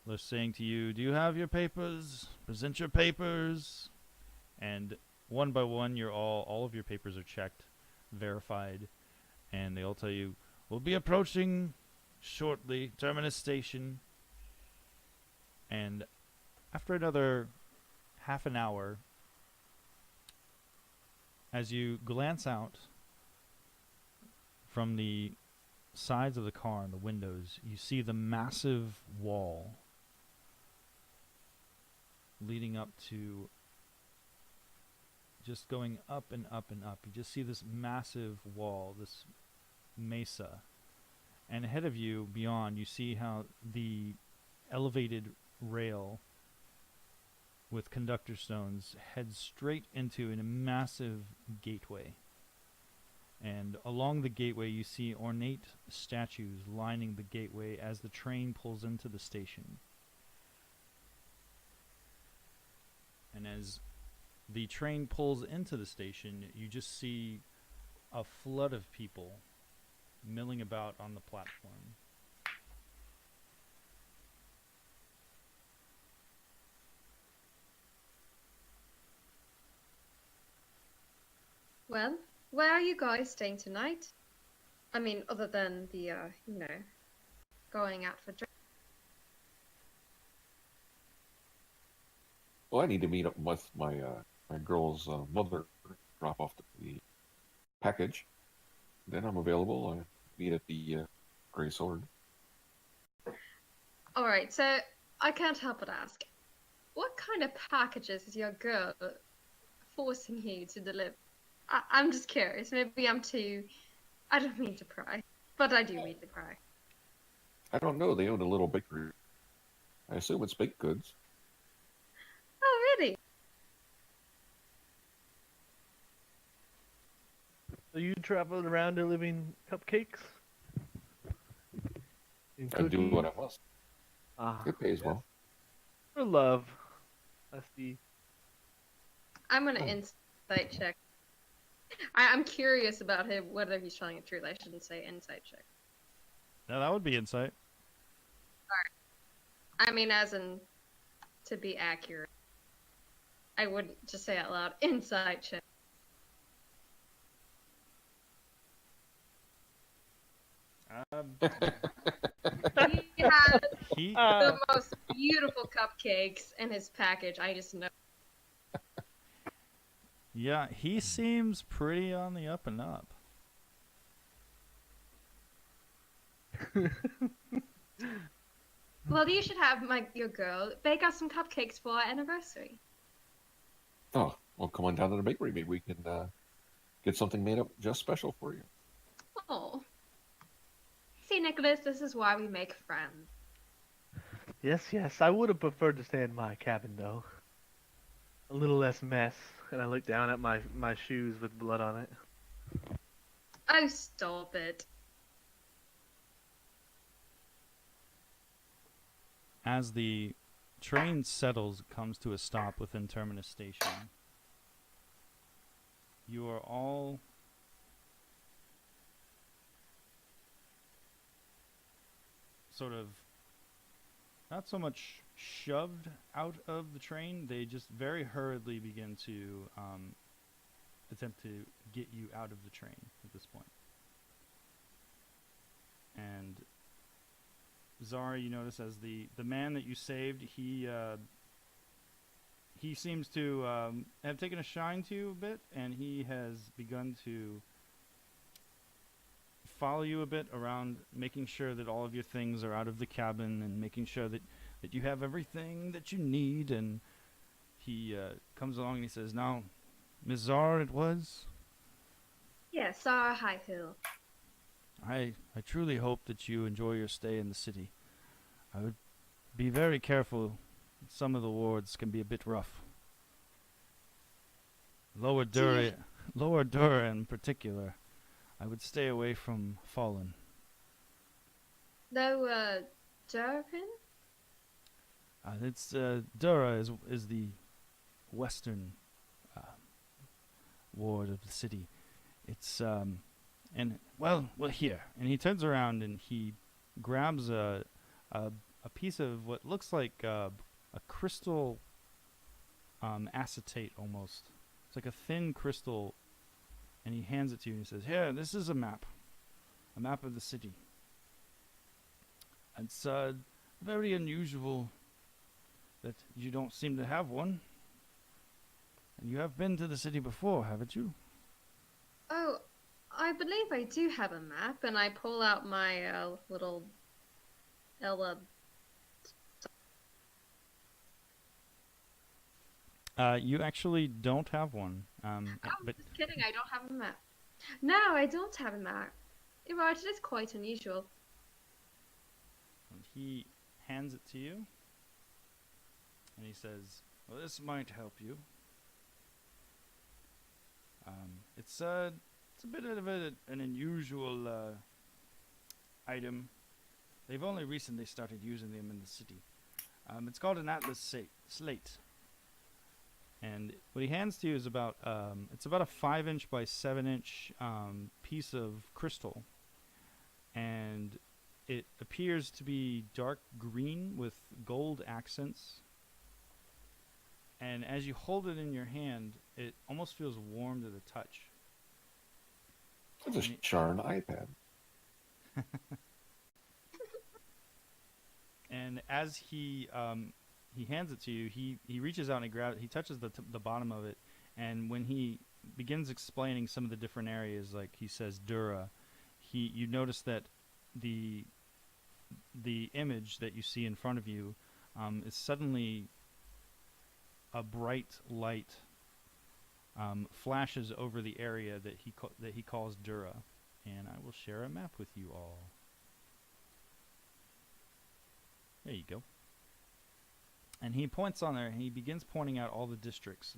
they're saying to you, "Do you have your papers? Present your papers." And one by one, all of your papers are checked, verified, and they all tell you, "We'll be approaching shortly, Terminus Station." And after another half an hour, as you glance out from the sides of the car and the windows, you see the massive wall leading up to, just going up and up and up. You just see this massive wall, this mesa. And ahead of you, beyond, you see how the elevated rail with conductor stones heads straight into a massive gateway. And along the gateway, you see ornate statues lining the gateway as the train pulls into the station. And as the train pulls into the station, you just see a flood of people milling about on the platform. Well, where are you guys staying tonight? I mean, other than the, going out for drinks. Well, I need to meet up with my my girl's mother, drop off the package. Then I'm available. I meet at the Grey Sword. Alright, so I can't help but ask, what kind of packages is your girl forcing you to deliver? I'm just curious. Maybe I'm too... I don't mean to pry, but I do mean to pry. I don't know. They own a little bakery. I assume it's baked goods. Oh, really? So you traveled around delivering cupcakes? And I do what I cookies? must. Ah, It pays yes. well. For love. I see. I'm gonna Oh. insight check. I'm curious about him, whether he's telling the truth. I shouldn't say insight check. Now that would be insight. I mean, as in, to be accurate. I wouldn't just say out loud, insight check. He has He the most beautiful cupcakes in his package. I just know. Yeah, he seems pretty on the up and up. Well, you should have your girl bake us some cupcakes for our anniversary. Oh, well, come on down to the bakery. Maybe we can get something made up just special for you. Oh. See, Nicholas, this is why we make friends. Yes. I would have preferred to stay in my cabin, though. A little less mess. And I look down at my shoes with blood on it. Oh, stop it. As the train settles, comes to a stop within Terminus Station, you are all sort of not so much shoved out of the train, they just very hurriedly begin to attempt to get you out of the train at this point. And Zara, you notice as the man that you saved, he seems to have taken a shine to you a bit, and he has begun to follow you a bit around, making sure that all of your things are out of the cabin and making sure that you have everything that you need. And he comes along and he says, "Now, Miss Zara, it was. Yeah, Sarah Highhill. I truly hope that you enjoy your stay in the city. I would be very careful. Some of the wards can be a bit rough. Lower Dura in particular. I would stay away from Fallen. Though, Durpin? It's Dura is the western ward of the city. It's and well here. And he turns around and he grabs a piece of what looks like a crystal acetate almost. It's like a thin crystal, and he hands it to you and he says, "Here, this is a map of the city. It's very unusual that you don't seem to have one. And you have been to the city before, haven't you? Oh, I believe I do have a map, and I pull out my little Ella. You actually don't have one. Oh, But just kidding, I don't have a map. No, I don't have a map. You're right, it is quite unusual. he hands it to you, and he says, "Well, this might help you. It's a bit of an unusual item. They've only recently started using them in the city. It's called an Atlas slate. And what he hands to you is about it's about a 5-inch by 7-inch piece of crystal, and it appears to be dark green with gold accents. And as you hold it in your hand, it almost feels warm to the touch. It's a Sharn iPad. And as he hands it to you, he reaches out and he touches the bottom of it, and when he begins explaining some of the different areas, like he says Dura, you notice that the image that you see in front of you is suddenly a bright light flashes over the area that he calls Dura, and I will share a map with you all. There you go. And he points on there, and he begins pointing out all the districts.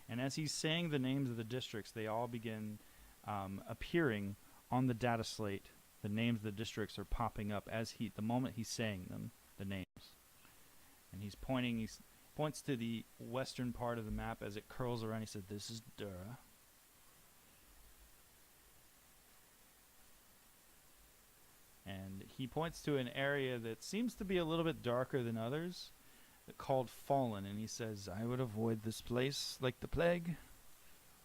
And as he's saying the names of the districts, they all begin appearing on the data slate. The names of the districts are popping up the moment he's saying them, the names. And he points to the western part of the map as it curls around. He said, "This is Dura." And he points to an area that seems to be a little bit darker than others, called Fallen, and he says, "I would avoid this place like the plague.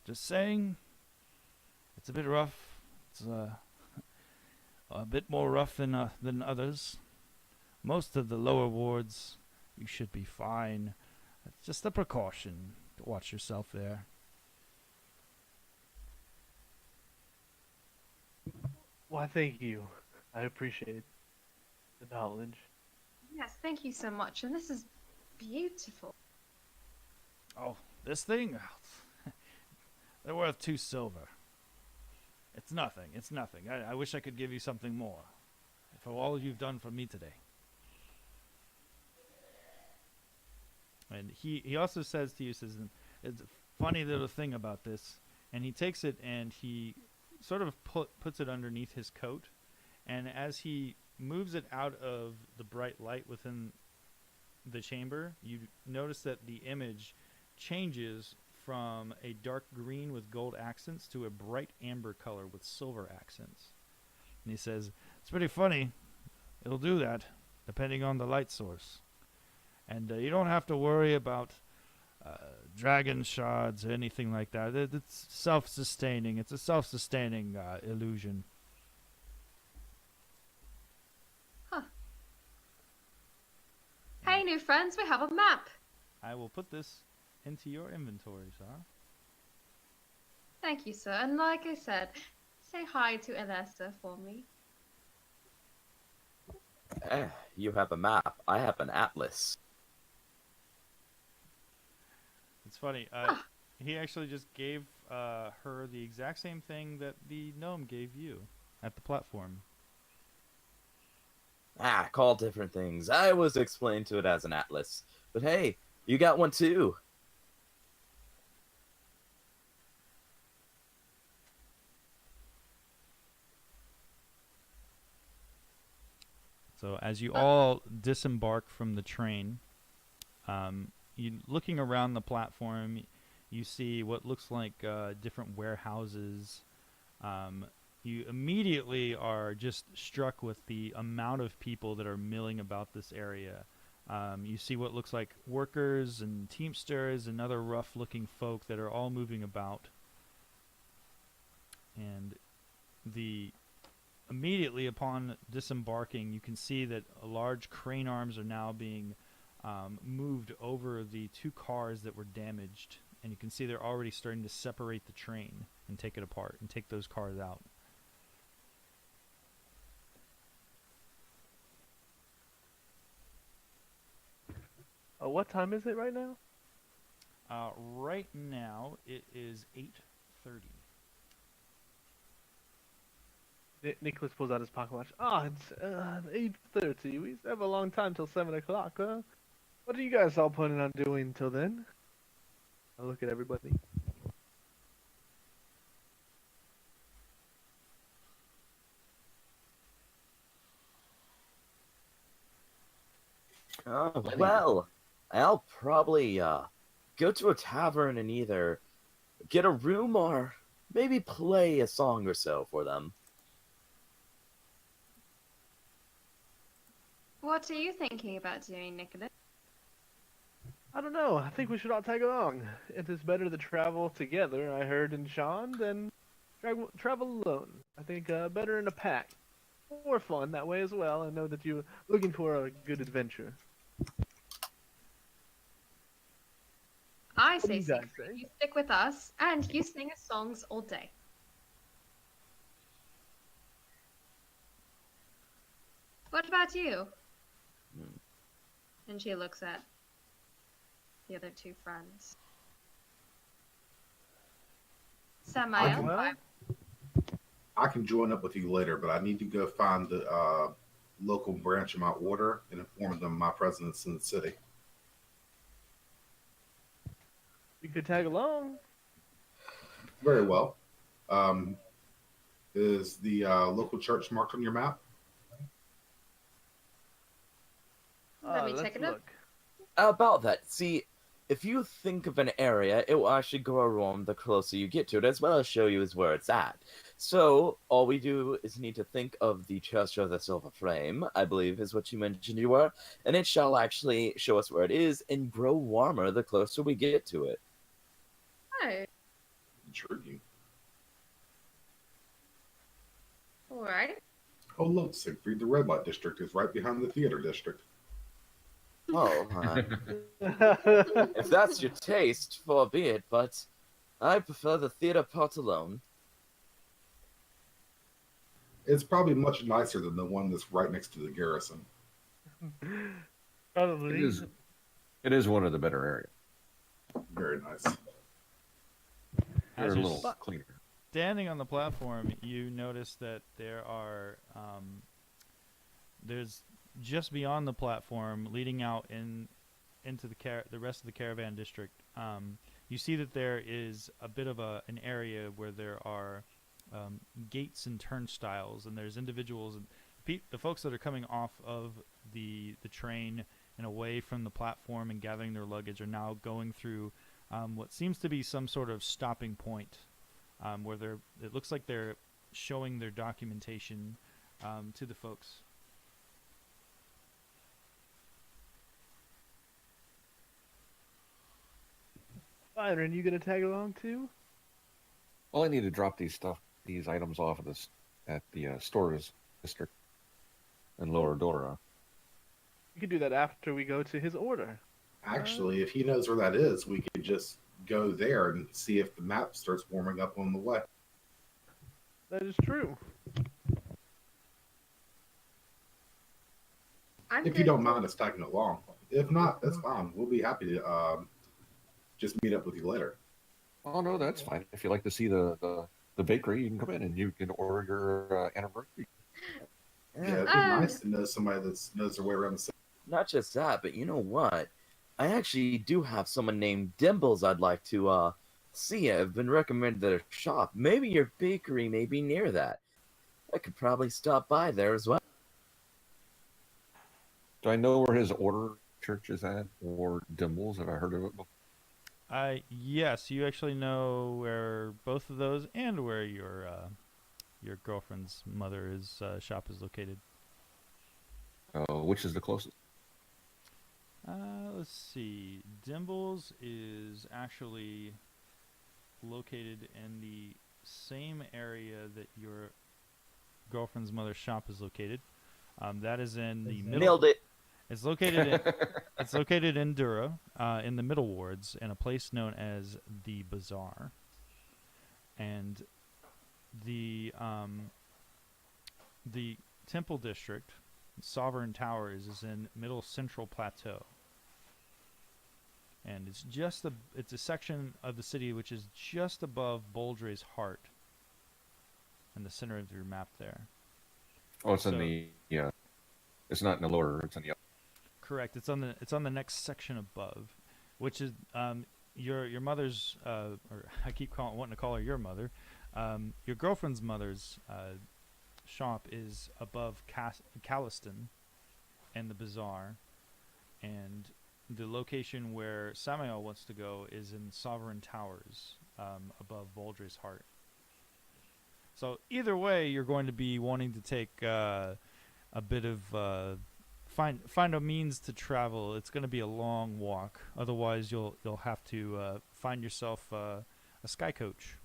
Just saying, it's a bit rough. It's a bit more rough than others. Most of the lower wards, you should be fine. It's just a precaution to watch yourself there." Why, thank you. I appreciate the knowledge. Yes, thank you so much, and this is beautiful. Oh, this thing? They're worth 2 silver. It's nothing. It's nothing. I wish I could give you something more for all you've done for me today. And he also says to you, says, "It's a funny little thing about this." And he takes it and he sort of puts it underneath his coat. And as he moves it out of the bright light within the chamber, you notice that the image changes from a dark green with gold accents to a bright amber color with silver accents. And he says, "It's pretty funny. It'll do that, depending on the light source. And you don't have to worry about dragon shards or anything like that. It's self-sustaining. It's a self-sustaining illusion." Hey, new friends, we have a map. I will put this into your inventory, Sarah. Thank you, sir. And like I said, say hi to Alessa for me. You have a map. I have an atlas. It's funny. He actually just gave her the exact same thing that the gnome gave you at the platform. Call different things. I was explained to it as an atlas. But hey, you got one too. So as you all disembark from the train, you looking around the platform, you see what looks like different warehouses. You immediately are just struck with the amount of people that are milling about this area. You see what looks like workers and teamsters and other rough-looking folk that are all moving about. And immediately upon disembarking, you can see that large crane arms are now being moved over the 2 cars that were damaged, and you can see they're already starting to separate the train and take it apart and take those cars out. What time is it right now? Right now it is 8:30. Nicholas pulls out his pocket watch. Ah, it's 8:30. We have a long time till 7 o'clock. Huh? What are you guys all planning on doing till then? I look at everybody. Well, I'll probably go to a tavern and either get a room or maybe play a song or so for them. What are you thinking about doing, Nicholas? I don't know. I think we should all tag along. It is better to travel together, I heard in Sean, than travel alone. I think better in a pack. More fun that way as well. I know that you're looking for a good adventure. I What do say, you guys Siegfried, say? you stick with us, and you sing us songs all day. What about you? Hmm. And she looks at the other 2 friends. Samael, Well, I can join up with you later, but I need to go find the local branch of my order and inform them my presence in the city. you could tag along. Very well. Is the local church marked on your map? let me Let's check it up. look. About that, see, if you think of an area, it will actually go around the closer you get to it, as well as show you where it's at. So, all we do is need to think of the Church of the Silver Flame, I believe is what you mentioned you were, and it shall actually show us where it is and grow warmer the closer we get to it. Oh, Intriguing. alright. Oh, look, Siegfried, the red light district is right behind the theater district. Oh, if that's your taste, far be it, but I prefer the theater part alone. It's probably much nicer than the one that's right next to the garrison. Probably. It is one of the better areas. Very nice. They're As a you're little cleaner. standing on the platform, you notice that there are there's just beyond the platform, leading out into the rest of the caravan district. You see that there is a bit of an area where there are gates and turnstiles, and there's individuals and the folks that are coming off of the train and away from the platform and gathering their luggage are now going through what seems to be some sort of stopping point, where it looks like they're showing their documentation to the folks. Byron, you gonna tag along too? Well, I need to drop these items off at the stores district in Lower Dora. You could do that after we go to his order. Actually, if he knows where that is, we could just go there and see if the map starts warming up on the way. That is true. I'm If you good. don't mind us tagging along. If not, that's fine. We'll be happy to just meet up with you later. Oh no, that's fine. If you like to see the bakery, you can come in and you can order your anniversary. Yeah, it'd be nice to know somebody that knows their way around the city. Not just that, but you know what? I actually do have someone named Dimbles I'd like to see. I've been recommended at a shop. Maybe your bakery may be near that. I could probably stop by there as well. Do I know where his order church is at, or Dimbles? Have I heard of it before? Yes, you actually know where both of those and where your girlfriend's mother's shop is located. Which is the closest? Let's see. Dimbles is actually located in the same area that your girlfriend's mother's shop is located. That is in the middle. Nailed it. It's located in it's located in Dura, in the Middle Wards, in a place known as the Bazaar, and the Temple District, Sovereign Towers, is in Middle Central Plateau, and it's a section of the city which is just above Boldre's Heart, in the center of your map there. Oh, it's So- in the yeah. It's not in the lower. It's in the. Correct. It's on the next section above, which is your mother's or I keep wanting to call her your mother. Your girlfriend's mother's shop is above Caliston and the Bazaar, and the location where Samael wants to go is in Sovereign Towers, above Boldre's Heart. So either way, you're going to be wanting to take a bit of find a means to travel. It's going to be a long walk. Otherwise, you'll have to find yourself a sky coach.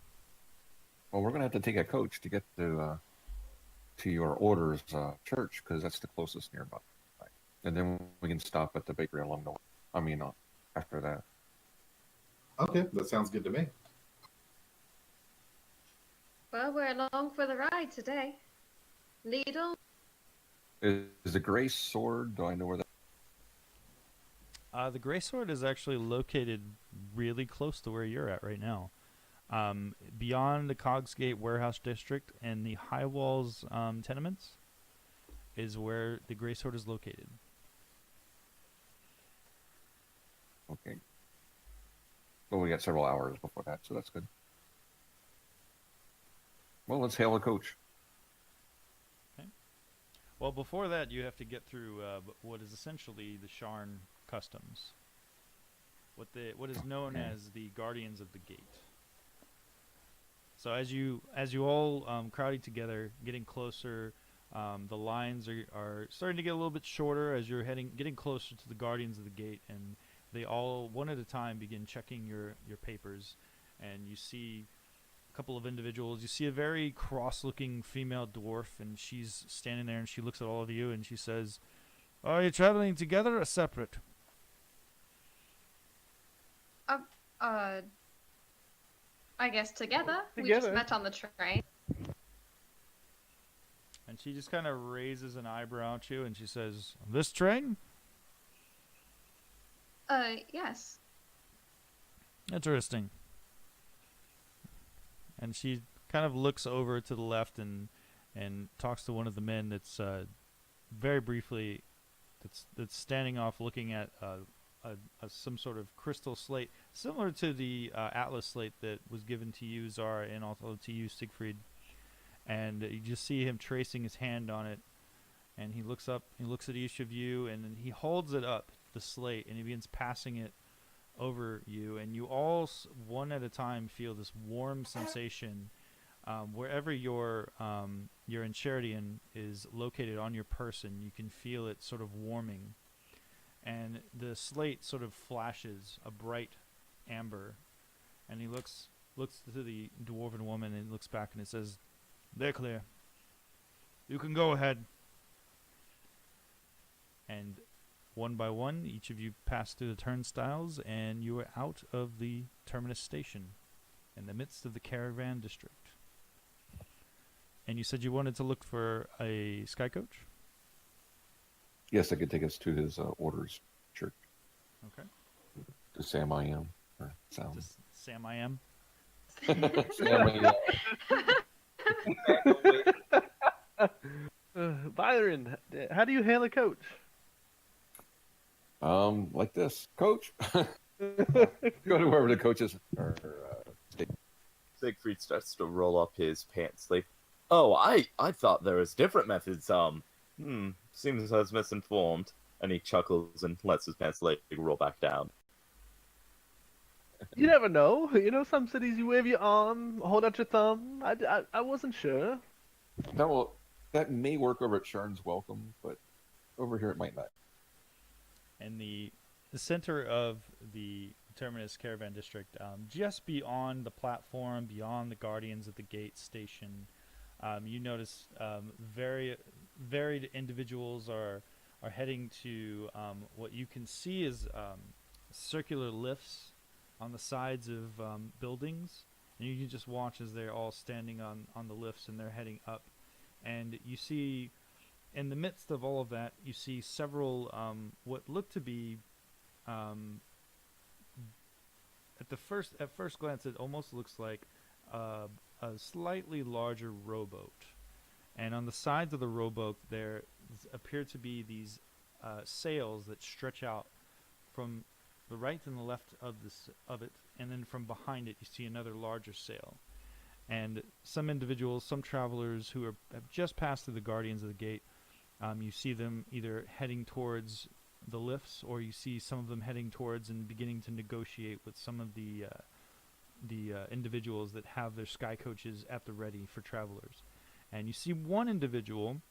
Well, we're gonna have to take a coach to get to your order's church because that's the closest nearby, and then we can stop at the bakery along the way. I mean, after that. Okay, that sounds good to me. Well, we're along for the ride today. Needle? Is the gray sword? Do I know where that? The Gray Sword is actually located really close to where you're at right now. Beyond the Cogsgate Warehouse District and the High Walls tenements is where the Gray Sword is located. Okay. Well, we got several hours before that, so that's good. Well, let's hail a coach. Well, before that, you have to get through what is essentially the Sharn customs. What is known Okay. as the Guardians of the Gate. So as you all crowding together, getting closer, the lines are starting to get a little bit shorter as you're getting closer to the Guardians of the Gate, and they all one at a time begin checking your papers, and you see a couple of individuals. You see a very cross-looking female dwarf, and she's standing there, and she looks at all of you, and she says, "Are you traveling together or separate?" I guess together. We Together. just met on the train. And she just kind of raises an eyebrow at you, and she says, "This train? Yes. Interesting." And she kind of looks over to the left and talks to one of the men that's very briefly that's standing off looking at some sort of crystal slate similar to the Atlas slate that was given to you, Zara, and also to you, Siegfried. And you just see him tracing his hand on it, and he looks up, he looks at each of you, and then he holds it up, the slate, and he begins passing it over you, and you all one at a time feel this warm sensation wherever your Enchiridion is located on your person. You can feel it sort of warming, and the slate sort of flashes a bright amber, and he looks to the dwarven woman and looks back, and it says, "They're clear. You can go ahead." And one by one, each of you pass through the turnstiles, and you are out of the terminus station in the midst of the caravan district. And you said you wanted to look for a sky coach? Yes, I could take us to his orders church. Okay. To Sam I am. Or Sam. Just Sam I am. Sam I am. Byron, how do you hail a coach? Like this. Coach. Go to wherever the coaches are. Siegfried starts to roll up his pants sleeve. Oh, I thought there was different methods. Seems I was misinformed. And he chuckles and lets his pants leg roll back down. You never know. You know, some cities you wave your arm, hold out your thumb. I wasn't sure. That may work over at Sharn's Welcome, but over here it might not. And the center of the Terminus Caravan District, just beyond the platform, beyond the Guardians of the Gate station, you notice very varied individuals are are heading to what you can see is circular lifts on the sides of buildings, and you can just watch as they're all standing on the lifts and they're heading up. And you see, in the midst of all of that, you see several what look to be at first glance, it almost looks like a slightly larger rowboat. And on the sides of the rowboat, there appear to be these sails that stretch out from the right and the left of it, and then from behind it, you see another larger sail. And some individuals, some travelers who have just passed through the Guardians of the Gate, you see them either heading towards the lifts, or you see some of them heading towards and beginning to negotiate with some of the individuals that have their sky coaches at the ready for travelers. And you see one individual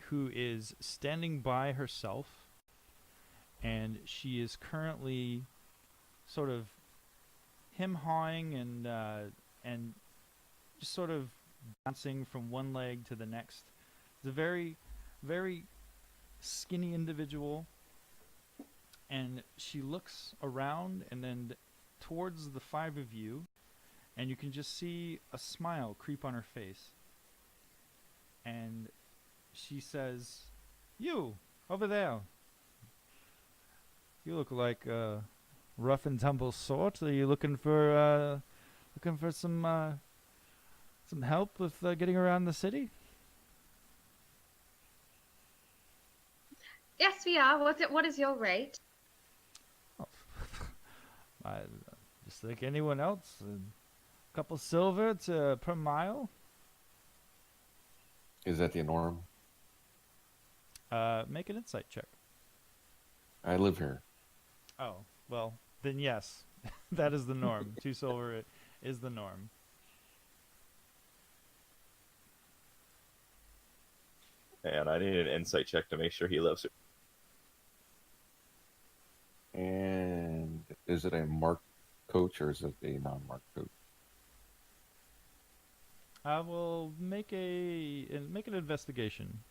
who is standing by herself, and she is currently sort of him-hawing and just sort of bouncing from one leg to the next. It's a very, very skinny individual, and she looks around and then towards the five of you, and you can just see a smile creep on her face. And she says, "You, over there. You look like a rough and tumble sort. Are you looking for some help with getting around the city?" Yes, we are. What is your rate? Oh, just like anyone else. A couple silver per mile. Is that the norm? Make an insight check. I live here. Oh, well, then yes. That is the norm. 2 silver is the norm. And I need an insight check to make sure he lives it. And is it a marked coach or is it a non-marked coach? I will make an investigation.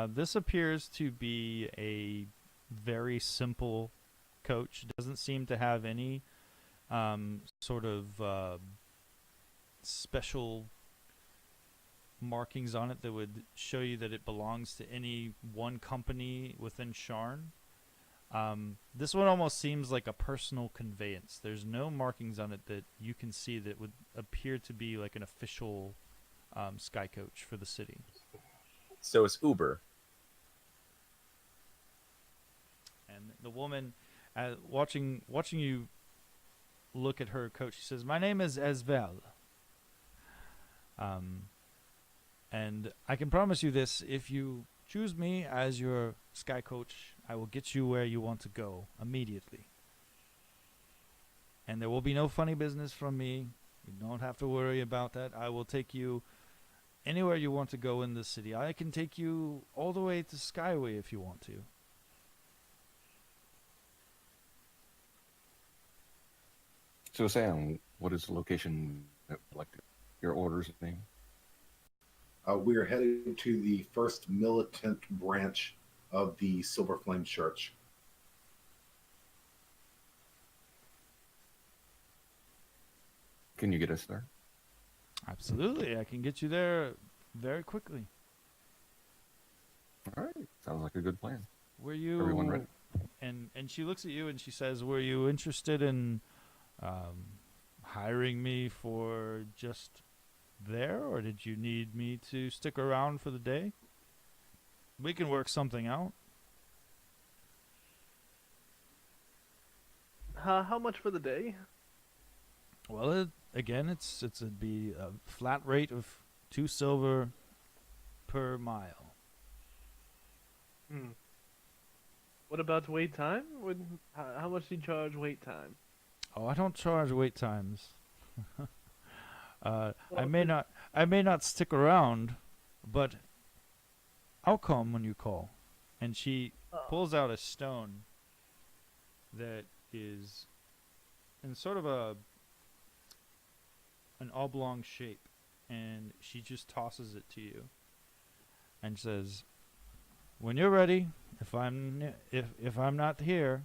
This appears to be a very simple coach. Doesn't seem to have any sort of special markings on it that would show you that it belongs to any one company within Sharn. This one almost seems like a personal conveyance. There's no markings on it that you can see that would appear to be like an official sky coach for the city. So it's Uber. And the woman, watching you look at her coach, she says, "My name is Esvel. And I can promise you this: if you choose me as your sky coach, I will get you where you want to go immediately. And there will be no funny business from me. You don't have to worry about that. I will take you anywhere you want to go in the city. I can take you all the way to Skyway if you want to." So Sam, what is the location that like your orders name? We are headed to the first militant branch of the Silver Flame Church. Can you get us there? Absolutely, I can get you there very quickly. All right, sounds like a good plan. Were you Everyone ready? And she looks at you and she says, "Were you interested in hiring me for just there, or did you need me to stick around for the day? We can work something out." How much for the day? Well, it'd be a flat rate of 2 silver per mile. What about wait time? How much do you charge wait time? Oh, I don't charge wait times. I Well, may not stick around, but I'll come when you call. And she pulls out a stone that is in sort of an oblong shape, and she just tosses it to you and says, "When you're ready, if I'm not here,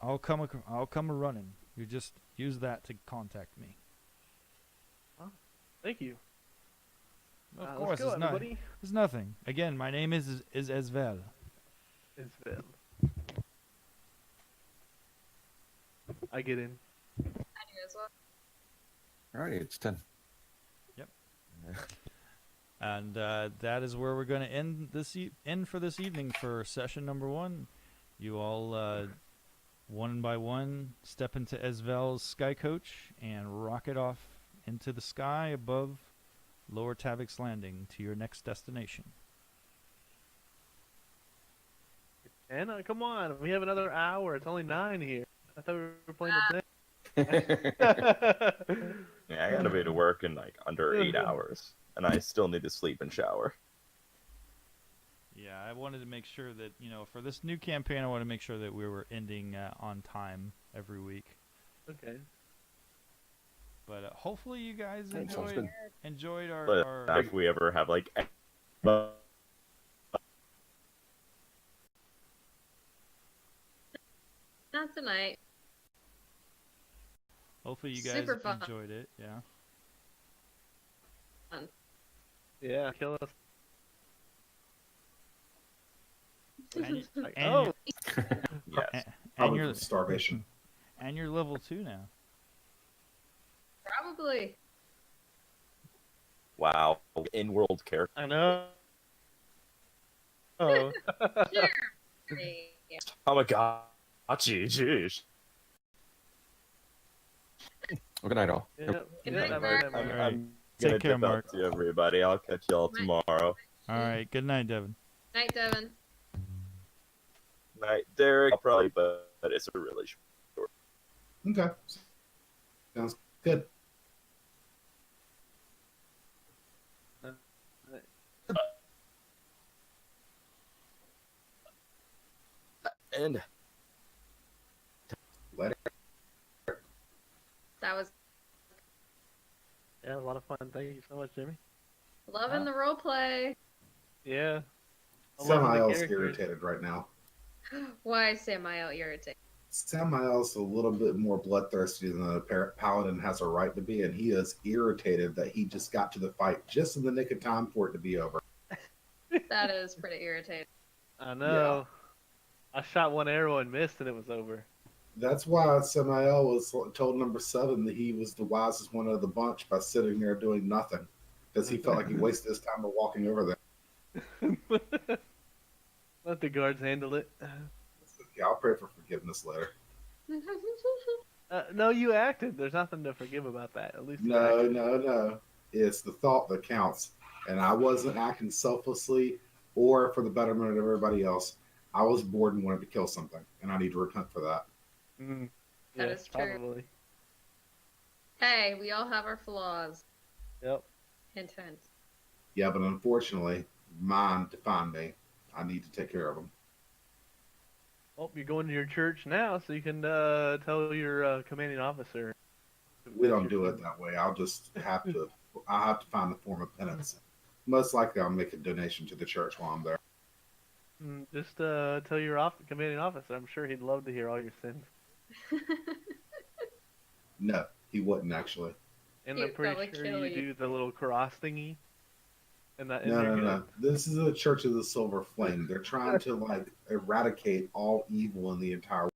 I'll come a running. You just use that to contact me." Thank you. Of Let's course, go, it's not. everybody. It's nothing. Again, my name is Esvel. It's Phil. I get in. I do as well. Alrighty, it's 10. And that is where we're going to end for this evening for session number 1. You all, one by one, step into Esvel's sky coach and rocket off into the sky above Lower Tavix Landing to your next destination. Anna, come on. We have another hour. It's only 9 here. I thought we were playing at 10. Yeah, I gotta be to work in like under 8 hours, and I still need to sleep and shower. Yeah, I wanted to make sure that, for this new campaign, I wanted to make sure that we were ending on time every week. Okay. But hopefully you guys That sounds good. enjoyed But our if we ever have like, Not tonight. hopefully you guys Super fun. enjoyed it. Yeah. Yeah, kill us. And, Like, and oh, you're- yes. and Probably you're from starvation. and you're level 2 now. Probably. Wow, in-world character. I know. Oh. Sure. Oh my god. Jeez. Well, good night, all. Yeah, Good yeah, night, have a Mark. good night, I'm, Mark. I'm Take gonna care, dip Mark. out to everybody. I'll catch y'all Bye. tomorrow. All right. Good night, Devin. Night, Devin. Night, Derek. I'll probably, but it's a really short. Okay. Sounds good. And Later. That was Yeah, a lot of fun. Thank you so much, Jimmy. loving the role play. Yeah. I love the Samael's characters. irritated right now. Why is Samael irritated? Samael's a little bit more bloodthirsty than a paladin has a right to be, and he is irritated that he just got to the fight just in the nick of time for it to be over. That is pretty irritating. I know. I shot one arrow and missed, and it was over. That's why Samael was told number 7 that he was the wisest one of the bunch by sitting there doing nothing, because he felt like he wasted his time by walking over there. Let the guards handle it. Yeah, I'll pray for forgiveness later. No, you acted. There's nothing to forgive about that. At least you No, acted. no. It's the thought that counts. And I wasn't acting selflessly or for the betterment of everybody else. I was bored and wanted to kill something, and I need to repent for that. Mm. That Yeah, is true. probably. Hey, we all have our flaws. Yep. Hint, hint. Yeah, but unfortunately, mine define me. I need to take care of them. Well, you're going to your church now, so you can tell your commanding officer. We don't do it that way. I'll just have to. I'll have to find the form of penance. Most likely, I'll make a donation to the church while I'm there. Just tell your commanding officer. I'm sure he'd love to hear all your sins. No, he wouldn't actually. And He'd I'm pretty probably sure kill you you. do the little cross thingy. And that. No. This is the Church of the Silver Flame. They're trying to eradicate all evil in the entire